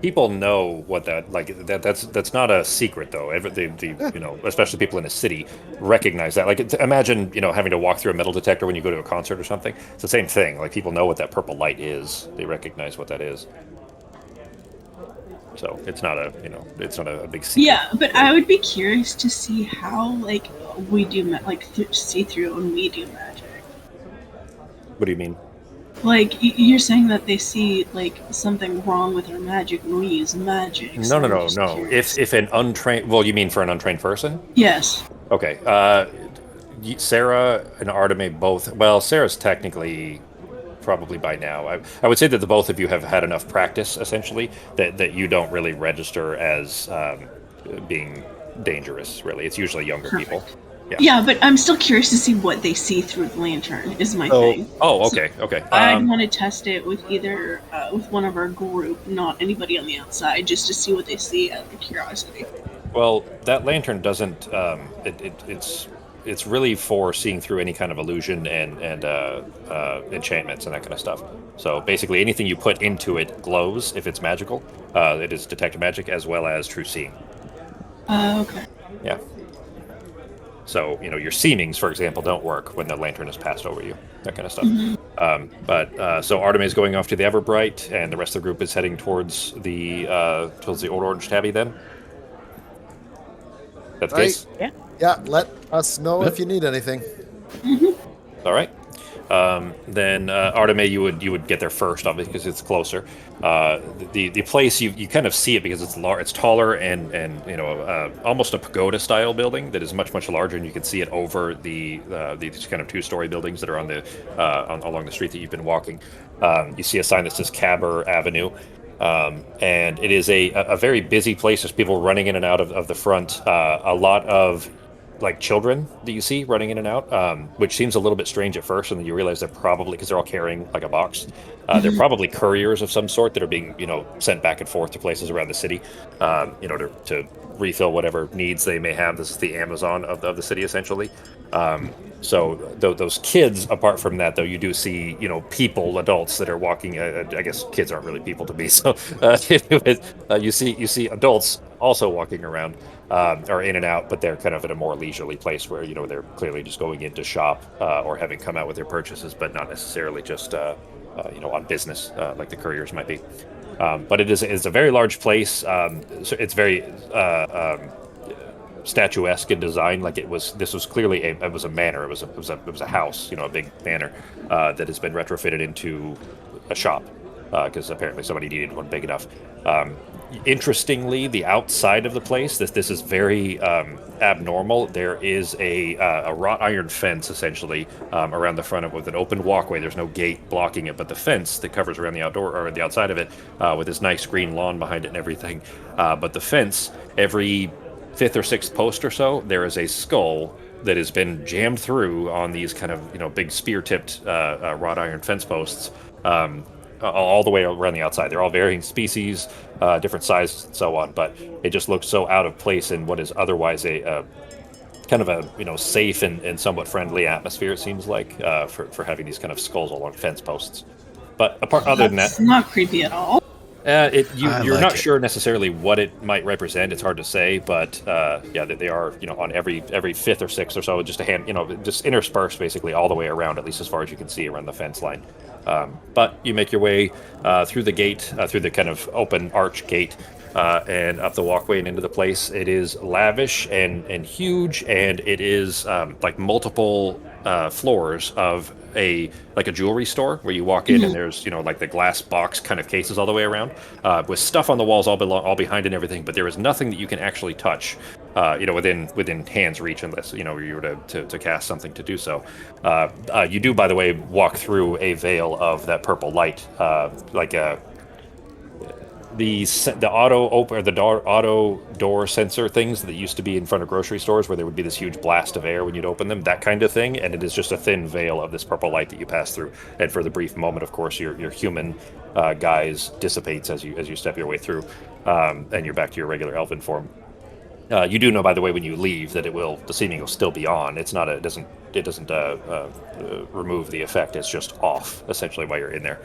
A: People know what that's not a secret though. Especially people in a city recognize that. Like imagine, having to walk through a metal detector when you go to a concert or something. It's the same thing. Like people know what that purple light is. They recognize what that is. So it's not a big secret.
E: Yeah, but I would be curious to see how we do see through when we do magic.
A: What do you mean?
E: Like you're saying that they see something wrong with our magic when we use magic.
A: No. If an untrained, you mean for an untrained person?
E: Yes.
A: Okay. Sarah and Artemis both. Well, Sarah's technically probably by now. I would say that the both of you have had enough practice, essentially, that you don't really register as being dangerous, really. It's usually younger people.
E: Yeah, but I'm still curious to see what they see through the lantern, is my thing.
A: Oh, okay, okay.
E: I'd want to test it with either, with one of our group, not anybody on the outside, just to see what they see out of curiosity.
A: Well, that lantern doesn't, it's really for seeing through any kind of illusion and enchantments and that kind of stuff. So basically anything you put into it glows if it's magical. It is detect magic as well as true seeing.
E: Okay.
A: Yeah. So, your seemings, for example, don't work when the lantern is passed over you, that kind of stuff. Mm-hmm. So Artemis is going off to the Everbright, and the rest of the group is heading towards the Old Orange Tabby then? That's the case?
D: Yeah.
C: Yeah, let us know if you need anything.
E: Mm-hmm.
A: All right. Then Artemis, you would get there first, obviously, because it's closer. The place you kind of see it because it's taller and almost a pagoda style building that is much larger, and you can see it over these kind of 2-story buildings that are on the along the street that you've been walking. You see a sign that says Caber Avenue. And it is a very busy place. There's people running in and out of the front. A lot of children that you see running in and out, which seems a little bit strange at first, and then you realize they're probably, because they're all carrying a box, they're probably couriers of some sort that are being sent back and forth to places around the city, to refill whatever needs they may have. This is the Amazon of the city, essentially. So those kids, apart from that, though, you do see, people, adults that are walking. I guess kids aren't really people to me. So you see adults also walking around, or in and out, but they're kind of at a more leisurely place where, they're clearly just going in to shop or having come out with their purchases, but not necessarily just, on business like the couriers might be. But it's a very large place. So it's very statuesque in design. This was clearly it was a manor. It was a house, a big manor that has been retrofitted into a shop because apparently somebody needed one big enough. Interestingly, the outside of the place, this is very abnormal. There is a wrought iron fence, essentially, around the front of it with an open walkway. There's no gate blocking it, but the fence that covers around the outdoor or the outside of it, with this nice green lawn behind it and everything. But the fence, every fifth or sixth post or so, there is a skull that has been jammed through on these kind of big spear-tipped wrought iron fence posts. All the way around the outside. They're all varying species, different sizes, and so on. But it just looks so out of place in what is otherwise a kind of a safe and somewhat friendly atmosphere. It seems like for having these kind of skulls along fence posts. But other than that,
E: it's not creepy at all.
A: You're not sure necessarily what it might represent. It's hard to say, but yeah, they are on every fifth or sixth or so, just a hand, just interspersed basically all the way around, at least as far as you can see around the fence line. But you make your way through the gate, through the kind of open arch gate, and up the walkway and into the place. It is lavish and huge, and it is like multiple floors of a jewelry store where you walk in and there's like the glass box kind of cases all the way around with stuff on the walls all behind and everything, but there is nothing that you can actually touch within hand's reach unless you were to cast something to do so. You do, by the way, walk through a veil of that purple light, like a the auto door sensor things that used to be in front of grocery stores, where there would be this huge blast of air when you'd open them, that kind of thing. And it is just a thin veil of this purple light that you pass through. And for the brief moment, of course, your human guise dissipates as you step your way through, and you're back to your regular elven form. You do know, by the way, when you leave, that the seeming will still be on. It doesn't remove the effect. It's just off essentially while you're in there.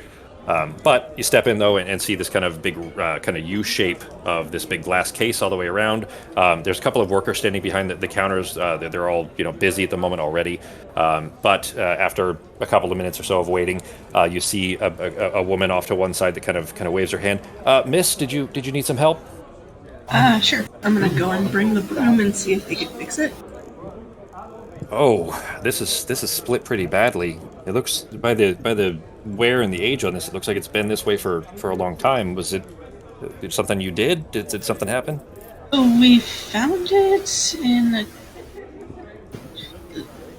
A: But you step in though and see this kind of big kind of U shape of this big glass case all the way around. There's a couple of workers standing behind the counters. They're all busy at the moment already. But after a couple of minutes or so of waiting, you see a woman off to one side that kind of waves her hand. Miss, did you need some help?
E: Sure. I'm gonna go and bring the broom and see if they can fix it.
A: Oh, this is split pretty badly. It looks by the wear and the age on this, it looks like it's been this way for a long time. Was it something you did? Did something happen?
E: We found it in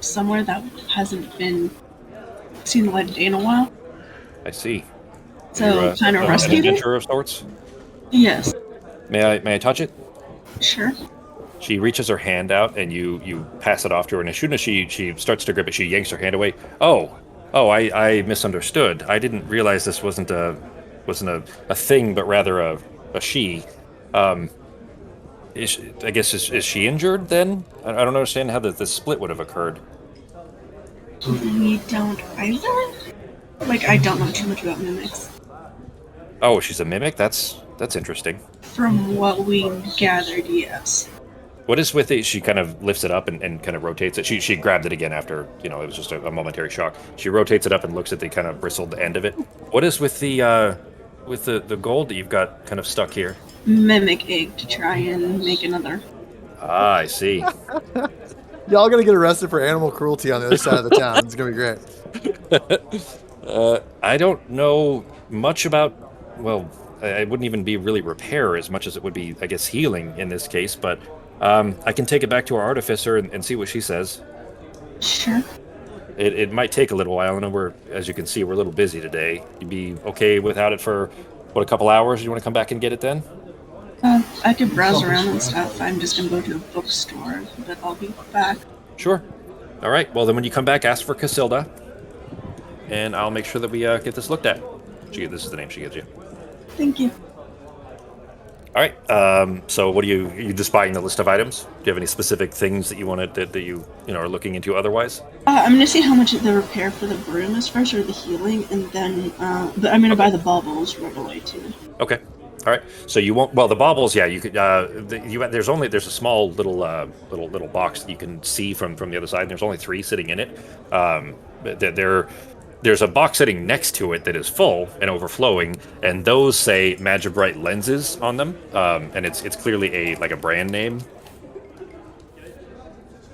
E: somewhere that hasn't been seen the light of day in a while.
A: I see.
E: So kind of rescued
A: an adventurer of sorts?
E: Yes.
A: May I touch it?
E: Sure.
A: She reaches her hand out, and you pass it off to her. And as soon as she starts to grip it, she yanks her hand away. Oh, I misunderstood. I didn't realize this wasn't a thing, but rather a she. I guess is she injured then? I don't understand how the split would have occurred.
E: We don't either. I don't know too much about mimics.
A: Oh, she's a mimic? That's interesting.
E: From what we gathered, yes.
A: What is with it? She kind of lifts it up and kind of rotates it. She grabbed it again after, it was just a momentary shock. She rotates it up and looks at the kind of bristled end of it. What is with the gold that you've got kind of stuck here?
E: Mimic egg to try and make another.
A: Ah, I see.
C: Y'all gonna get arrested for animal cruelty on the other side of the town. It's gonna be great.
A: I don't know much about, well, it wouldn't even be really repair as much as it would be, I guess, healing in this case, but I can take it back to our artificer and see what she says.
E: Sure.
A: It might take a little while. I know as you can see, we're a little busy today. You'd be okay without it for, a couple hours? You want to come back and get it then?
E: I could browse around and stuff. I'm just going to go to a bookstore, but I'll be back.
A: Sure. All right. Well, then when you come back, ask for Casilda, and I'll make sure that we get this looked at. This is the name she gives you.
E: Thank you.
A: All right. So what are you just buying the list of items? Do you have any specific things that you wanted that you are looking into otherwise?
E: I'm going to see how much the repair for the broom is first, or the healing, and then but I'm going to buy the baubles right away too.
A: Okay. All right. So you won't. Well, the baubles, yeah. You could. There's a small little box that you can see from the other side. And there's only 3 sitting in it. There's a box sitting next to it that is full and overflowing, and those say Magibright lenses on them, and it's clearly a brand name.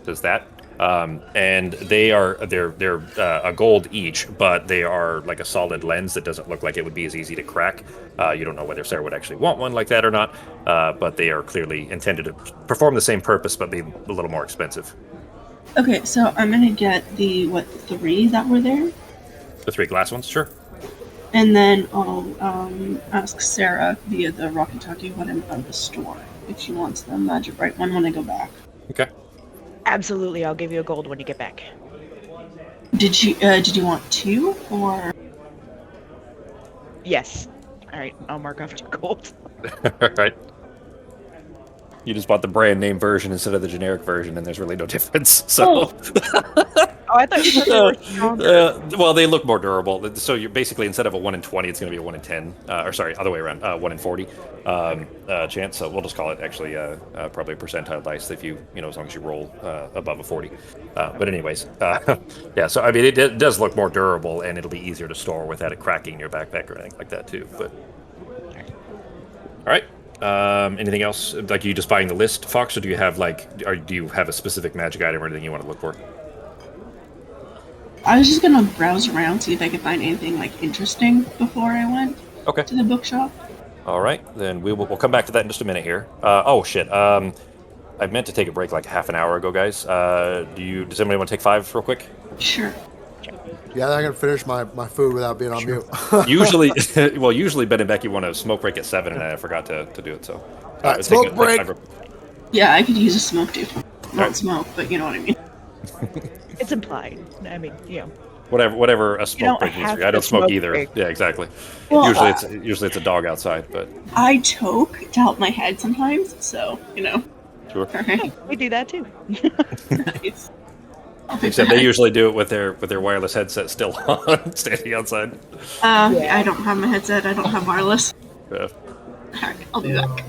A: Does that? and they're a gold each, but they are like a solid lens that doesn't look like it would be as easy to crack. You don't know whether Sarah would actually want one like that or not, but they are clearly intended to perform the same purpose, but be a little more expensive.
E: Okay, so I'm gonna get the 3 that were there,
A: The 3 glass ones, sure.
E: and then I'll ask Sarah via the walkie-talkie what I'm out of the store if she wants the Magic Bright one when I go back.
A: Okay.
D: Absolutely, I'll give you a gold when you get back.
E: Did you want 2 or?
D: Yes. All right, I'll mark off 2 gold.
A: All right. You just bought the brand name version instead of the generic version, and there's really no difference. So,
D: Oh, I thought you said they were stronger.
A: well, they look more durable. So you're basically, instead of a 1 in 20, it's going to be a 1 in 10. Or sorry, other way around, 1 in 40 chance. So we'll just call it actually probably a percentile dice if you as long as you roll above a 40. But anyways, yeah. So I mean, it does look more durable, and it'll be easier to store without it cracking your backpack or anything like that too. But all right. Anything else? Like, are you just buying the list, Fox, or do you have do you have a specific magic item or anything you want to look for?
E: I was just gonna browse around, see if I could find anything interesting before I went to the bookshop.
A: All right, then we'll come back to that in just a minute here. Oh shit. I meant to take a break like half an hour ago, guys. Does anybody want to take 5 real quick?
E: Sure.
C: Yeah, I can finish my food without being on mute.
A: usually Ben and Becky want to smoke break at 7, and I forgot to do it. So,
C: right, smoke break.
E: Yeah, I could use a smoke too. Not smoke, but you know what I mean.
D: It's implied. I mean,
A: Whatever a smoke break means. I don't smoke either.
D: Break.
A: Yeah, exactly.
E: Well,
A: Usually it's a dog outside, but
E: I choke to help my head sometimes, so
A: Sure.
E: Right.
D: We do that too.
E: Nice.
A: Except they usually do it with their wireless headset still on, standing outside.
E: I don't have my headset. I don't have wireless.
A: Yeah.
E: Alright, I'll be back.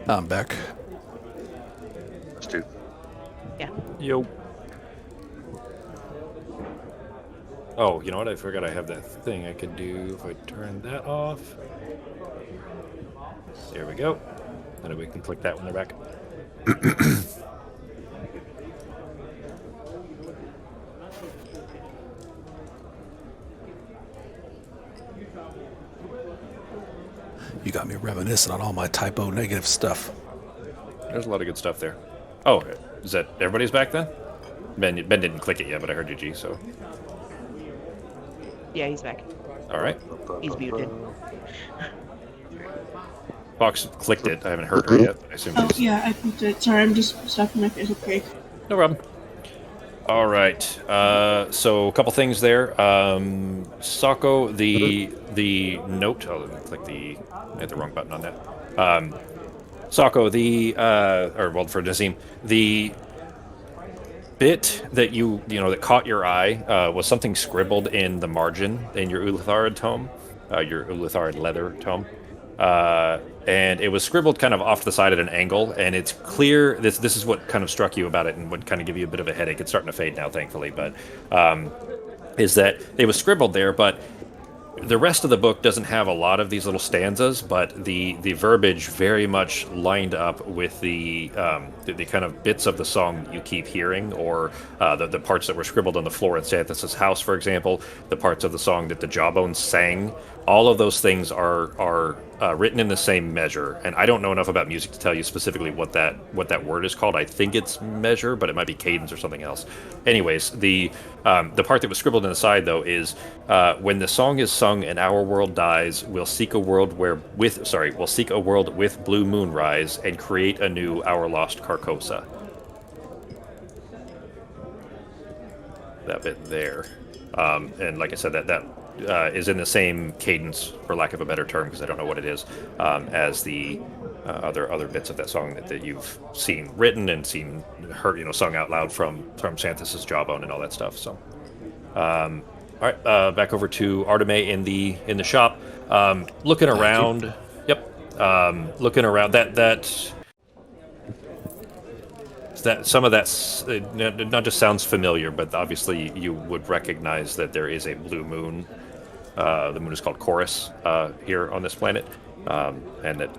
B: I'm back.
F: Stu.
D: Yeah.
A: Yo. Oh, you know what? I forgot I have that thing I could do if I turn that off. There we go. Then we can click that when they're back.
B: You got me reminiscing on all my typo negative stuff.
A: There's a lot of good stuff there. Oh, is that everybody's back then? Ben didn't click it yet, but I heard you, G, so.
D: Yeah, he's back.
A: All right.
D: He's muted.
A: Fox clicked it. I haven't heard her yet. I assume
E: Oh,
A: she's...
E: yeah, I picked it. Sorry, I'm just stuffing my face with cake.
A: No problem. All right. So a couple things there. Sako, the note. Oh, let me click the. I hit the wrong button on that. Sako, for Nazim, the bit that that caught your eye was something scribbled in the margin in your Ulutharid tome, your Ulutharid leather tome. And it was scribbled kind of off to the side at an angle, and it's clear this is what kind of struck you about it and would kind of give you a bit of a headache. It's starting to fade now, thankfully, but is that it was scribbled there, but the rest of the book doesn't have a lot of these little stanzas, but the verbiage very much lined up with the kind of bits of the song you keep hearing, or the parts that were scribbled on the floor at Xanthus' house, for example, the parts of the song that the Jawbones sang. All of those things are written in the same measure, and I don't know enough about music to tell you specifically what that word is called. I think it's measure, but it might be cadence or something else. Anyways, the part that was scribbled in the side though is when the song is sung and our world dies, we'll seek a world with blue moonrise and create a new our lost Carcosa. That bit there, and like I said, that is in the same cadence, for lack of a better term, because I don't know what it is, as the other bits of that song that you've seen written and seen heard, sung out loud from Xanthus' Jawbone and all that stuff. So, all right, back over to Arteme in the shop, looking around. Yep, looking around. That some of that's not just sounds familiar, but obviously you would recognize that there is a blue moon. The moon is called Chorus here on this planet, and that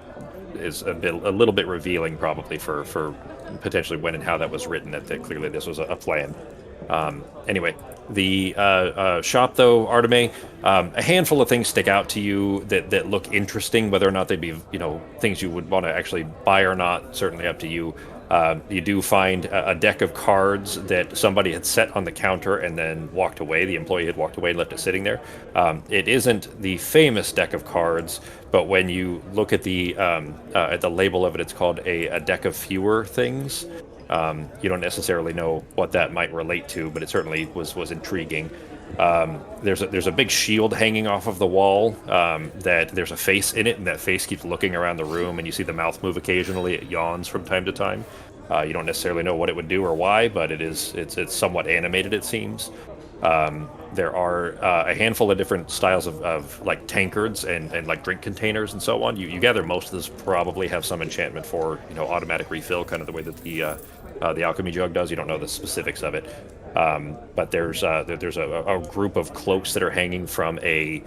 A: is a little bit revealing, probably for potentially when and how that was written. That clearly this was a plan. Anyway, the shop though, Arteme, a handful of things stick out to you that look interesting. Whether or not they'd be things you would want to actually buy or not, certainly up to you. You do find a deck of cards that somebody had set on the counter and then walked away. The employee had walked away and left it sitting there. It isn't the famous deck of cards, but when you look at the label of it, it's called a deck of fewer things. You don't necessarily know what that might relate to, but it certainly was intriguing. There's a big shield hanging off of the wall that there's a face in it, and that face keeps looking around the room, and you see the mouth move occasionally. It yawns from time to time. You don't necessarily know what it would do or why, but it's somewhat animated, it seems. There are a handful of different styles of like tankards and like drink containers and so on. You gather most of this probably have some enchantment for automatic refill, kind of the way that the alchemy jug does. You don't know the specifics of it. But there's a group of cloaks that are hanging from a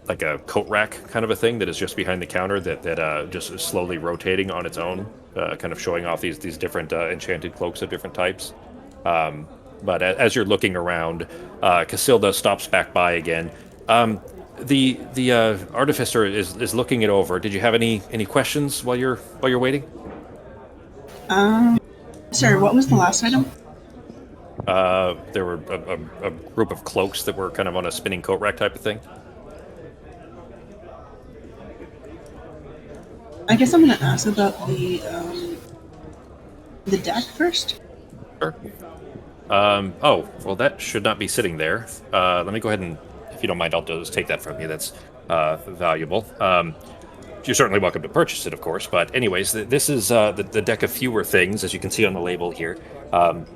A: like a coat rack kind of a thing that is just behind the counter that just is slowly rotating on its own, kind of showing off these different enchanted cloaks of different types. But as you're looking around, Casilda stops back by again. The artificer is looking it over. Did you have any questions while you're waiting?
E: Sorry, what was the last item?
A: There were a group of cloaks that were kind of on a spinning coat rack type of thing.
E: I guess I'm going to ask about the deck first.
A: Sure. Oh, well, that should not be sitting there. Let me go ahead and, if you don't mind, I'll just take that from you. That's valuable. You're certainly welcome to purchase it, of course. But anyways, this is the deck of fewer things, as you can see on the label here.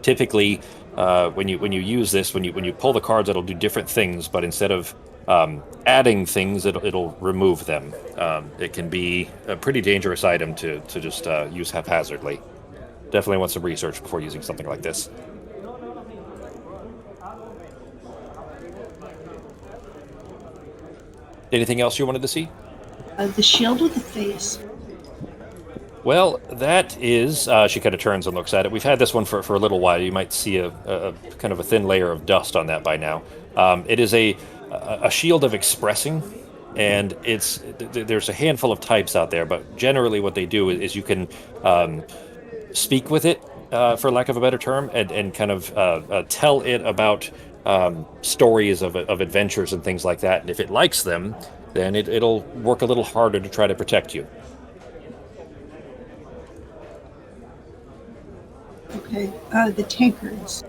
A: Typically, when you use this, when you pull the cards, it'll do different things. But instead of adding things, it'll remove them. It can be a pretty dangerous item to just use haphazardly. Definitely want some research before using something like this. Anything else you wanted to see?
E: The shield with the face.
A: Well, that is... she kind of turns and looks at it. We've had this one for a little while. You might see a kind of a thin layer of dust on that by now. It is a shield of expressing, and there's a handful of types out there, but generally what they do is you can speak with it, for lack of a better term, and kind of tell it about stories of adventures and things like that. And if it likes them, then it'll work a little harder to try to protect you.
E: Okay. The tankards.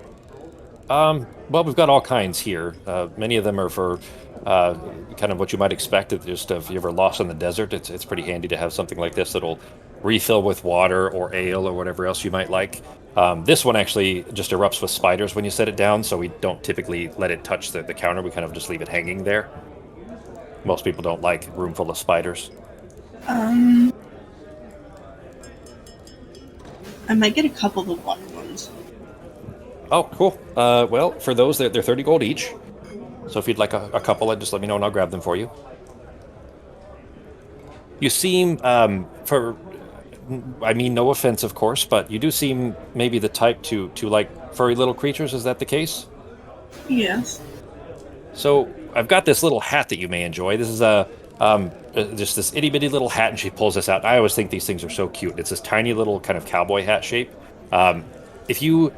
A: Well, we've got all kinds here. Many of them are for kind of what you might expect. Just if you're ever lost in the desert, it's pretty handy to have something like this that'll refill with water or ale or whatever else you might like. This one actually just erupts with spiders when you set it down, so we don't typically let it touch the counter. We kind of just leave it hanging there. Most people don't like a room full of spiders.
E: I might get a couple of the water ones.
A: Oh, cool. Well, for those, they're 30 gold each. So if you'd like a couple, just let me know and I'll grab them for you. You seem, I mean, no offense, of course, but you do seem maybe the type to like furry little creatures. Is that the case?
E: Yes.
A: So I've got this little hat that you may enjoy. This is just this itty bitty little hat, and she pulls this out. I always think these things are so cute. It's this tiny little kind of cowboy hat shape. Um, if you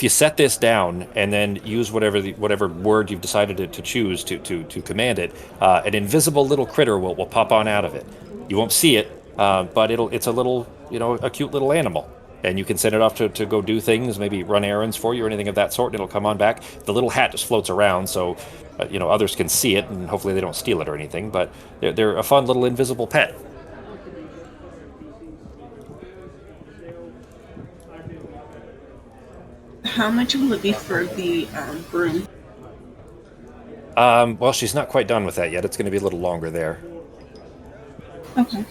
A: set this down and then use whatever word you've decided to choose to command it, an invisible little critter will pop on out of it. You won't see it, but it's a little, a cute little animal. And you can send it off to go do things, maybe run errands for you or anything of that sort, and it'll come on back. The little hat just floats around, so others can see it, and hopefully they don't steal it or anything. But they're a fun little invisible pet.
E: How much will it be for the broom?
A: Well, she's not quite done with that yet. It's going to be a little longer there.
E: Okay.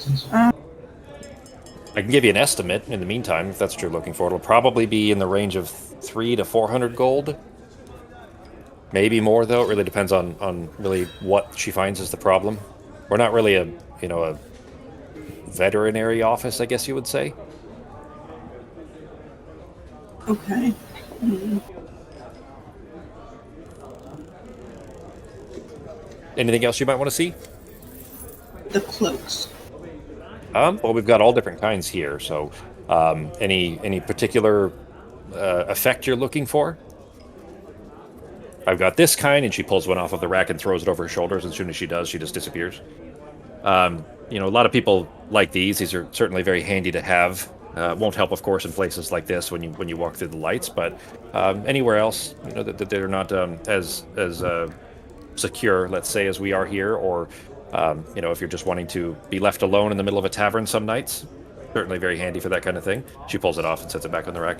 A: I can give you an estimate in the meantime, if that's what you're looking for. It'll probably be in the range of 300 to 400 gold. Maybe more, though. It really depends on really what she finds is the problem. We're not really a veterinary office, I guess you would say.
E: Okay.
A: Anything else you might want to see?
E: The cloaks.
A: Well, we've got all different kinds here. So, any particular effect you're looking for? I've got this kind, and she pulls one off of the rack and throws it over her shoulders. As soon as she does, she just disappears. A lot of people like these. These are certainly very handy to have. Won't help, of course, in places like this when you walk through the lights. But anywhere else, that they're not as secure, let's say, as we are here, or if you're just wanting to be left alone in the middle of a tavern some nights, certainly very handy for that kind of thing. She pulls it off and sets it back on the rack.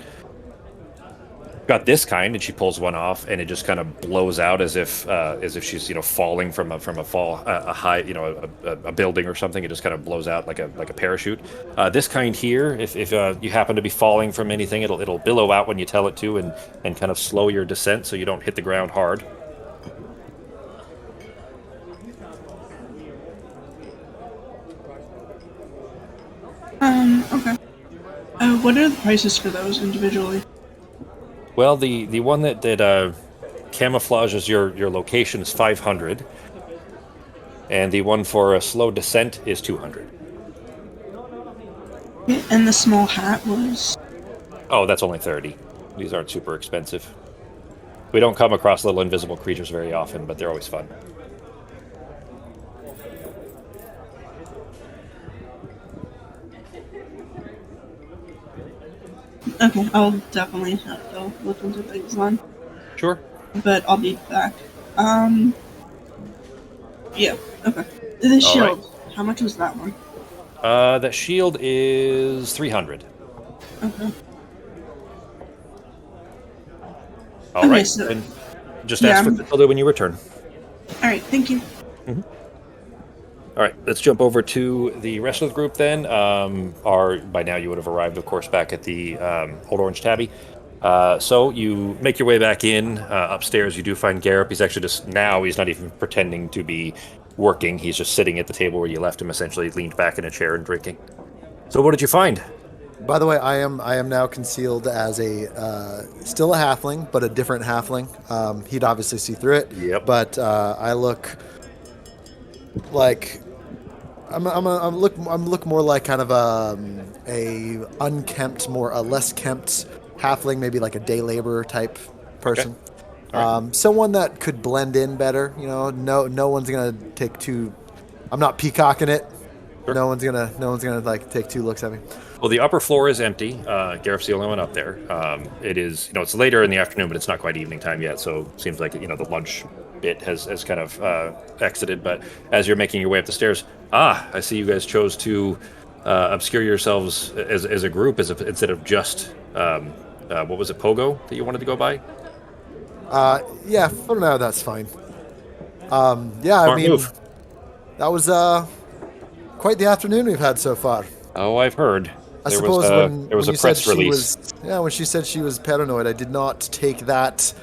A: Got this kind, and she pulls one off, and it just kind of blows out as if she's falling from a high a building or something. It just kind of blows out like a parachute. This kind here, if you happen to be falling from anything, it'll billow out when you tell it to, and kind of slow your descent so you don't hit the ground hard.
E: Okay. What are the prices for those individually?
A: Well, the one that camouflages your location is 500, and the one for a slow descent is 200.
E: And the small hat was?
A: Oh, that's only 30. These aren't super expensive. We don't come across little invisible creatures very often, but they're always fun.
E: Okay, I'll definitely have to look into things then.
A: Sure.
E: But I'll be back. Yeah, okay. The shield, right. How much was that one?
A: That shield is 300.
E: Okay.
A: All right, so, then just ask for Matilda when you return.
E: All right, thank you.
A: Mm-hmm. All right, let's jump over to the rest of the group then. By now you would have arrived, of course, back at the Old Orange Tabby. So you make your way back in. Upstairs you do find Garrett. He's actually he's not even pretending to be working. He's just sitting at the table where you left him, essentially leaned back in a chair and drinking. So what did you find?
C: By the way, I am now concealed as still a halfling, but a different halfling. He'd obviously see through it.
A: Yep.
C: But I look like I'm look more like kind of a unkempt, less kempt halfling, maybe like a day laborer type person. Okay. Right. Someone that could blend in better. No one's gonna take two. I'm not peacocking it. Sure. No one's gonna like take two looks at me.
A: Well, the upper floor is empty. Gareth's the only one up there. It is, it's later in the afternoon, but it's not quite evening time yet. So it seems like, the lunch bit has kind of exited. But as you're making your way up the stairs, I see you guys chose to obscure yourselves as a group instead of just, what was it, Pogo that you wanted to go by?
C: Yeah, for now, that's fine.
A: Smart move.
C: That was quite the afternoon we've had so far.
A: Oh, I've heard.
C: I suppose when she said she was paranoid, I did not take that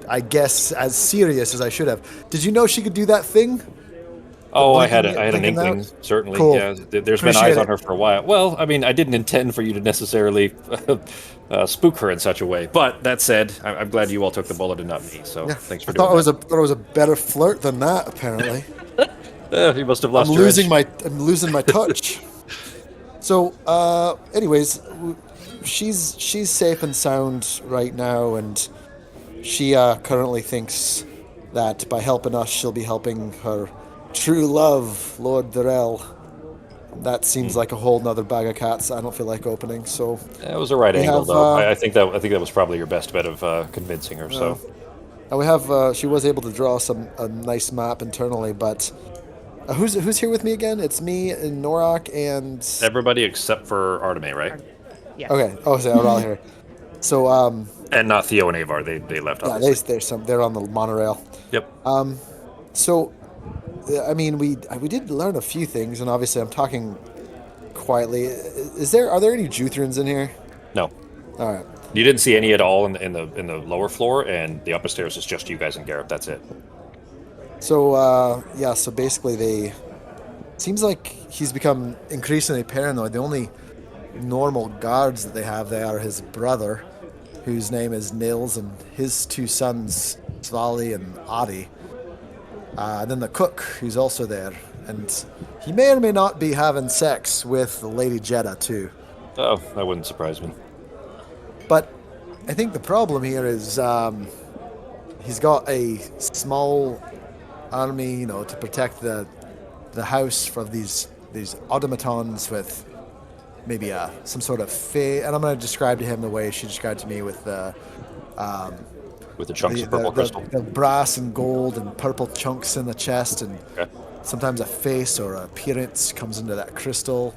C: I guess, as serious as I should have. Did you know she could do that thing?
A: Oh, I had
C: Blinking
A: an inkling,
C: out?
A: certainly.
C: Cool.
A: Yeah, there's been
C: Appreciate
A: eyes on
C: it.
A: her for a while. Well, I mean, I didn't intend for you to necessarily spook her in such a way. But that said, I'm glad you all took the bullet and not me. So
C: Yeah,
A: thanks for
C: I
A: doing
C: thought
A: that.
C: it was a better flirt than that. Apparently,
A: You must have lost your edge.
C: I'm losing my touch. So, anyways, she's safe and sound right now, and she currently thinks that by helping us, she'll be helping her true love, Lord Darrell. That seems like a whole nother bag of cats I don't feel like opening. So
A: That was a right
C: we
A: angle,
C: have,
A: though. I think that was probably your best bet of convincing her. So
C: and we have. She was able to draw a nice map internally, but who's here with me again? It's me and Norak and.
A: everybody except for Arteme, right?
D: Yeah.
C: Okay. Oh, so we're all here. So
A: And not Theo and Avar. They left,
C: yeah,
A: obviously.
C: they're on the monorail.
A: Yep.
C: So, I mean, we did learn a few things, and obviously, I'm talking quietly. Are there any Juthrans in here?
A: No.
C: All right.
A: You didn't see any at all in the lower floor, and the upper stairs is just you guys and Garrett. That's it.
C: So, yeah. So basically, seems like he's become increasingly paranoid. The only normal guards that they have there are his brother, whose name is Nils, and his two sons, Svali and Adi. And then the cook, who's also there, and he may or may not be having sex with Lady Jeddah too.
A: Oh, that wouldn't surprise me.
C: But I think the problem here is he's got a small army, to protect the house from these automatons with maybe some sort of and I'm going to describe to him the way she described to me with the
A: chunks of purple crystal.
C: the brass and gold and purple chunks in the chest, and
A: Okay.
C: sometimes a face or a appearance comes into that crystal,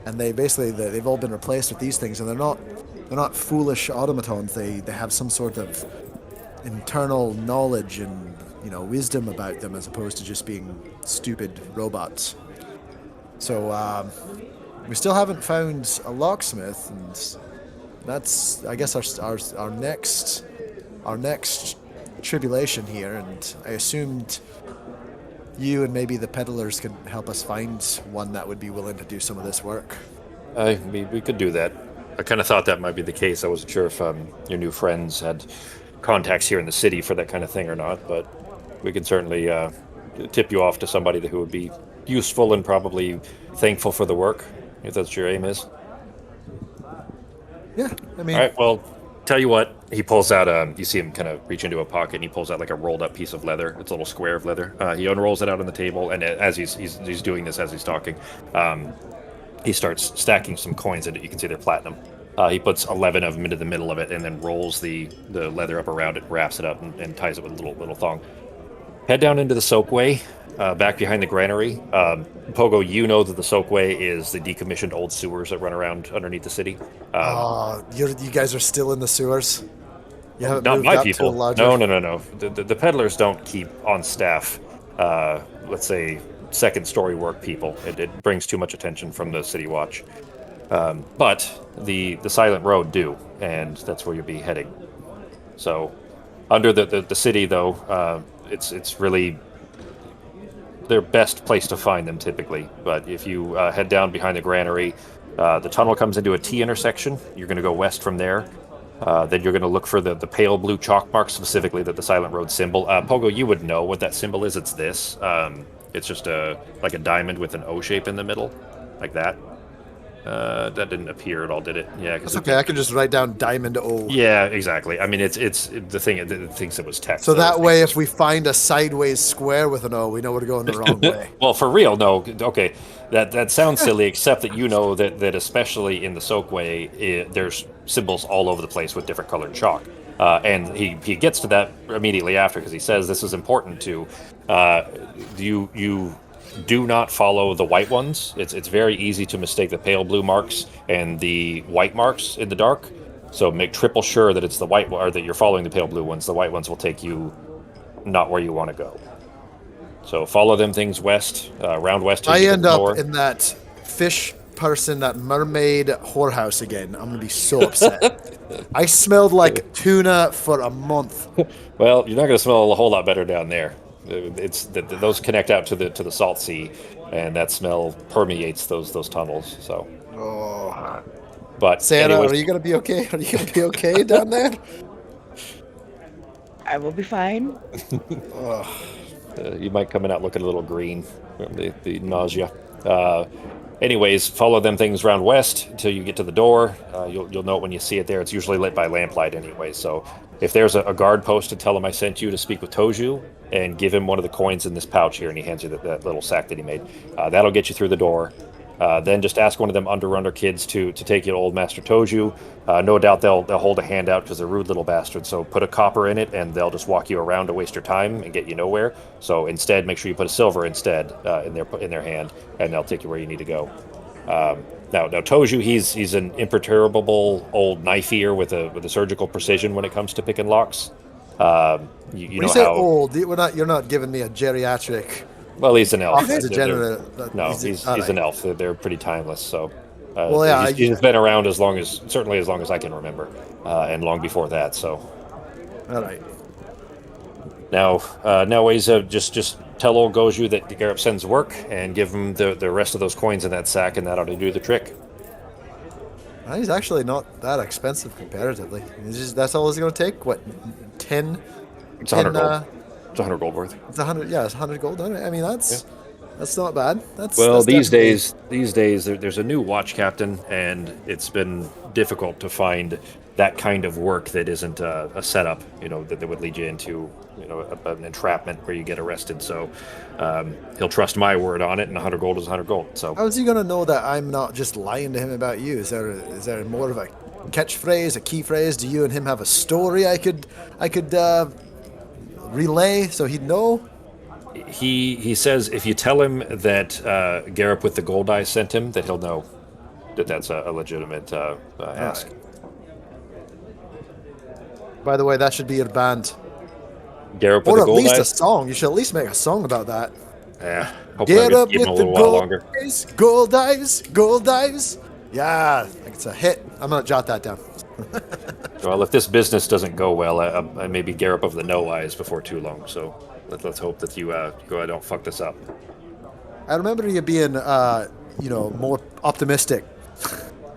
C: and they've all been replaced with these things, and they're not foolish automatons. They have some sort of internal knowledge and wisdom about them, as opposed to just being stupid robots. So we still haven't found a locksmith, and that's, I guess, our next tribulation here. And I assumed you and maybe the peddlers could help us find one that would be willing to do some of this work.
A: We could do that. I kind of thought that might be the case. I wasn't sure if your new friends had contacts here in the city for that kind of thing or not, but we can certainly tip you off to somebody who would be useful and probably thankful for the work, if that's what your aim is.
C: Yeah, I mean,
A: All right, well, tell you what, he pulls out, you see him kind of reach into a pocket, and he pulls out like a rolled up piece of leather. It's a little square of leather. He unrolls it out on the table, and as he's doing this, as he's talking, he starts stacking some coins in it. You can see they're platinum. He puts 11 of them into the middle of it, and then rolls the leather up around it, wraps it up, and ties it with a little thong. Head down into the soakway, back behind the granary. Pogo, you know that the soakway is the decommissioned old sewers that run around underneath the city.
C: you guys are still in the sewers. You haven't
A: Not
C: moved
A: my
C: up
A: people.
C: to a larger.
A: No. The peddlers don't keep on staff, let's say, second-story work people. It brings too much attention from the city watch. But the Silent Road do, and that's where you'll be heading. So, under the city, though, it's really their best place to find them typically. But if you head down behind the granary, the tunnel comes into a T intersection. You're going to go west from there. Then you're going to look for the pale blue chalk mark, specifically the Silent Road symbol. Pogo, you would know what that symbol is. It's this. It's just like a diamond with an O shape in the middle, like that. That didn't appear at all, did it? Yeah,
C: That's okay. I can just write down Diamond O.
A: Yeah, exactly. I mean, it's the thing. It thinks it was text.
C: So that way, if we find a sideways square with an O, we know we're going the wrong way.
A: Well, for real, no. Okay, that sounds silly, except that you know that especially in the soakway, there's symbols all over the place with different colored chalk. And he gets to that immediately after, because he says this is important to you. Do not follow the white ones. It's very easy to mistake the pale blue marks and the white marks in the dark. So make triple sure that it's the white, or that you're following the pale blue ones. The white ones will take you not where you want to go. So follow them things west, round west.
C: I end up in that fish person that mermaid whorehouse again, I'm gonna be so upset. I smelled like tuna for a month.
A: Well, you're not going to smell a whole lot better down there. It's those connect out to the salt sea, and that smell permeates those tunnels. So,
C: Oh,
A: but
C: Sarah,
A: anyways,
C: are you gonna be okay? Are you gonna be okay down there?
D: I will be fine.
A: you might come in out looking a little green from the nausea. Anyways, follow them things around west until you get to the door. You'll know it when you see it there. It's usually lit by lamplight anyway. So if there's a guard posted, tell him I sent you to speak with Toju and give him one of the coins in this pouch here. And he hands you that little sack that he made. That'll get you through the door. Then just ask one of them under kids to take you to old Master Toju. No doubt they'll hold a hand out because they're rude little bastards. So put a copper in it, and they'll just walk you around to waste your time and get you nowhere. So instead, make sure you put a silver instead in their hand, and they'll take you where you need to go. Now Toju, he's an imperturbable old knife ear with a surgical precision when it comes to picking locks. You
C: When
A: know
C: you say
A: how
C: old, you're not giving me a geriatric.
A: well he's an elf.
C: Degenerate.
A: No, he's an elf. They're pretty timeless. So,
C: Well, yeah,
A: he's been around certainly as long as I can remember, and long before that. So,
C: all right.
A: Nowadays, just tell old Goju that Garrett sends work, and give him the rest of those coins in that sack, and that ought to do the trick.
C: He's actually not that expensive comparatively. That's all it's going to take. What, 10?
A: It's 100 gold. It's 100 gold worth.
C: It's 100. Yeah, it's 100 gold. I mean, that's not bad.
A: Well,
C: that's
A: these days, there's a new watch captain, and it's been difficult to find that kind of work that isn't a setup, that would lead you into, an entrapment where you get arrested. So he'll trust my word on it, and 100 gold is 100 gold. So
C: how is he going to know that I'm not just lying to him about you? Is there more of a catchphrase, a key phrase? Do you and him have a story I could relay so he'd know?
A: He says if you tell him that Garrett with the gold eyes sent him, that he'll know that's a legitimate ask.
C: Right. By the way, that should be your band.
A: Garrett with the gold eyes?
C: Or at least a song. You should at least make a song about that.
A: Yeah. Hopefully
C: Get up
A: give him
C: with
A: a
C: the
A: little while longer.
C: gold eyes, gold eyes. Yeah, it's a hit. I'm going to jot that down.
A: Well, if this business doesn't go well, I may be Garrett of the no eyes before too long. So let's hope that you don't fuck this up.
C: I remember you being, more optimistic.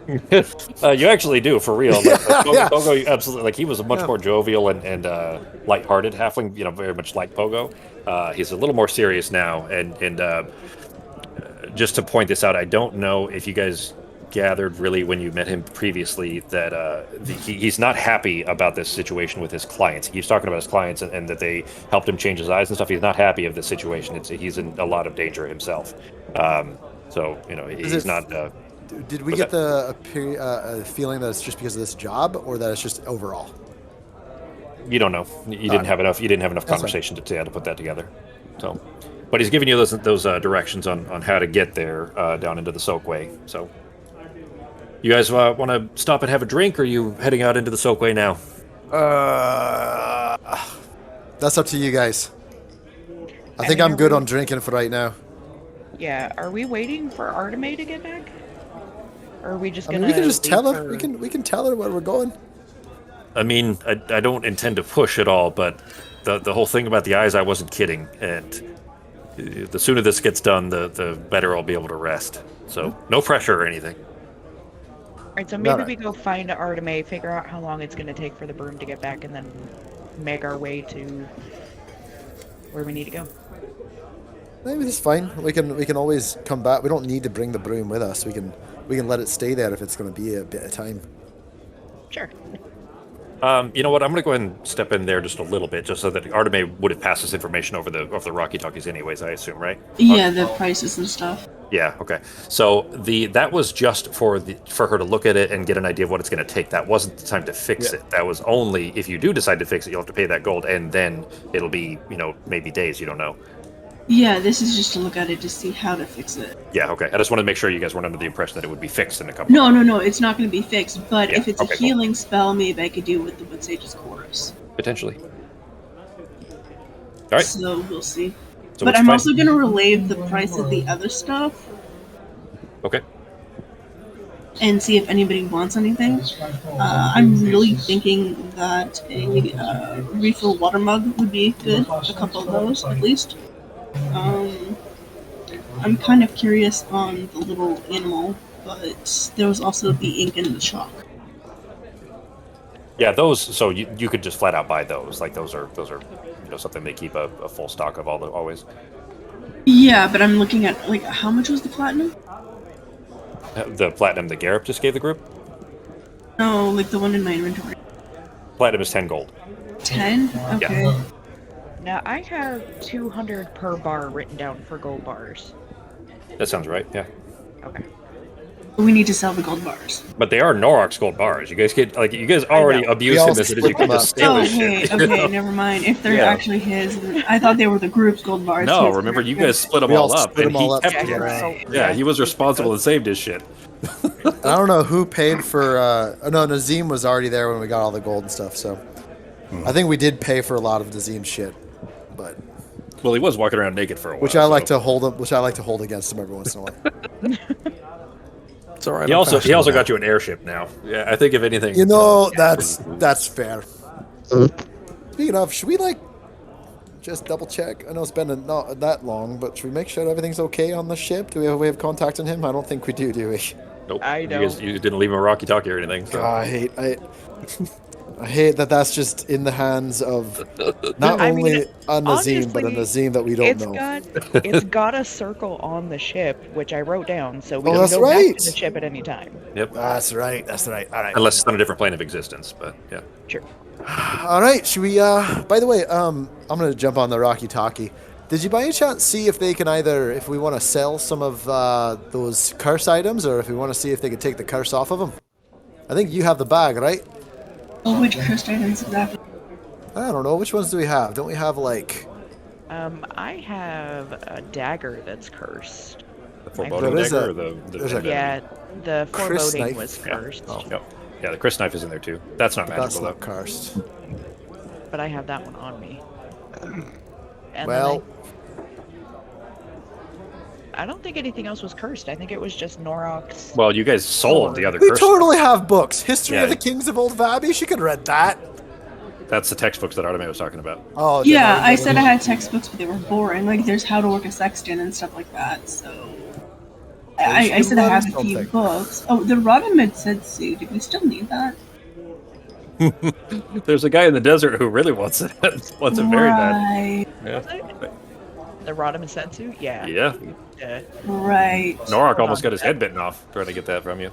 A: You actually do, for real. Pogo, absolutely. He was a much more jovial and lighthearted halfling. Very much like Pogo. He's a little more serious now. And just to point this out, I don't know if you guys gathered really when you met him previously that he's not happy about this situation with his clients. He keeps talking about his clients and that they helped him change his eyes and stuff. He's not happy of this situation. He's in a lot of danger himself. He's not.
C: Did we get the feeling that it's just because of this job, or that it's just overall?
A: You don't know. You didn't have enough. You didn't have enough conversation to put that together. So, but he's giving you those directions on how to get there down into the Soakway. So, you guys want to stop and have a drink, or are you heading out into the Soakway now?
C: That's up to you guys. I think I'm good on drinking for right now.
D: Yeah. Are we waiting for Arteme to get back? Or are we just gonna?
C: We can just tell her. We can tell her where we're going.
A: I mean, I don't intend to push at all, but the whole thing about the eyes, I wasn't kidding. And the sooner this gets done, the better I'll be able to rest. So no pressure or anything.
D: All right, so maybe we go find Arteme, figure out how long it's going to take for the broom to get back, and then make our way to where we need to go.
C: Maybe it's fine. We can always come back. We don't need to bring the broom with us. We can let it stay there if it's going to be a bit of time.
D: Sure.
A: You know what? I'm going to go ahead and step in there just a little bit, just so that Arteme would have passed this information over the Rocky Talkies anyways, I assume, right?
E: Yeah, the prices and stuff.
A: Yeah. Okay. So that was just for her to look at it and get an idea of what it's going to take. That wasn't the time to fix it. That was only if you do decide to fix it, you'll have to pay that gold, and then it'll be maybe days. You don't know.
E: Yeah, this is just to look at it to see how to fix it.
A: Yeah, okay. I just want to make sure you guys weren't under the impression that it would be fixed in a couple.
E: No, it's not going to be fixed. But if it's a healing spell, maybe I could do with the Wood Sage's Chorus.
A: Potentially. All right.
E: So we'll see.
A: So
E: but I'm also going to relay the price of the other stuff.
A: Okay.
E: and see if anybody wants anything. I'm really thinking that a refill water mug would be good. A couple of those, at least. I'm kind of curious on the little animal, but there was also the ink and the chalk.
A: Yeah, those. So you could just flat out buy those. Like those are something they keep a full stock of always.
E: Yeah, but I'm looking at like how much was the platinum?
A: The platinum that Garrett just gave the group.
E: No, like the one in my inventory.
A: Platinum is 10 gold.
E: 10? Okay.
A: Yeah.
D: Now I have 200 per bar written down for gold bars.
A: That sounds right. Yeah.
D: Okay.
E: We need to sell the gold bars.
A: But they are Norok's gold bars. You guys already abuse him as it is. You can just steal his shit.
E: Okay, never mind. If they're actually his, I thought they were the group's gold bars.
A: No, remember you guys split them all up, and he kept
C: together.
A: Right. Yeah, he was responsible and saved his shit.
C: I don't know who paid for. No, Nazim was already there when we got all the gold and stuff. So I think we did pay for a lot of Nazim's shit, but.
A: Well, he was walking around naked for a while.
C: Which I like to hold against him every once in a while.
B: It's all right.
A: He also got you an airship now. Yeah, I think if anything.
C: You know, that's fair. Speaking of, should we just double check? I know it's been not that long, but should we make sure everything's okay on the ship? Do we have a way of contacting him? I don't think we do we?
A: Nope.
D: I know.
A: You didn't leave him a walkie talkie or anything. So.
C: I hate that that's just in the hands of not only a Nazim, but a Nazim that we don't know.
D: It's got a circle on the ship, which I wrote down, so we can
C: that's
D: go
C: right.
D: back to the ship at any time.
A: Yep.
C: That's right. All right.
A: Unless it's on a different plane of existence, but yeah.
D: Sure.
C: All right. Should we? By the way, I'm gonna jump on the Rocky Talkie. Did you by any chance see if they can if we want to sell some of those curse items, or if we want to see if they could take the curse off of them? I think you have the bag, right?
E: Oh, which cursed items exactly?
C: I don't know. Which ones do we have? Don't we have
D: I have a dagger that's cursed.
A: The foreboding dagger or the
D: yeah, the foreboding
C: knife.
D: was cursed.
A: Yeah. Oh. Yep. Yeah, the Chris knife is in there too. That's not magical.
C: That's not cursed.
D: But I have that one on me. And
C: well,
D: I don't think anything else was cursed. I think it was just Norok's.
A: Well, you guys sold the other
C: we
A: curse.
C: totally have books. History of
A: Yeah.
C: the Kings of Old Vabi. She could have read that.
A: That's the textbooks that Arteme was talking about.
C: Oh,
E: yeah, I said I had textbooks, but they were boring. Like, there's how to work a sextant and stuff like that, so... I said I have a few books. Oh, the Rodamed Setsu. Do we still need that?
A: There's a guy in the desert who really wants it. Wants it very bad. Yeah.
D: The Rodamed Setsu? Yeah.
A: Yeah.
E: Right.
A: Norok almost got his head bitten off trying to get that from you.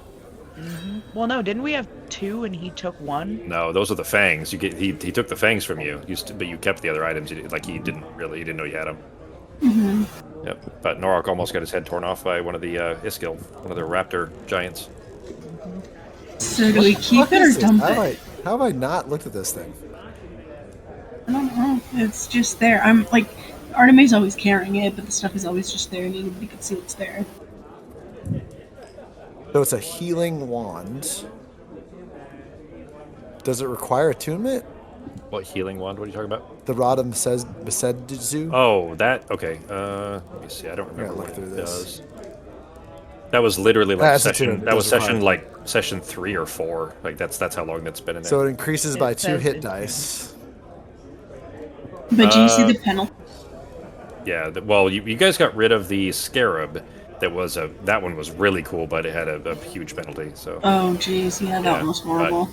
D: Mm-hmm. Well, no, didn't we have 2 and he took 1?
A: No, those are the fangs. He took the fangs from you. But you kept the other items. He didn't know you had them.
E: Mm-hmm.
A: Yep. But Norok almost got his head torn off by one of the Iskil, one of the raptor giants.
E: So do we keep it or dump it?
C: How have I not looked at this thing?
E: I don't know. It's just there. I'm like, Arteme's always carrying it, but the stuff is always just there and nobody can see what's there.
C: So it's a healing wand. Does it require attunement?
A: What healing wand? What are you talking about?
C: The Rod of Mesedzu?
A: Oh, that. Okay. Let me see. I don't remember what it
C: this.
A: does. That was literally like
C: session.
A: That was session 3 or 4. Like that's how long that's been in there.
C: So it increases by 2 hit dice.
E: But do you see the penalty?
A: Yeah. Well, you guys got rid of the scarab. That one was really cool, but it had a huge penalty. So.
E: Oh jeez, yeah, that one was horrible.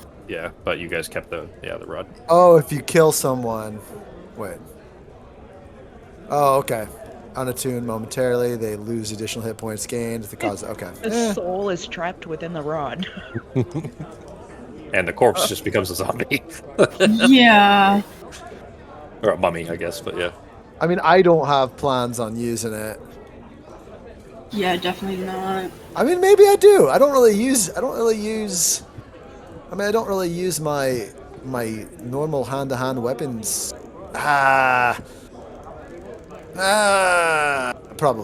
A: But you guys kept the rod.
C: Oh, if you kill someone, wait. Oh, okay. Unattuned momentarily, they lose additional hit points gained. The cause. Okay.
D: The soul is trapped within the rod.
A: And the corpse just becomes a zombie.
E: Yeah.
A: Or a mummy, I guess. But yeah.
C: I mean, I don't have plans on using it.
E: Yeah, definitely not.
C: I mean, maybe I do. I don't really use my normal hand-to-hand weapons. Probably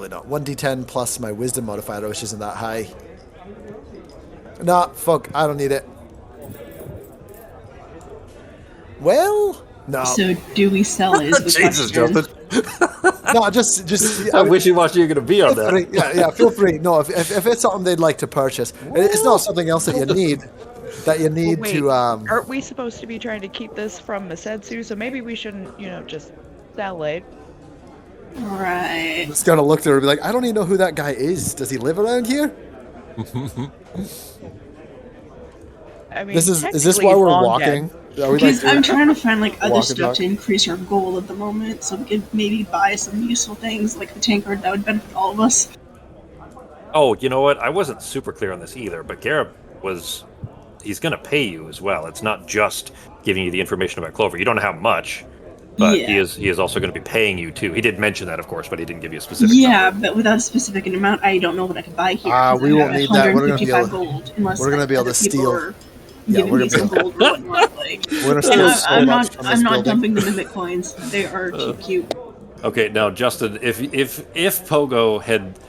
C: not. 1d10 plus my wisdom modifier, which isn't that high. Nah, fuck. I don't need it. Well, no.
E: So do we sell it? Is the
C: Jesus,
E: question.
C: Jonathan. No, just.
A: How wishy-washy you're going to be on
C: Feel free.
A: that?
C: Yeah, feel free. No, if it's something they'd like to purchase, it's not something else that you need.
D: Wait,
C: To.
D: aren't we supposed to be trying to keep this from Masetsu? So maybe we shouldn't, just sell it.
E: Right.
C: Just gonna look through and be like, I don't even know who that guy is. Does he live around here?
D: I mean,
C: Is this why we're walking? Are we
E: Because
C: like,
E: I'm trying to find like other
C: walk and
E: stuff
C: talk?
E: to increase our goal at the moment, so we could maybe buy some useful things like the tankard that would benefit all of us.
A: Oh, you know what? I wasn't super clear on this either, but Garrett he's going to pay you as well. It's not just giving you the information about Clover. You don't know how much, but
E: Yeah.
A: he is also going to be paying you too. He did mention that, of course, but he didn't give you a specific
E: Yeah,
A: number.
E: but without a specific amount, I don't know what I could buy here. 'cause
C: we
E: I
C: won't
E: have
C: need that. We're gonna be
E: 155
C: able-
E: gold, unless
C: we're gonna be able
E: other
C: to
E: people
C: steal-
E: are
C: Yeah,
E: giving
C: we're
E: me
C: gonna
E: some gold or whatnot. Like,
C: We're gonna
E: and
C: steal so
E: I'm
C: much from
E: not
C: this building.
E: dumping them in bitcoins. They are too cute.
A: Okay, now Justin, if Pogo had,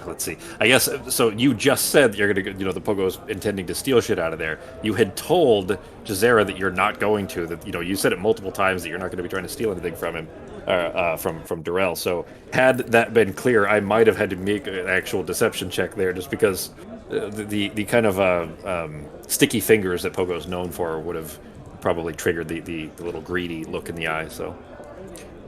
A: let's see, I guess so. You just said you're gonna, the Pogo's intending to steal shit out of there. You had told Jazera that you're not going to. That you said it multiple times that you're not going to be trying to steal anything from him, from Darrell. So had that been clear, I might have had to make an actual deception check there, just because the kind of sticky fingers that Pogo's known for would have probably triggered the little greedy look in the eye. So.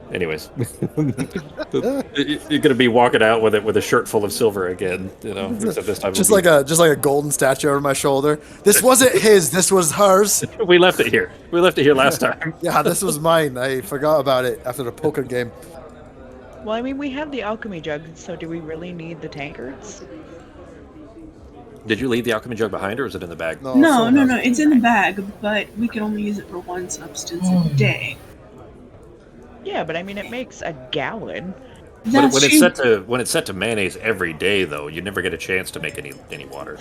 A: Anyways, you're gonna be walking out with a shirt full of silver again, Except this time
C: just like a golden statue over my shoulder. This wasn't his. This was hers.
A: we left it here. We left it here last time.
C: Yeah, this was mine. I forgot about it after the poker game.
D: Well, I mean, we have the alchemy jug, so do we really need the tankards?
A: Did you leave the alchemy jug behind, or is it in the bag?
E: No,
C: someone else-
E: it's in the bag, but we can only use it for one substance a day.
D: Yeah, but I mean, it makes a gallon.
A: But
E: That's
A: when
E: true.
A: it's set to mayonnaise every day, though, you never get a chance to make any water.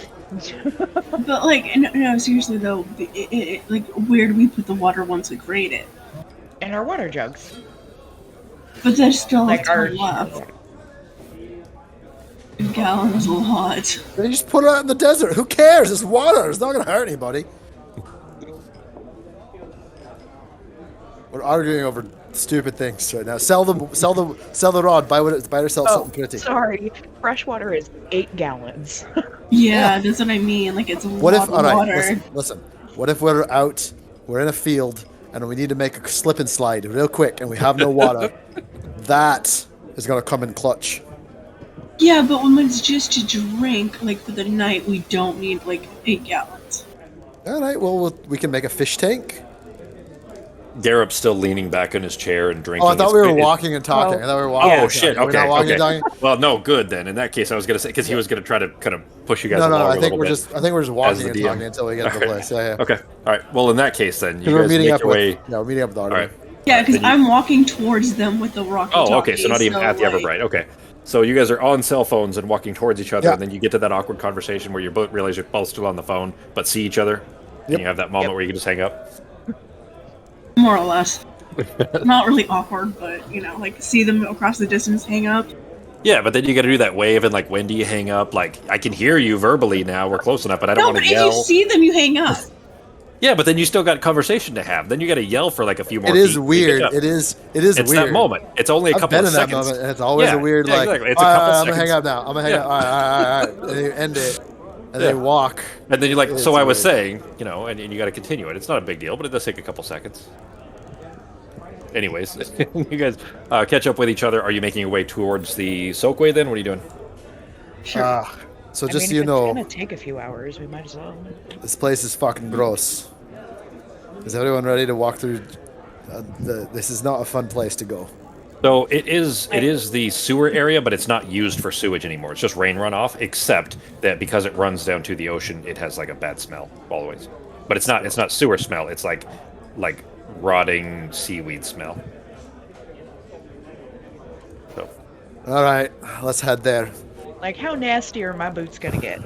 E: But like, no, seriously though, like, where do we put the water once we create it?
D: And our water jugs.
E: But there's still
D: Like
E: a
D: our.
E: ton left. A gallon is a lot.
C: They just put it out in the desert. Who cares? It's water. It's not gonna hurt anybody. We're arguing over stupid things right now. Sell the rod. Buy yourself something pretty.
D: Sorry. Fresh water is 8 gallons.
E: Yeah, that's what I mean. Like, it's a
C: What
E: lot
C: if?
E: of
C: All right,
E: water.
C: listen. What if we're out? We're in a field, and we need to make a slip and slide real quick, and we have no water. That is gonna come in clutch.
E: Yeah, but when it's just to drink, like for the night, we don't need like 8 gallons.
C: All right. Well, we can make a fish tank.
A: Garrup's still leaning back in his chair and drinking.
C: Oh, I thought we were walking and talking.
D: Well-
C: I thought we were walking.
A: Oh
C: and
A: shit!
C: talking. We're
A: Okay,
C: not walking
A: okay.
C: and talking.
A: Well, no, good then. In that case, I was gonna say because he was gonna try to kind of push you guys
C: No,
A: along
C: I
A: a
C: think
A: little
C: we're
A: bit.
C: just walking
A: the
C: and
A: DM.
C: talking until we get to the place. Yeah.
A: Okay, all right. Well, in that case, then you
C: Because we're
A: guys
C: meeting
A: make
C: up
A: your
C: with.
A: way.
C: Yeah, we're meeting up with the
A: All
C: auditor.
A: right.
E: Yeah, because
A: Then you-
E: I'm walking towards them with the walkie-talkie.
A: Oh, okay. So not even at the
E: like,
A: Everbright. Okay. So you guys are on cell phones and walking towards each other,
C: Yeah.
A: and then you get to that awkward conversation where you both realize you're both still on the phone, but see each other,
C: Yep.
A: and you have that moment where you can just hang up.
E: More or less. Not really awkward, but like see them across the distance, hang up.
A: Yeah, but then you got to do that wave, and like, when do you hang up? Like, I can hear you verbally now. We're close enough, but I don't
E: No,
A: want
E: but
A: to
E: if
A: yell.
E: you see them, you hang up.
A: Yeah, but then you still got conversation to have. Then you got to yell for like a few more.
C: It is
A: feet to
C: weird.
A: pick up.
C: It is
A: It's
C: weird.
A: that moment. It's only a
C: I've
A: couple
C: been
A: of
C: in that
A: seconds.
C: moment, and it's always
A: Yeah,
C: a weird
A: yeah,
C: like.
A: exactly. It's a
C: "All right,
A: couple
C: I'm gonna
A: seconds.
C: hang up now. I'm gonna hang
A: Yeah.
C: up. All right. And then you end it, and they walk.
A: And then you're like,
C: It's
A: so I was
C: weird.
A: saying, and you got to continue it. It's not a big deal, but it does take a couple seconds. Anyways, you guys catch up with each other. Are you making your way towards the Soakway then? What are you doing?
E: Sure.
C: So
D: I
C: just
D: mean,
C: so you
D: if
C: know,
D: it's gonna take a few hours, we might as well.
C: this place is fucking gross. Is everyone ready to walk through? This is not a fun place to go.
A: So it is the sewer area, but it's not used for sewage anymore. It's just rain runoff, except that because it runs down to the ocean, it has like a bad smell always. But it's not sewer smell. It's like rotting seaweed smell. So
C: All right, let's head there.
D: Like, how nasty are my boots gonna get?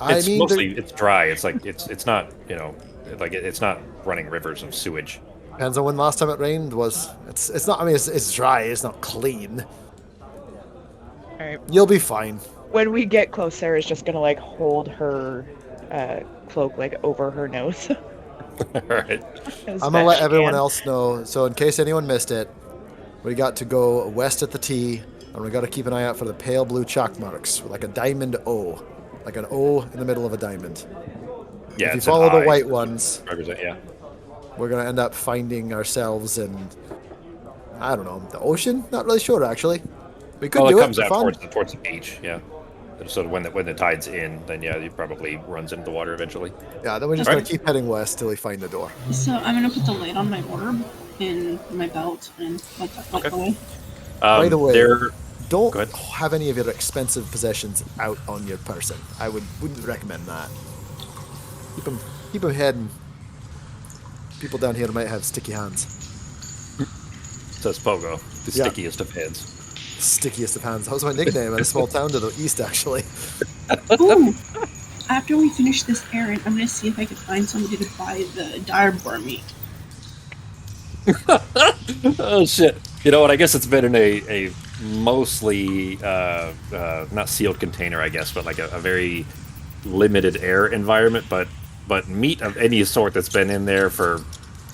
A: it's
C: there-
A: mostly it's dry. It's like it's not it's not running rivers of sewage.
C: depends on when last time it rained was. It's not. I mean, it's dry. It's not clean.
D: Alright.
C: You'll be fine.
D: When we get close, Sarah's just gonna like hold her cloak like over her nose.
A: All right.
C: I'm gonna let everyone else know. So in case anyone missed it, We got to go west at the T, and we got to keep an eye out for the pale blue chalk marks, like a diamond O, like an O in the middle of a diamond.
A: Yeah,
C: if you
A: it's an
C: follow the
A: eye.
C: white ones,
A: Yeah.
C: we're gonna end up finding ourselves in, I don't know, the ocean. Not really sure actually. We could do
A: it comes
C: for
A: out
C: fun.
A: towards the beach. Yeah. So when the tide's in, then yeah, it probably runs into the water eventually.
C: Yeah, then we're just gonna keep heading west till we find the door.
E: So I'm gonna put the light on my orb in my belt and let that light go away.
C: By the way,
A: Go
C: don't
A: ahead.
C: have any of your expensive possessions out on your person. I wouldn't recommend that. Keep them hidden. People down here might have sticky hands.
A: Says Pogo, the stickiest of heads.
C: Stickiest of hands. That was my nickname in a small town to the east, actually.
E: Ooh. After we finish this errand, I'm gonna see if I can find somebody to buy the dire boar meat.
A: Oh shit! You know what? I guess it's been in a mostly not sealed container, I guess, but like a very limited air environment. But meat of any sort that's been in there for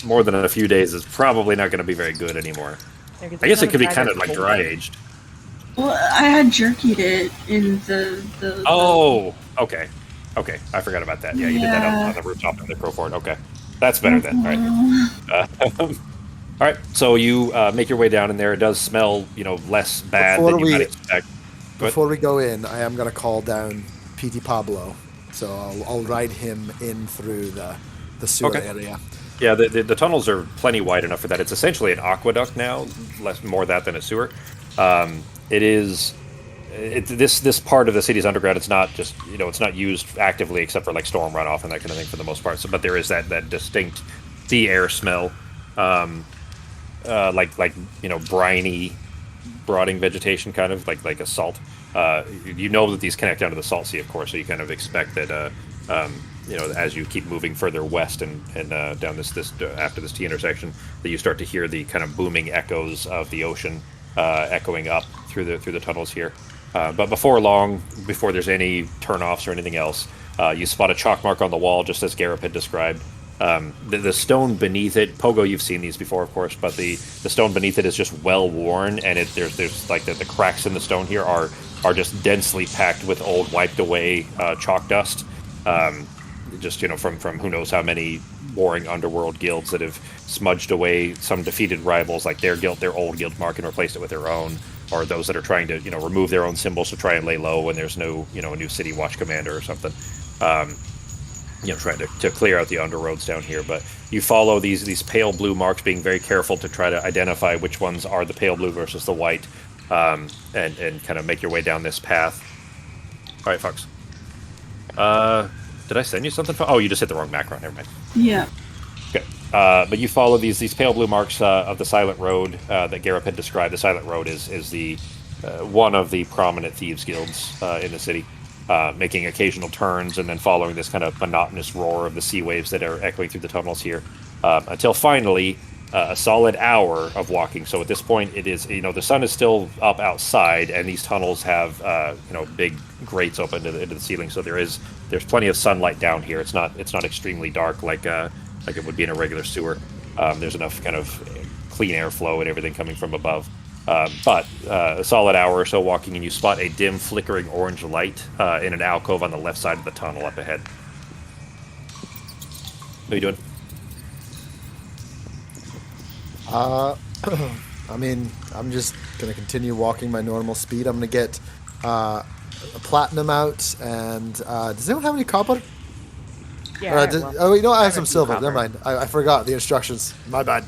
A: more than a few days is probably not going to be very good anymore. I guess it could be kind of like dry aged.
E: Well, I had jerkied it in the.
A: Oh, okay. I forgot about that. Yeah, you did that on the rooftop in the Crow Fort. Okay, that's better then. Right. All right. So you make your way down in there. It does smell, less bad than you might expect.
C: Before we go in, I am gonna call down P.T. Pablo, so I'll ride him in through the sewer area.
A: Yeah, the tunnels are plenty wide enough for that. It's essentially an aqueduct now, more that than a sewer. It is. This part of the city's underground. It's not just it's not used actively except for like storm runoff and that kind of thing for the most part. So, but there is that distinct sea air smell, like briny, rotting vegetation, kind of like a salt. You know that these connect down to the salt sea, of course. So you kind of expect that. As you keep moving further west and down this after this T intersection, that you start to hear the kind of booming echoes of the ocean echoing up through the tunnels here. But before long, before there's any turnoffs or anything else, you spot a chalk mark on the wall, just as Gareth had described. The stone beneath it, Pogo, you've seen these before, of course, but the stone beneath it is just well worn, and there's like the cracks in the stone here are just densely packed with old wiped away chalk dust. Just from who knows how many warring underworld guilds that have smudged away some defeated rivals, like their old guild mark, and replaced it with their own, or those that are trying to remove their own symbols to try and lay low when there's no a new city watch commander or something. Trying to clear out the underroads down here. But you follow these pale blue marks, being very careful to try to identify which ones are the pale blue versus the white, and kind of make your way down this path. All right, Fox. Did I send you something? Oh, you just hit the wrong macro. Never mind.
E: Yeah.
A: Okay. But you follow these pale blue marks of the Silent Road that Gareth had described. The Silent Road is the one of the prominent thieves guilds in the city, making occasional turns and then following this kind of monotonous roar of the sea waves that are echoing through the tunnels here, until finally a solid hour of walking. So at this point, it is the sun is still up outside, and these tunnels have big grates open into the ceiling. So there's plenty of sunlight down here. It's not extremely dark like it would be in a regular sewer. There's enough kind of clean airflow and everything coming from above. But a solid hour or so walking, and you spot a dim, flickering orange light in an alcove on the left side of the tunnel up ahead. What are you doing?
C: I mean, I'm just gonna continue walking my normal speed. I'm gonna get a platinum out, and does anyone have any copper?
D: Yeah.
C: I have some silver. Never mind. I forgot the instructions. My bad.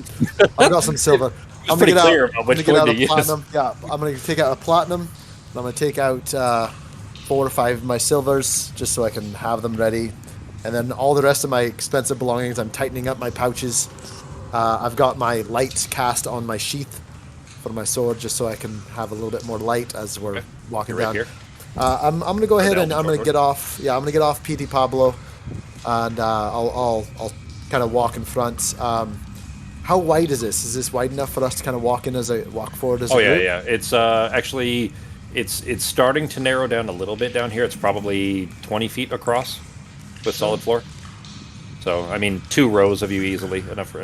C: I've got some silver. I'm gonna get out a platinum. Yeah, I'm gonna take out a platinum. And I'm gonna take out 4 or 5 of my silvers just so I can have them ready, and then all the rest of my expensive belongings. I'm tightening up my pouches. I've got my light cast on my sheath for my sword just so I can have a little bit more light as we're walking down. Here. I'm gonna go ahead and I'm gonna get off. Yeah, I'm gonna get off P.T. Pablo, and I'll kind of walk in front. How wide is this? Is this wide enough for us to kind of walk forward as a group?
A: Yeah. It's actually it's starting to narrow down a little bit down here. It's probably 20 feet across with solid floor. So I mean, 2 rows of you easily enough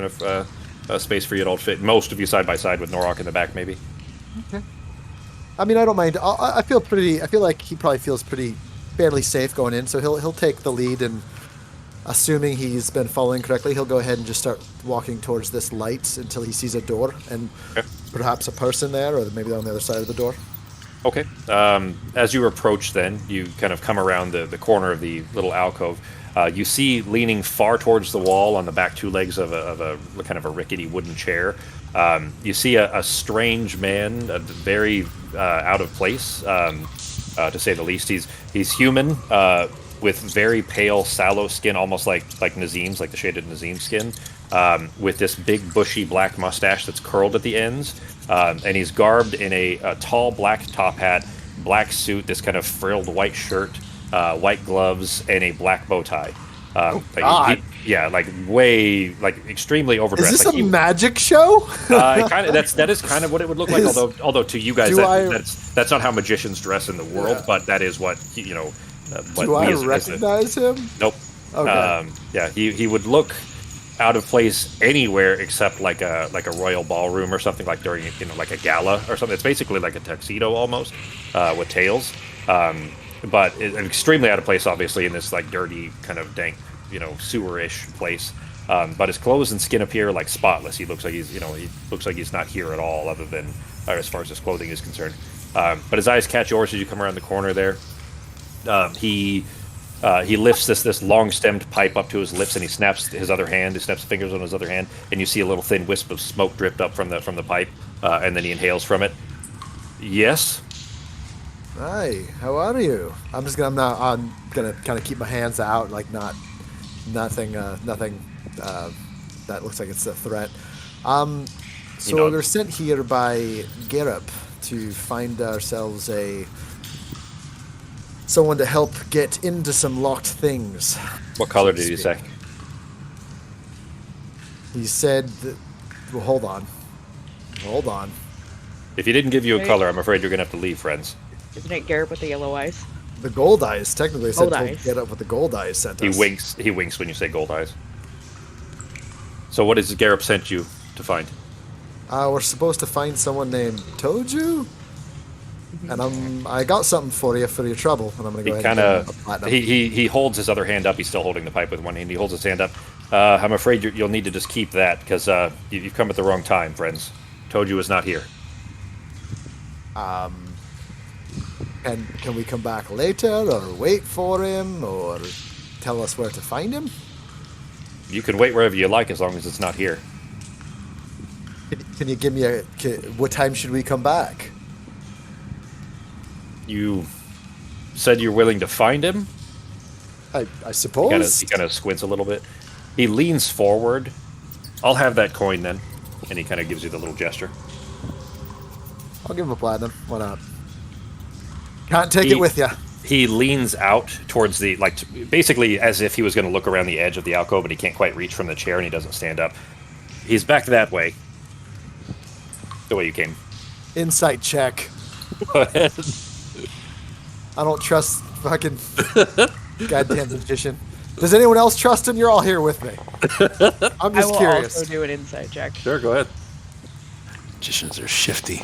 A: space for you to all fit. Most of you side by side with Norok in the back, maybe.
C: Okay. I mean, I don't mind. I feel pretty. I feel like he probably feels fairly safe going in. So he'll take the lead, and assuming he's been following correctly, he'll go ahead and just start walking towards this light until he sees a door and perhaps a person there, or maybe on the other side of the door.
A: Okay. As you approach, then you kind of come around the corner of the little alcove. You see, leaning far towards the wall on the back two legs of a kind of a rickety wooden chair. You see a strange man, very out of place, to say the least. He's human, with very pale, sallow skin, almost like Nazim's, like the shaded Nazim skin, with this big, bushy black mustache that's curled at the ends. And he's garbed in a tall black top hat, black suit, this kind of frilled white shirt, white gloves, and a black bow tie. Extremely overdressed.
C: Is this a magic show?
A: That is kind of what it would look like. Although to you guys, that's not how magicians dress in the world. Yeah. But that is what what
C: do I recognize him?
A: Nope.
C: Okay.
A: He would look out of place anywhere except like a royal ballroom or something, like during like a gala or something. It's basically like a tuxedo almost, with tails. But extremely out of place, obviously, in this like dirty, kind of dank, sewer-ish place. But his clothes and skin appear like spotless. He looks like he's not here at all, other than as far as his clothing is concerned. But his eyes catch yours as you come around the corner there. He lifts this long-stemmed pipe up to his lips, and he snaps his other hand. He snaps fingers on his other hand, and you see a little thin wisp of smoke dripped up from the pipe, and then he inhales from it. Yes.
C: Hi, how are you? I'm gonna kind of keep my hands out, like nothing that looks like it's a threat. So we're sent here by Garrett to find ourselves someone to help get into some locked things.
A: What color did he say?
C: He said that, well, hold on.
A: If he didn't give you a color, I'm afraid you're gonna have to leave, friends.
D: Isn't it Garrett with the yellow eyes?
C: The gold eyes, technically.
D: Gold eyes.
C: Get up with the gold eyes sent us.
A: He winks when you say gold eyes. So what has Garrett sent you to find?
C: We're supposed to find someone named Toju, and I got something for your trouble, and I'm gonna go ahead and give him a platinum.
A: He holds his other hand up. He's still holding the pipe with one hand. He holds his hand up. I'm afraid you'll need to just keep that, because you've come at the wrong time, friends. Toju is not here.
C: And can we come back later, or wait for him, or tell us where to find him?
A: You can wait wherever you like, as long as it's not here.
C: Can you give me what time should we come back?
A: You said you're willing to find him?
C: I suppose.
A: He kind of squints a little bit. He leans forward. I'll have that coin then. And he kind of gives you the little gesture.
C: I'll give him a platinum. Why not? Can't take it with you.
A: He leans out towards basically as if he was going to look around the edge of the alcove, but he can't quite reach from the chair, and he doesn't stand up. He's back that way. The way you came.
C: Insight check.
A: Go ahead.
C: I don't trust fucking goddamn magician. Does anyone else trust him? You're all here with me. I'm just curious.
D: I will also do an insight check.
A: Sure, go ahead.
B: Magicians are shifty.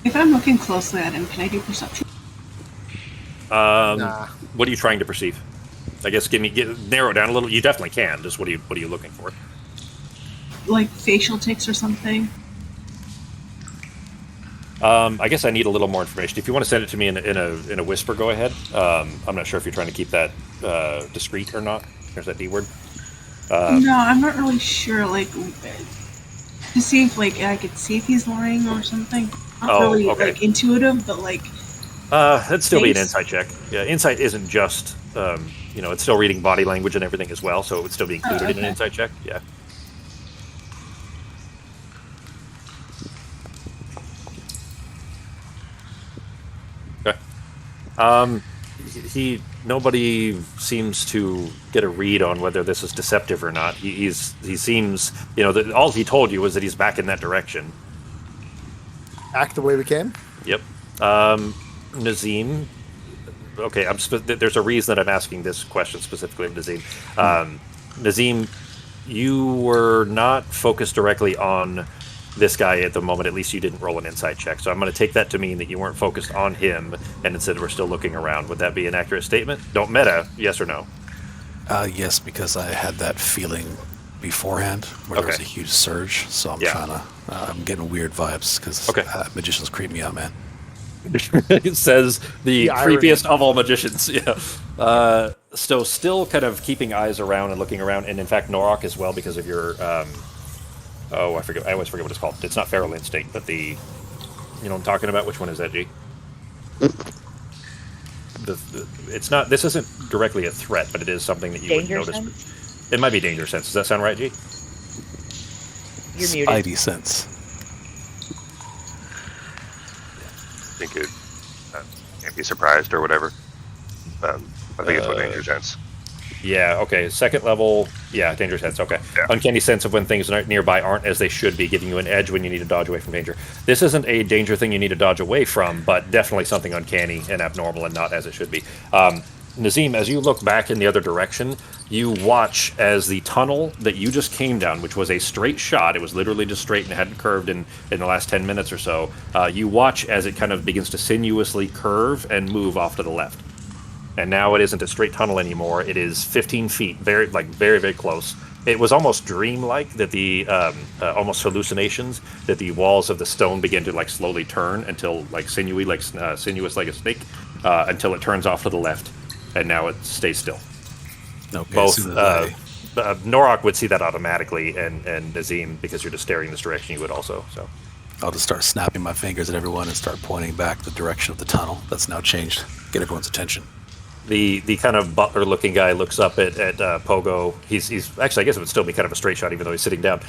E: If I'm looking closely at him, can I do perception?
C: Nah.
A: What are you trying to perceive? I guess narrow it down a little. You definitely can. Just what are you looking for?
E: Like facial tics or something?
A: I guess I need a little more information. If you want to send it to me in a whisper, go ahead. I'm not sure if you're trying to keep that discreet or not. There's that D word.
E: No, I'm not really sure. Like, to see if I could see if he's lying or something. Not really okay. Intuitive, but
A: that'd still be an insight check. Yeah, insight isn't just it's still reading body language and everything as well, so it would still be included in an insight check. Yeah. Okay. Nobody seems to get a read on whether this is deceptive or not. He seems, all he told you was that he's back in that direction.
C: Act the way we came?
A: Yep. Nazim, okay, there's a reason that I'm asking this question specifically of Nazim. Nazim, you were not focused directly on this guy at the moment. At least you didn't roll an insight check. So I'm going to take that to mean that you weren't focused on him, and instead we're still looking around. Would that be an accurate statement? Don't meta, yes or no?
B: Yes, because I had that feeling beforehand where there was a huge surge. So I'm trying to. I'm getting weird vibes because magicians creep me out, man.
A: It says the creepiest of all magicians. Yeah. So still kind of keeping eyes around and looking around, and in fact Norok as well because of your I always forget what it's called. It's not Feral Instinct, but you know what I'm talking about. Which one is that, G? It's not. This isn't directly a threat, but it is something that you would notice.
D: Sense?
A: It might be danger sense. Does that sound right, G?
D: You're muted.
B: Spidey sense.
F: I think it can't be surprised or whatever. I think it's what danger sense.
A: Yeah, okay. Second level, danger sense, okay. Yeah. Uncanny sense of when things nearby aren't as they should be, giving you an edge when you need to dodge away from danger. This isn't a danger thing you need to dodge away from, but definitely something uncanny and abnormal and not as it should be. Nazim, as you look back in the other direction, you watch as the tunnel that you just came down, which was a straight shot, it was literally just straight and hadn't curved in the last 10 minutes or so, you watch as it kind of begins to sinuously curve and move off to the left. And now it isn't a straight tunnel anymore. It is 15 feet, very, very close. It was almost dreamlike that the almost hallucinations that the walls of the stone begin to slowly turn until sinuous like a snake until it turns off to the left, and now it stays still.
B: Okay,
A: both Norok would see that automatically, and Nazim, because you're just staring this direction, you would also. So
B: I'll just start snapping my fingers at everyone and start pointing back the direction of the tunnel. That's now changed. Get everyone's attention.
A: The kind of butler-looking guy looks up at Pogo. He's actually, I guess it would still be kind of a straight shot, even though he's sitting down.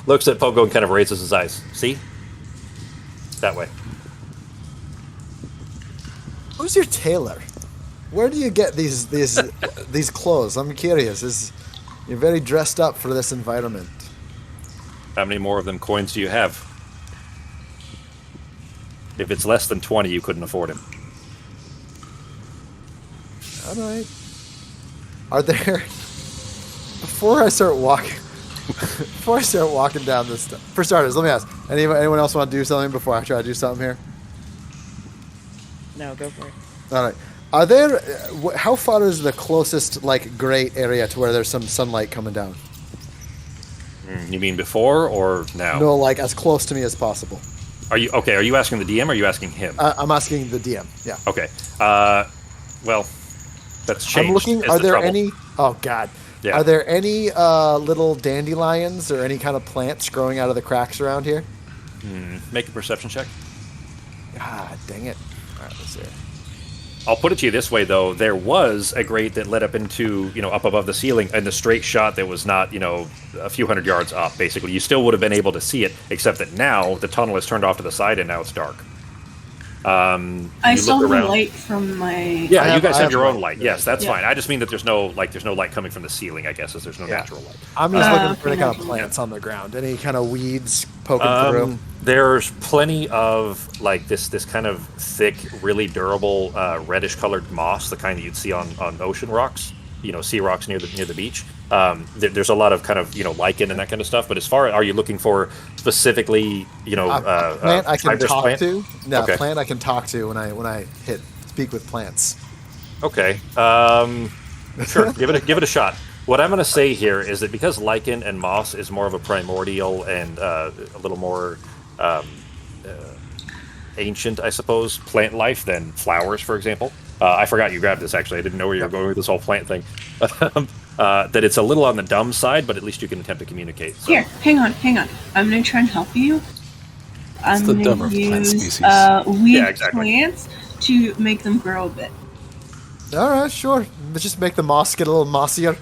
A: Looks at Pogo and kind of raises his eyes. See? That way.
C: Who's your tailor? Where do you get these these clothes? I'm curious. You're very dressed up for this environment.
A: How many more of them coins do you have? If it's less than 20, you couldn't afford him.
C: All right. Are there? Before I start walking down this stuff. For starters, let me ask: anyone else want to do something before I try to do something here?
D: No, go for it.
C: All right. Are there? How far is the closest gray area to where there's some sunlight coming down?
A: You mean before or now?
C: No, as close to me as possible.
A: Are you okay? Are you asking the DM or are you asking him?
C: I'm asking the DM. Yeah.
A: Okay. Well, that's changed.
C: I'm looking. Are there any? Oh God.
A: Yeah.
C: Are there any little dandelions or any kind of plants growing out of the cracks around here?
A: Make a perception check.
C: God dang it! All right, let's see.
A: I'll put it to you this way, though. There was a grate that led up into, up above the ceiling, and the straight shot that was not, a few hundred yards up, basically. You still would have been able to see it, except that now the tunnel is turned off to the side, and now it's dark.
E: I saw the light from my...
A: Yeah, you guys have your own light. Yes, that's fine. I just mean that there's no light coming from the ceiling, I guess, as there's no natural light.
C: I'm just looking for any kind of plants on the ground. Any kind of weeds poking through?
A: There's plenty of this kind of thick, really durable, reddish-colored moss, the kind that you'd see on ocean rocks, sea rocks near the beach. There's a lot of kind of lichen and that kind of stuff. But as far as, are you looking for specifically
C: plant I can talk
A: plant?
C: to? No,
A: okay.
C: Plant I can talk to when I hit speak with plants.
A: Okay. Sure. Give it a shot. What I'm going to say here is that because lichen and moss is more of a primordial and a little more ancient, I suppose, plant life than flowers, for example. I forgot you grabbed this, actually. I didn't know where you were going with this whole plant thing. That it's a little on the dumb side, but at least you can attempt to communicate. So.
E: Here, hang on. I'm going to try and help you. I'm going to use weed plants to make them grow a bit.
C: All right, sure. Let's just make the moss get a little mossier.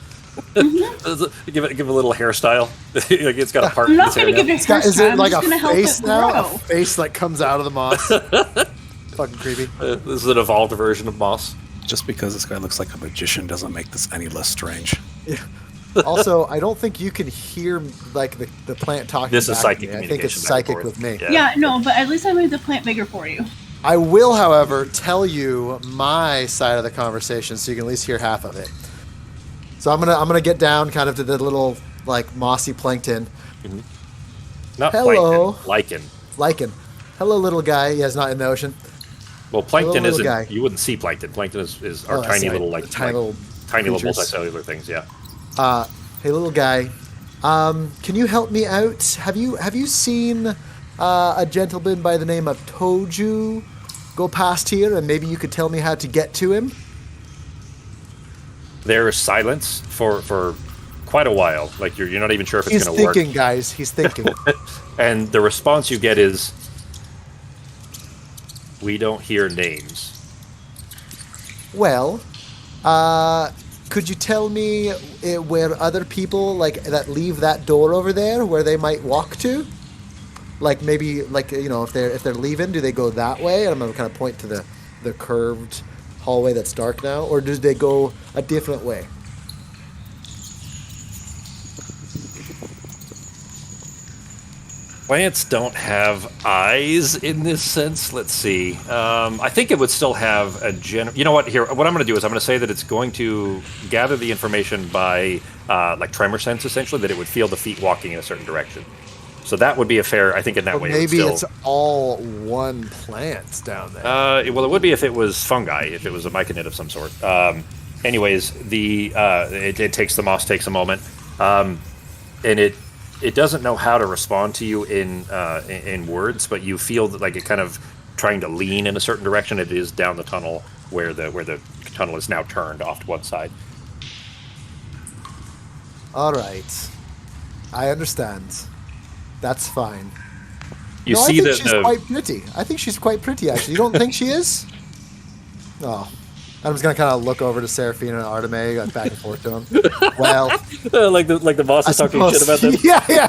A: Mm-hmm. give it a little hairstyle. It's got a part.
E: I'm not going to give it a hairstyle.
C: Is it like
E: I'm
C: a face now?
E: Grow.
C: A face comes out of the moss. Fucking creepy.
A: This is an evolved version of moss.
B: Just because this guy looks like a magician doesn't make this any less strange.
C: Yeah. Also, I don't think you can hear the plant talking.
A: This is psychic
C: communication. I
A: communication.
C: think it's psychic with me.
E: Yeah, no, but at least I made the plant bigger for you.
C: I will, however, tell you my side of the conversation so you can at least hear half of it. So I'm gonna get down kind of to the little like mossy plankton.
A: Mm-hmm. Not
C: Hello.
A: plankton,
C: lichen. Hello, little guy. He is not in the ocean.
A: Well, plankton
C: Hello,
A: isn't.
C: guy.
A: You wouldn't see plankton. Plankton is our tiny little tiny little multicellular things. Yeah.
C: Hey, little guy. Can you help me out? Have you seen a gentleman by the name of Toju go past here, and maybe you could tell me how to get to him?
A: There is silence for quite a while. Like you're not even sure if it's going to work.
C: He's thinking, guys. He's thinking.
A: And the response you get is, "We don't hear names."
C: Well, could you tell me where other people like that leave that door over there, where they might walk to? Like maybe, like if they're leaving, do they go that way? And I'm gonna kind of point to the curved hallway that's dark now, or do they go a different way?
A: Plants don't have eyes in this sense. Let's see. I think it would still have a general. You know what? Here, what I'm going to do is I'm going to say that it's going to gather the information by like tremor sense, essentially, that it would feel the feet walking in a certain direction. So that would be a fair. I think in that way.
C: Maybe it's all one plant down there.
A: Well, it would be if it was fungi, if it was a myconid of some sort. Anyways, it takes the moss takes a moment, and it doesn't know how to respond to you in words, but you feel that like it kind of trying to lean in a certain direction. It is down the tunnel where the tunnel is now turned off to one side.
C: All right, I understand. That's fine.
A: You
C: I
A: see
C: think
A: that
C: she's quite pretty. I think she's quite pretty, actually. You don't think she is? Oh. I'm just gonna kind of look over to Seraphina and Arteme, going back and forth to them. Well,
A: like the boss is talking shit about them.
C: Yeah.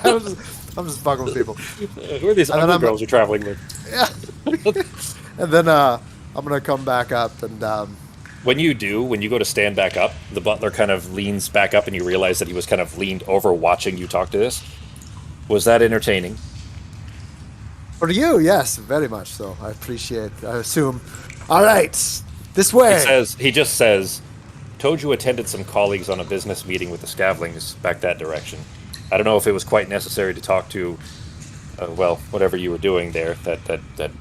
C: I'm just fucking with people.
A: Who are these other girls you're traveling with?
C: Yeah. And then I'm gonna come back up and.
A: When you go to stand back up, the butler kind of leans back up, and you realize that he was kind of leaned over, watching you talk to this. Was that entertaining?
C: For you, yes, very much so. I assume. All right, this way.
A: He just says, Toju attended some colleagues on a business meeting with the Scavlings back that direction. I don't know if it was quite necessary to talk to, whatever you were doing there, that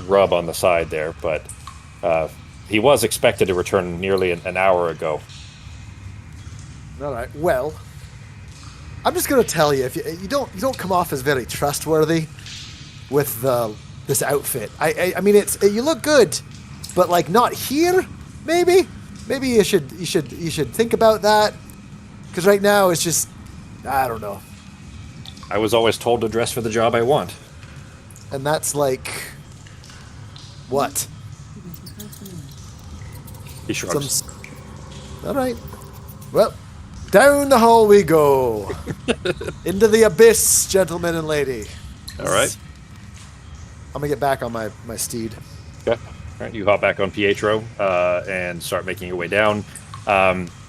A: rub on the side there, but he was expected to return nearly an hour ago.
C: All right, well, I'm just gonna tell you, if you don't come off as very trustworthy with this outfit. I mean, you look good, but like not here. Maybe you should think about that, because right now it's just, I don't know.
A: I was always told to dress for the job I want.
C: And that's like what?
A: He shrugs.
C: All right. Well, down the hall we go. Into the abyss, gentlemen and lady.
A: All right.
C: I'm going to get back on my steed.
A: Okay. All right. You hop back on Pietro and start making your way down.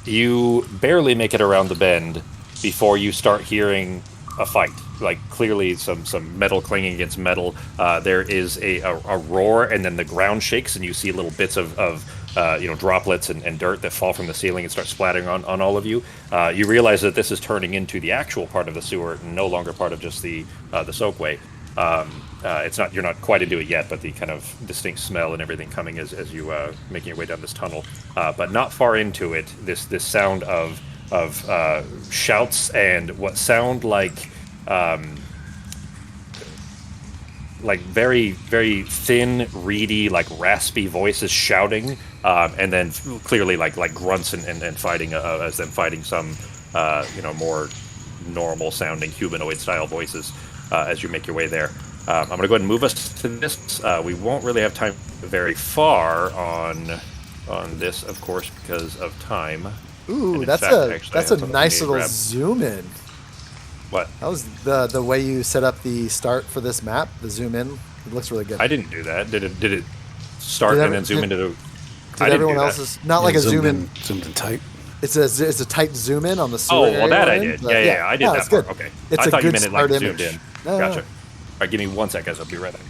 A: You barely make it around the bend before you start hearing a fight. Like, clearly some metal clanging against metal. There is a roar, and then the ground shakes, and you see little bits of droplets and dirt that fall from the ceiling and start splattering on all of you. You realize that this is turning into the actual part of the sewer, and no longer part of just the soakway. It's not, you're not quite into it yet, but the kind of distinct smell and everything coming as you making your way down this tunnel. But not far into it, this sound of shouts and what sound like very, very thin, reedy, like raspy voices shouting, and then clearly like grunts and fighting as them fighting some more normal sounding humanoid style voices as you make your way there. I'm going to go ahead and move us to this. We won't really have time very far on this, of course, because of time.
C: Ooh, that's a nice little zoom in.
A: What?
C: That was the way you set up the start for this map, the zoom in. It looks really good.
A: I didn't do that. Did it start and then zoom into the...
C: Did everyone else's... Not like a zoom in...
B: Zoomed in tight.
C: It's a tight zoom in on the sewer area.
A: Oh, well, that I did. Yeah, I did that part. Okay.
C: It's
A: I thought you
C: good
A: meant it like
C: start
A: zoomed
C: image.
A: in.
C: No,
A: Gotcha.
C: no.
A: All right, give me 1 sec, guys. I'll be right back.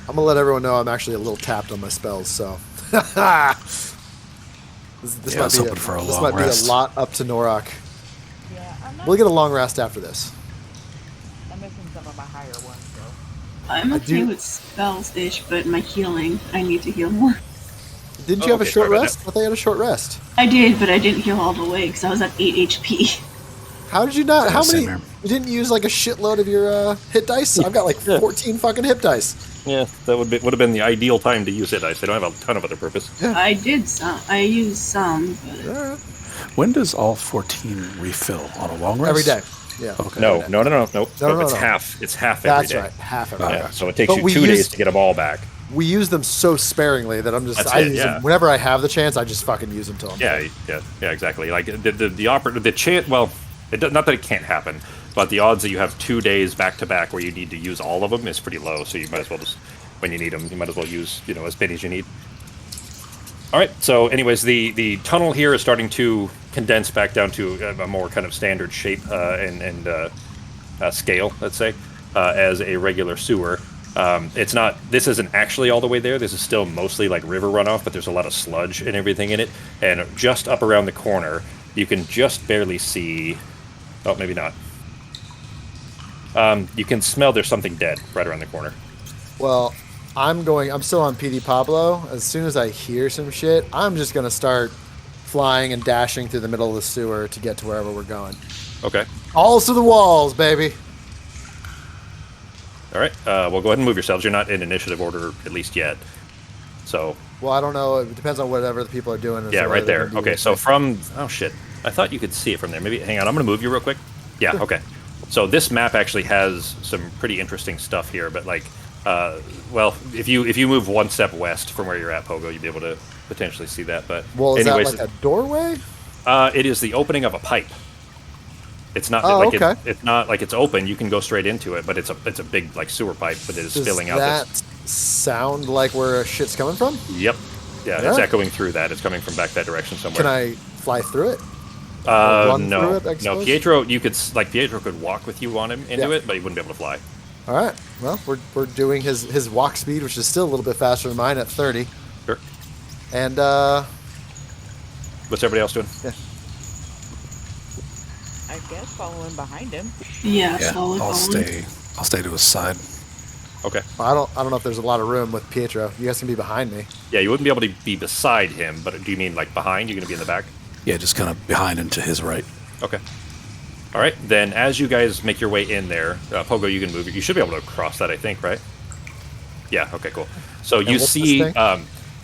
C: I'm gonna let everyone know I'm actually a little tapped on my spells, so. this
B: Yeah, I was hoping for a long
C: might
B: rest.
C: be a lot up to Norak.
D: Yeah,
C: We'll get a long rest after this.
D: I'm missing some of my higher ones, though.
E: I'm okay with spells-ish, but my healing, I need to heal more.
C: Didn't you have a short rest? I thought you had a short rest.
E: I did, but I didn't heal all the way because I was at 8 HP.
C: How did you not? How many?
B: Here.
C: You didn't use like a shitload of your hit dice? I've got like 14 fucking hit dice.
A: Yeah, that would have been the ideal time to use hit dice. They don't have a ton of other purpose.
C: Yeah.
E: I did some. I used some. But...
B: When does all 14 refill? On a long rest?
C: Every day. Yeah.
B: Okay.
A: No. It's half. It's half every day.
C: That's right. Half every day.
A: Yeah, so it takes you 2 days to get them all back.
C: We use them so sparingly that I'm just. I use them whenever I have the chance. I just fucking use them till I'm.
A: Yeah, exactly. Like the chance. Well, not that it can't happen, but the odds that you have 2 days back to back where you need to use all of them is pretty low. So you might as well just, when you need them, you might as well use as many as you need. All right. So, anyways, the tunnel here is starting to condense back down to a more kind of standard shape and scale, let's say, as a regular sewer. It's not. This isn't actually all the way there. This is still mostly like river runoff, but there's a lot of sludge and everything in it. And just up around the corner, you can just barely see. Oh, maybe not. You can smell there's something dead right around the corner.
C: Well, I'm still on PD Pablo. As soon as I hear some shit, I'm just gonna start flying and dashing through the middle of the sewer to get to wherever we're going.
A: Okay.
C: Balls to the walls, baby.
A: All right. Well, go ahead and move yourselves. You're not in initiative order, at least yet. So.
C: Well, I don't know. It depends on whatever the people are doing.
A: Yeah, right there. Okay, so from... Oh, shit. I thought you could see it from there. Maybe... Hang on, I'm going to move you real quick. Yeah, okay. So this map actually has some pretty interesting stuff here, but, like... well, if you move one step west from where you're at, Pogo, you'd be able to potentially see that, but...
C: Well, is
A: anyways,
C: that like a doorway?
A: It is the opening of a pipe. It's not
C: okay.
A: It's not like it's open. You can go straight into it, but it's a big like sewer pipe that is spilling out.
C: Does that sound like where shit's coming from?
A: Yep. Yeah, it's echoing through that. It's coming from back that direction somewhere.
C: Can I fly through it?
A: No. No, Pietro, Pietro could walk with you on him into it, but he wouldn't be able to fly.
C: All right. Well, we're doing his walk speed, which is still a little bit faster than mine at 30.
A: Sure.
C: And
A: what's everybody else doing?
C: Yeah.
D: I guess following behind him.
E: Yeah,
B: I'll stay to his side.
A: Okay.
C: Well, I don't know if there's a lot of room with Pietro. You guys can be behind me.
A: Yeah, you wouldn't be able to be beside him, but do you mean like behind? You're going to be in the back?
B: Yeah, just kind of behind and to his right.
A: Okay. All right. Then as you guys make your way in there, Pogo, you can move. You should be able to cross that, I think, right? Yeah. Okay. Cool. So you see,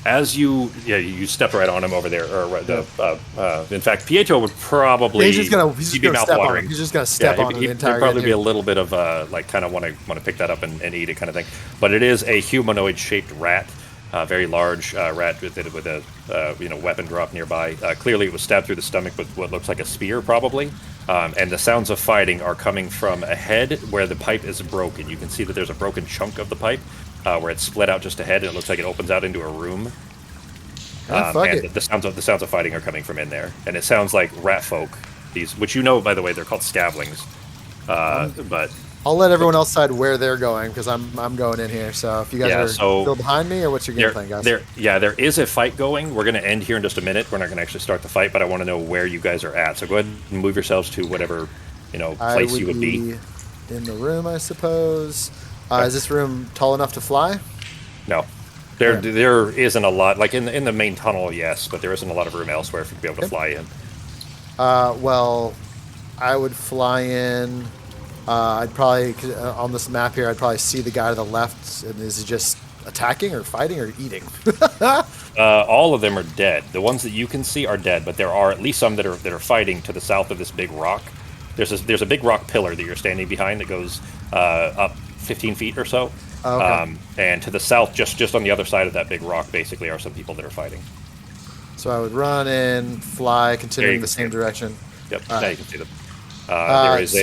A: as you stepped right on him over there, or in fact, Pietro would probably
C: he's just gonna step on him. He's just gonna step on him the entire.
A: There'd probably be a little bit of like kind of want to pick that up and eat it kind of thing. But it is a humanoid shaped rat, very large rat with a weapon drop nearby. Clearly, it was stabbed through the stomach with what looks like a spear, probably. And the sounds of fighting are coming from ahead where the pipe is broken. You can see that there's a broken chunk of the pipe. Where it's split out just ahead, and it looks like it opens out into a room. And the sounds of fighting are coming from in there, and it sounds like rat folk. Which by the way, they're called scavlings. But
C: I'll let everyone else decide where they're going because I'm going in here. So if you guys are still behind me, or what's your game plan, guys?
A: There is a fight going. We're going to end here in just a minute. We're not going to actually start the fight, but I want to know where you guys are at. So go ahead and move yourselves to whatever place you would be.
C: In the room, I suppose. Is this room tall enough to fly?
A: No. There isn't a lot. Like in the main tunnel, yes, but there isn't a lot of room elsewhere for you to be able to fly in.
C: Well, I would fly in. I'd probably, on this map here, I'd probably see the guy to the left. And is he just attacking or fighting or eating?
A: All of them are dead. The ones that you can see are dead, but there are at least some that are fighting to the south of this big rock. There's a big rock pillar that you're standing behind that goes up 15 feet or so. Okay. And to the south, just on the other side of that big rock, basically, are some people that are fighting.
C: So I would run and fly, continuing the same direction.
A: Yep. Now you can see them. There is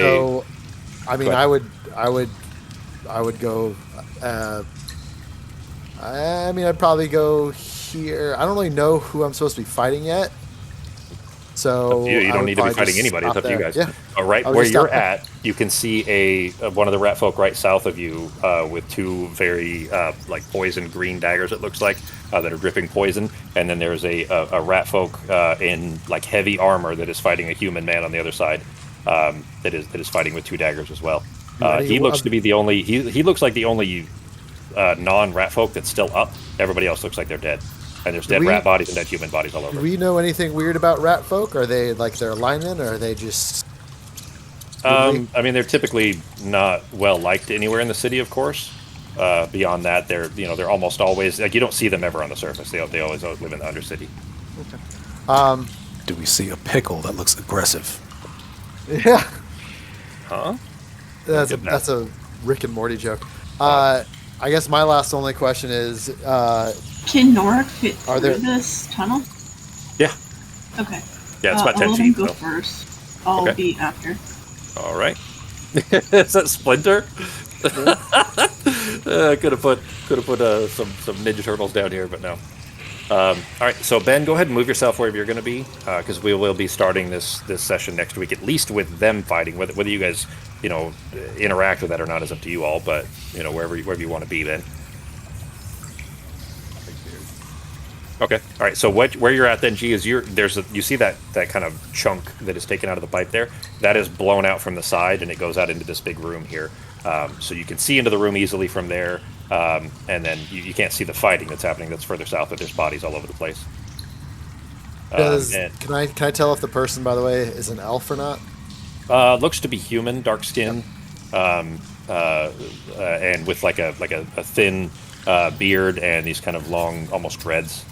C: I would go. I'd probably go here. I don't really know who I'm supposed to be fighting yet. So
A: you don't need to be fighting anybody. It's up to you guys.
C: Yeah.
A: Right where you're at. You can see one of the rat folk right south of you with two very like poison green daggers. It looks like that are dripping poison, and then there's a rat folk in like heavy armor that is fighting a human man on the other side. That is fighting with two daggers as well. He looks to be the only. He looks like the only non-rat folk that's still up. Everybody else looks like they're dead. And there's dead rat bodies and dead human bodies all over.
C: Do we know anything weird about rat folk? Are they like their alignment, or are they just?
A: I mean, they're typically not well liked anywhere in the city, of course. Beyond that, they're almost always like you don't see them ever on the surface. They always live in the undercity.
C: Okay.
B: Do we see a pickle that looks aggressive?
C: Yeah.
A: Huh?
C: That's a Rick and Morty joke. I guess my only question is,
E: can Norik fit through this tunnel?
A: Yeah.
E: Okay.
A: Yeah, it's about 10
E: I'll let
A: feet.
E: him go first. I'll be after.
A: All right. Is that Splinter? Could have put some Ninja Turtles down here, but no. All right, so Ben, go ahead and move yourself wherever you're going to be, because we will be starting this session next week, at least with them fighting. Whether you guys, interact with that or not is up to you all, but wherever you want to be, then. Okay. All right. So where you're at then, G, is you see that kind of chunk that is taken out of the pipe there. That is blown out from the side and it goes out into this big room here. So you can see into the room easily from there, and then you can't see the fighting that's happening. That's further south, but there's bodies all over the place.
C: Can I tell if the person, by the way, is an elf or not?
A: Looks to be human, dark skin, and with like a thin beard and these kind of long, almost dreads.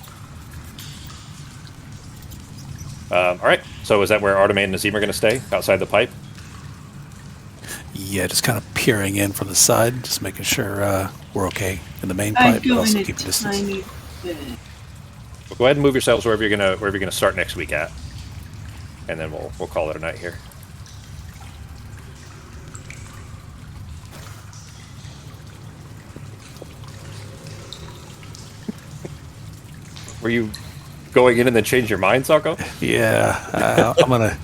A: All right. So is that where Artemis and Nazim are going to stay, outside the pipe?
B: Yeah, just kind of peering in from the side, just making sure we're okay in the main pipe, but also keep a distance.
A: Well, go ahead and move yourselves wherever you're gonna start next week at, and then we'll call it a night here. Were you going in and then change your mind, Sako?
B: Yeah, I'm gonna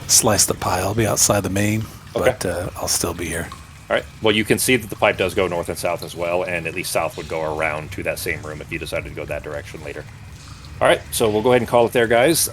B: slice the pie. I'll be outside the main, but
A: Okay.
B: I'll still be here.
A: All right. Well, you can see that the pipe does go north and south as well, and at least south would go around to that same room if you decided to go that direction later. All right. So we'll go ahead and call it there, guys.